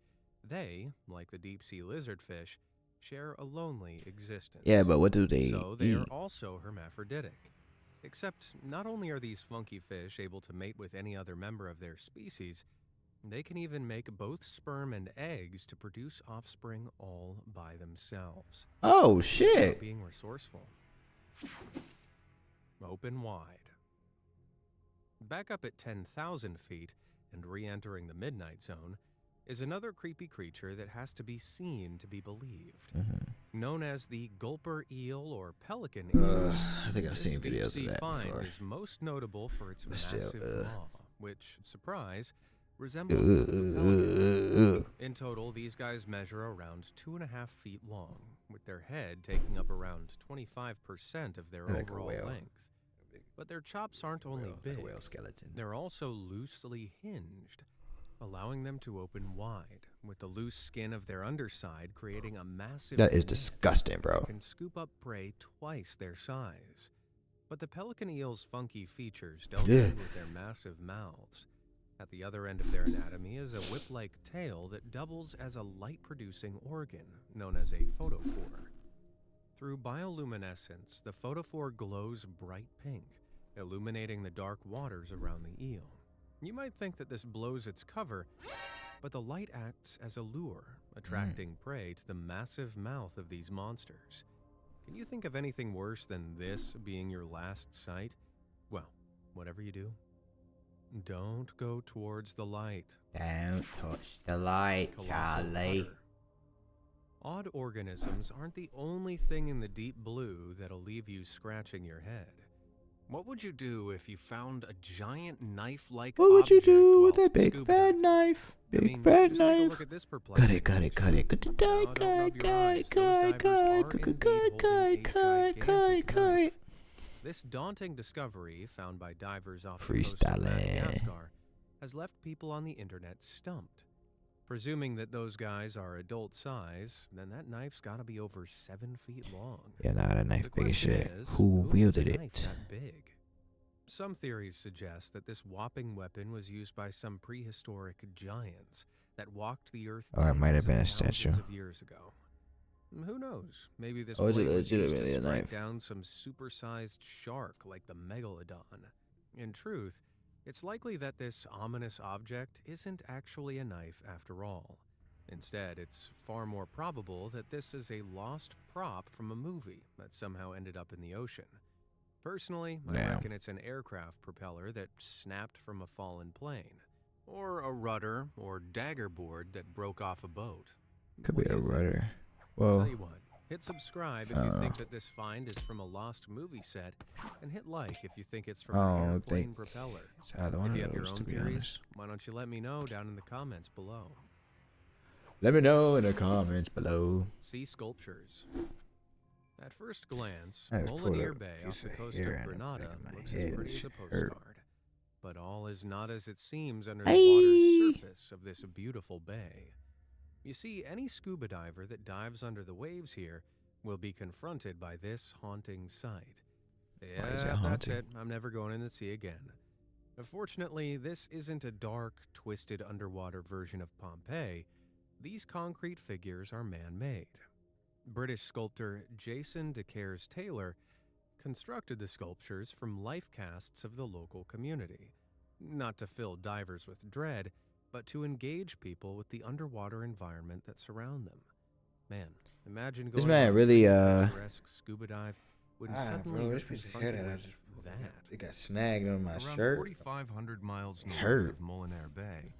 they, like the deep-sea lizardfish, share a lonely existence. Yeah, but what do they So they are eat? also hermaphroditic. Except not only are these funky fish able to mate with any other member of their species, they can even make both sperm and eggs to produce offspring all by themselves. Oh, shit. Being resourceful. Open wide. Back up at 10,000 feet and re-entering the midnight zone is another creepy creature that has to be seen to be believed. Known as the gulper eel or pelican eel, I think I've this seen videos deep-sea of that find before. is most notable for its But still, massive maw, which, surprise, resembles that of a pelican. In total, these guys measure around 2.5 feet long, with their head taking up around 25% of their Like a overall whale. length. But their chops aren't only big, Like a whale skeleton. they're also loosely hinged, allowing them to open wide, with the loose skin of their underside creating a massive That is net disgusting, bro. that can scoop up prey twice their size. But the pelican eel's funky features don't Yeah. end with their massive mouths. At the other end of their anatomy is a whip-like tail that doubles as a light-producing organ, known as a photophore. Through bioluminescence, the photophore glows bright pink, illuminating the dark waters around the eel. You might think that this blows its cover, but the light acts as a lure, attracting prey to the massive mouth of these monsters. Can you think of anything worse than this being your last sight? Well, whatever you do, don't go towards the light. Don't touch the light, Colossal Charlie. otter. Odd organisms aren't the only thing in the deep blue that'll leave you scratching your head. What would you do if you found a giant knife-like What would you object do with a whilst big scuba fat diving? knife? I Big mean, fat just take a knife. look at this Cut perplexing it, cut it, cut picture. it. Cut it, No, cut don't it, rub cut your it, eyes. cut Those it, divers cut are it, indeed cut holding a gigantic it. knife. This daunting discovery, found by divers off the coast of Freestyling. Madagascar, has left people on the internet stumped. Presuming that those guys are adult size, then that knife's gotta be over 7 feet long. Yeah, nah, that knife The big as question shit. is, Who has a wielded knife it? that big? Some theories suggest that this whopping weapon was used by some prehistoric giants that walked the earth Or it might have tens been of a statue. thousands of years ago. Who knows? Maybe this Or is it blade was used legitimately to a strike knife? down some supersized shark like the megalodon. In truth, it's likely that this ominous object isn't actually a knife after all. Instead, it's far more probable that this is a lost prop from a movie that somehow ended up in the ocean. Personally, I reckon it's an aircraft propeller that snapped from a fallen plane, or a rudder or dagger board that broke off a boat. Could be a rudder. Tell Whoa. you what, hit subscribe if you think that this find is from a lost movie set, and hit like if you think it's from an airplane propeller. it's either one If you of have your those, own to be theories, honest. why don't you let me know down in the comments below. Let me know in the comments below. Sea sculptures. At first glance, I just pulled Molinear a Bay piece off the of coast hair of out of the Grenada back of my looks head as and pretty as a shit hurt. postcard. But all is not as it seems under the water's surface of this beautiful bay. You see, any scuba diver that dives under the waves here will be confronted by this haunting sight. Why is it Yeah, that's haunting? it. I'm never going in the sea again. Unfortunately, this isn't a dark, twisted underwater version of Pompeii. These concrete figures are man-made. British sculptor Jason de Caires Taylor constructed the sculptures from life casts of the local community, not to fill divers with dread, but to engage people with the underwater environment that surround them. Man, imagine going This man on a really, picturesque scuba dive when Ah, suddenly bro, you're this piece of hair confronted that I with just that. it got snagged on my Around shirt. 4,500 miles north Hurt. of Molinear Bay,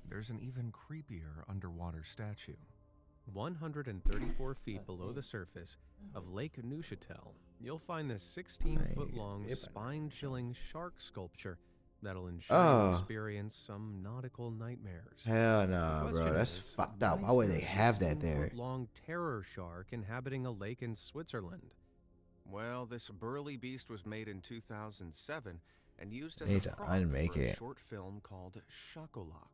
there's an even creepier underwater statue. 134 feet below the surface of Lake Neuchatel, you'll find this 16-foot-long, spine-chilling shark sculpture that'll ensure you experience some nautical nightmares. Hell The no, bro. question That's is, fucked up. Why is would there they a have that there? 16-foot-long terror shark inhabiting a lake in Switzerland? Well, this burly beast was made in 2007 and used as Need a to prop unmake for a it. short film called Shakolak.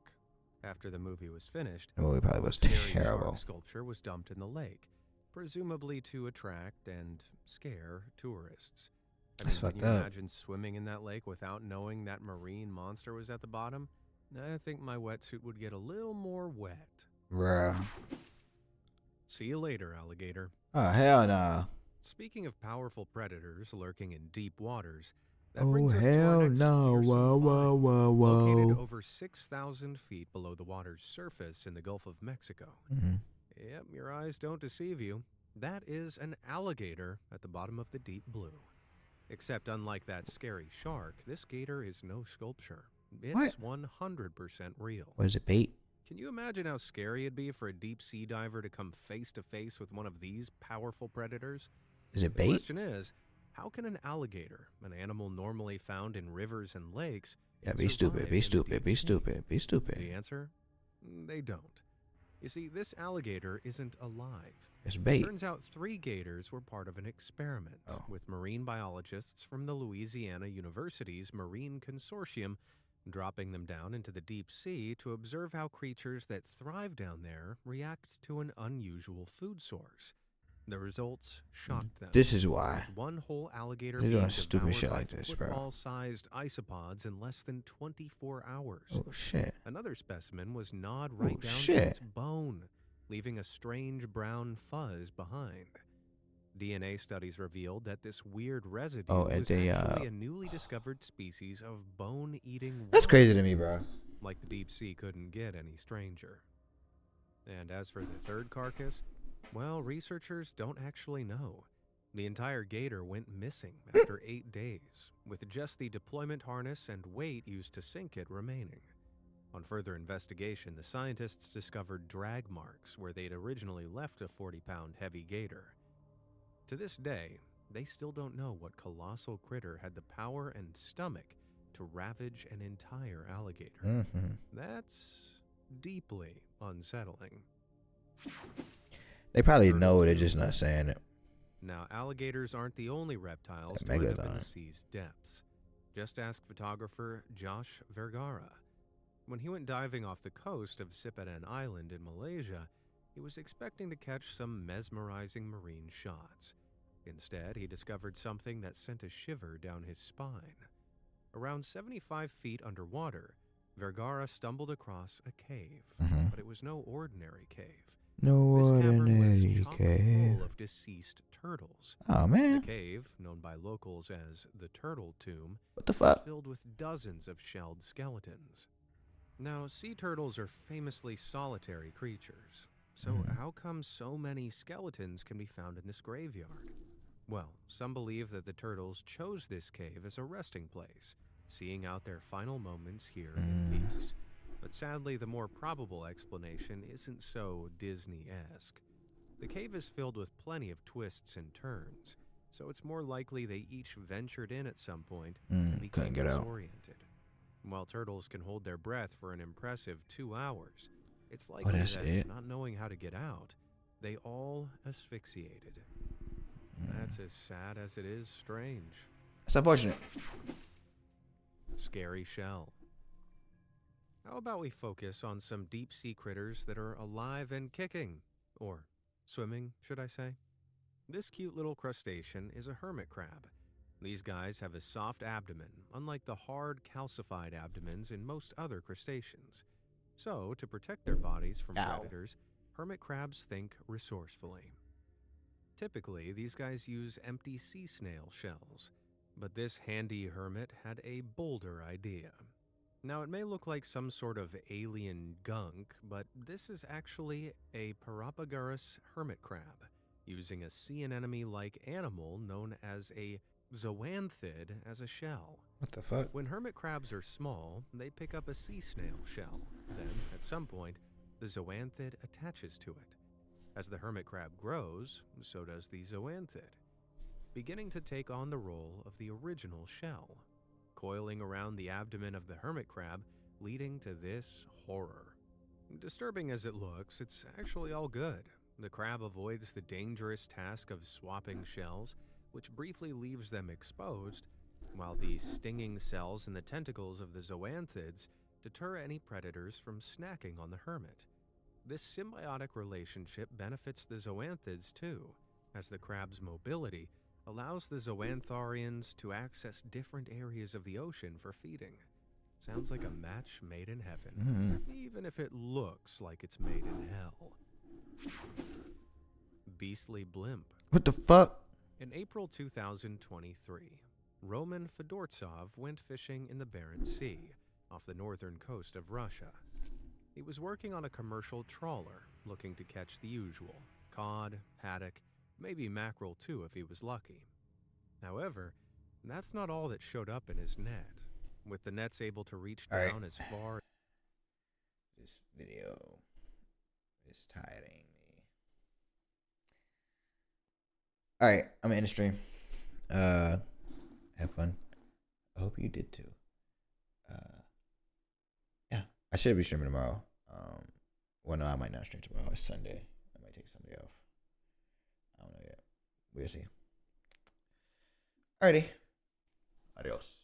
After the movie was finished, The movie probably was scary terrible. shark sculpture was dumped in the lake, presumably to attract and scare tourists. That's can fucked you up. imagine swimming in that lake without knowing that marine monster was at the bottom? I think my wetsuit would get a little more wet. Bruh. See you later, alligator. Oh, hell no. Speaking of powerful predators lurking in deep waters, that Oh, brings us to our hell next no. fearsome Whoa, whoa, find, whoa, located whoa. over 6,000 feet below the water's surface in the Gulf of Mexico. Mhm. Yep, your eyes don't deceive you. That is an alligator at the bottom of the deep blue. Except unlike that scary shark, this gator is no sculpture. It's 100% real. What is it, bait? Can you imagine how scary it'd be for a deep sea diver to come face to face with one of these powerful predators? Is it The bait? question is, how can an alligator, an animal normally found in rivers and lakes, Yeah, be stupid, survive be in the stupid, deep be sea? stupid, be stupid. The answer? They don't. You see, this alligator isn't alive. It's bait. Turns out 3 gators were part of an experiment with marine biologists from the Louisiana University's Marine Consortium, dropping them down into the deep sea to observe how creatures that thrive down there react to an unusual food source. The results shocked them. This is why. With one whole alligator They're being doing stupid devoured shit by like this, bro. football-sized isopods in less than 24 hours. Oh, shit. Another specimen was gnawed right down shit. to its bone, leaving a strange brown fuzz behind. DNA studies revealed that this weird residue was actually a newly discovered species of bone-eating That's worm. crazy to me, bro. Like the deep sea couldn't get any stranger. And as for the third carcass, well, researchers don't actually know. The entire gator went missing after 8 days, with just the deployment harness and weight used to sink it remaining. On further investigation, the scientists discovered drag marks where they'd originally left a 40-pound heavy gator. To this day, they still don't know what colossal critter had the power and stomach to ravage an entire alligator. Mm-hmm. That's deeply unsettling. They probably know it, they're just not saying it. Now, alligators aren't the only reptiles That to live up in megalodon. the sea's depths. Just ask photographer Josh Vergara. When he went diving off the coast of Sipadan Island in Malaysia, he was expecting to catch some mesmerizing marine shots. Instead, he discovered something that sent a shiver down his spine. Around 75 feet underwater, Vergara stumbled across a cave, but it was no ordinary cave. No This cavern was ordinary chock cave. full of deceased turtles. Oh, man. The cave, known by locals as the Turtle Tomb, What the fuck? is filled with dozens of shelled skeletons. Now, sea turtles are famously solitary creatures. So how come so many skeletons can be found in this graveyard? Well, some believe that the turtles chose this cave as a resting place, seeing out their final moments here in peace. But sadly, the more probable explanation isn't so Disney-esque. The cave is filled with plenty of twists and turns, so it's more likely they each ventured in at some point and became couldn't get out. disoriented. While turtles can hold their breath for an impressive 2 hours, it's likely that's that, it? not knowing how to get out, they all asphyxiated. That's as sad as it is strange. It's unfortunate. Scary shell. How about we focus on some deep-sea critters that are alive and kicking? Or swimming, should I say? This cute little crustacean is a hermit crab. These guys have a soft abdomen, unlike the hard, calcified abdomens in most other crustaceans. So, to protect their bodies from predators, hermit crabs think resourcefully. Typically, these guys use empty sea snail shells, but this handy hermit had a bolder idea. Now, it may look like some sort of alien gunk, but this is actually a Parapaguras hermit crab, using a sea anemone-like animal known as a zoanthid as a shell. What the fuck? When hermit crabs are small, they pick up a sea snail shell. Then, at some point, the zoanthid attaches to it. As the hermit crab grows, so does the zoanthid, beginning to take on the role of the original shell, coiling around the abdomen of the hermit crab, leading to this horror. Disturbing as it looks, it's actually all good. The crab avoids the dangerous task of swapping shells, which briefly leaves them exposed, while the stinging cells in the tentacles of the zoanthids deter any predators from snacking on the hermit. This symbiotic relationship benefits the zoanthids too, as the crab's mobility allows the zoantharians to access different areas of the ocean for feeding. Sounds like a match made in heaven, even if it looks like it's made in hell. Beastly blimp. What the fuck? In April 2023, Roman Fedortsov went fishing in the Barents Sea, off the northern coast of Russia. He was working on a commercial trawler, looking to catch the usual cod, haddock, maybe mackerel too if he was lucky. However, that's not all that showed up in his net, with the nets able to reach down as far. This video is tiring me. Alright, I'm gonna end the stream. Have fun. I hope you did too. Yeah, I should be streaming tomorrow. Well, no, I might not stream tomorrow. It's Sunday. I might take Sunday off. I don't know yet. We'll see. Alrighty. Adios.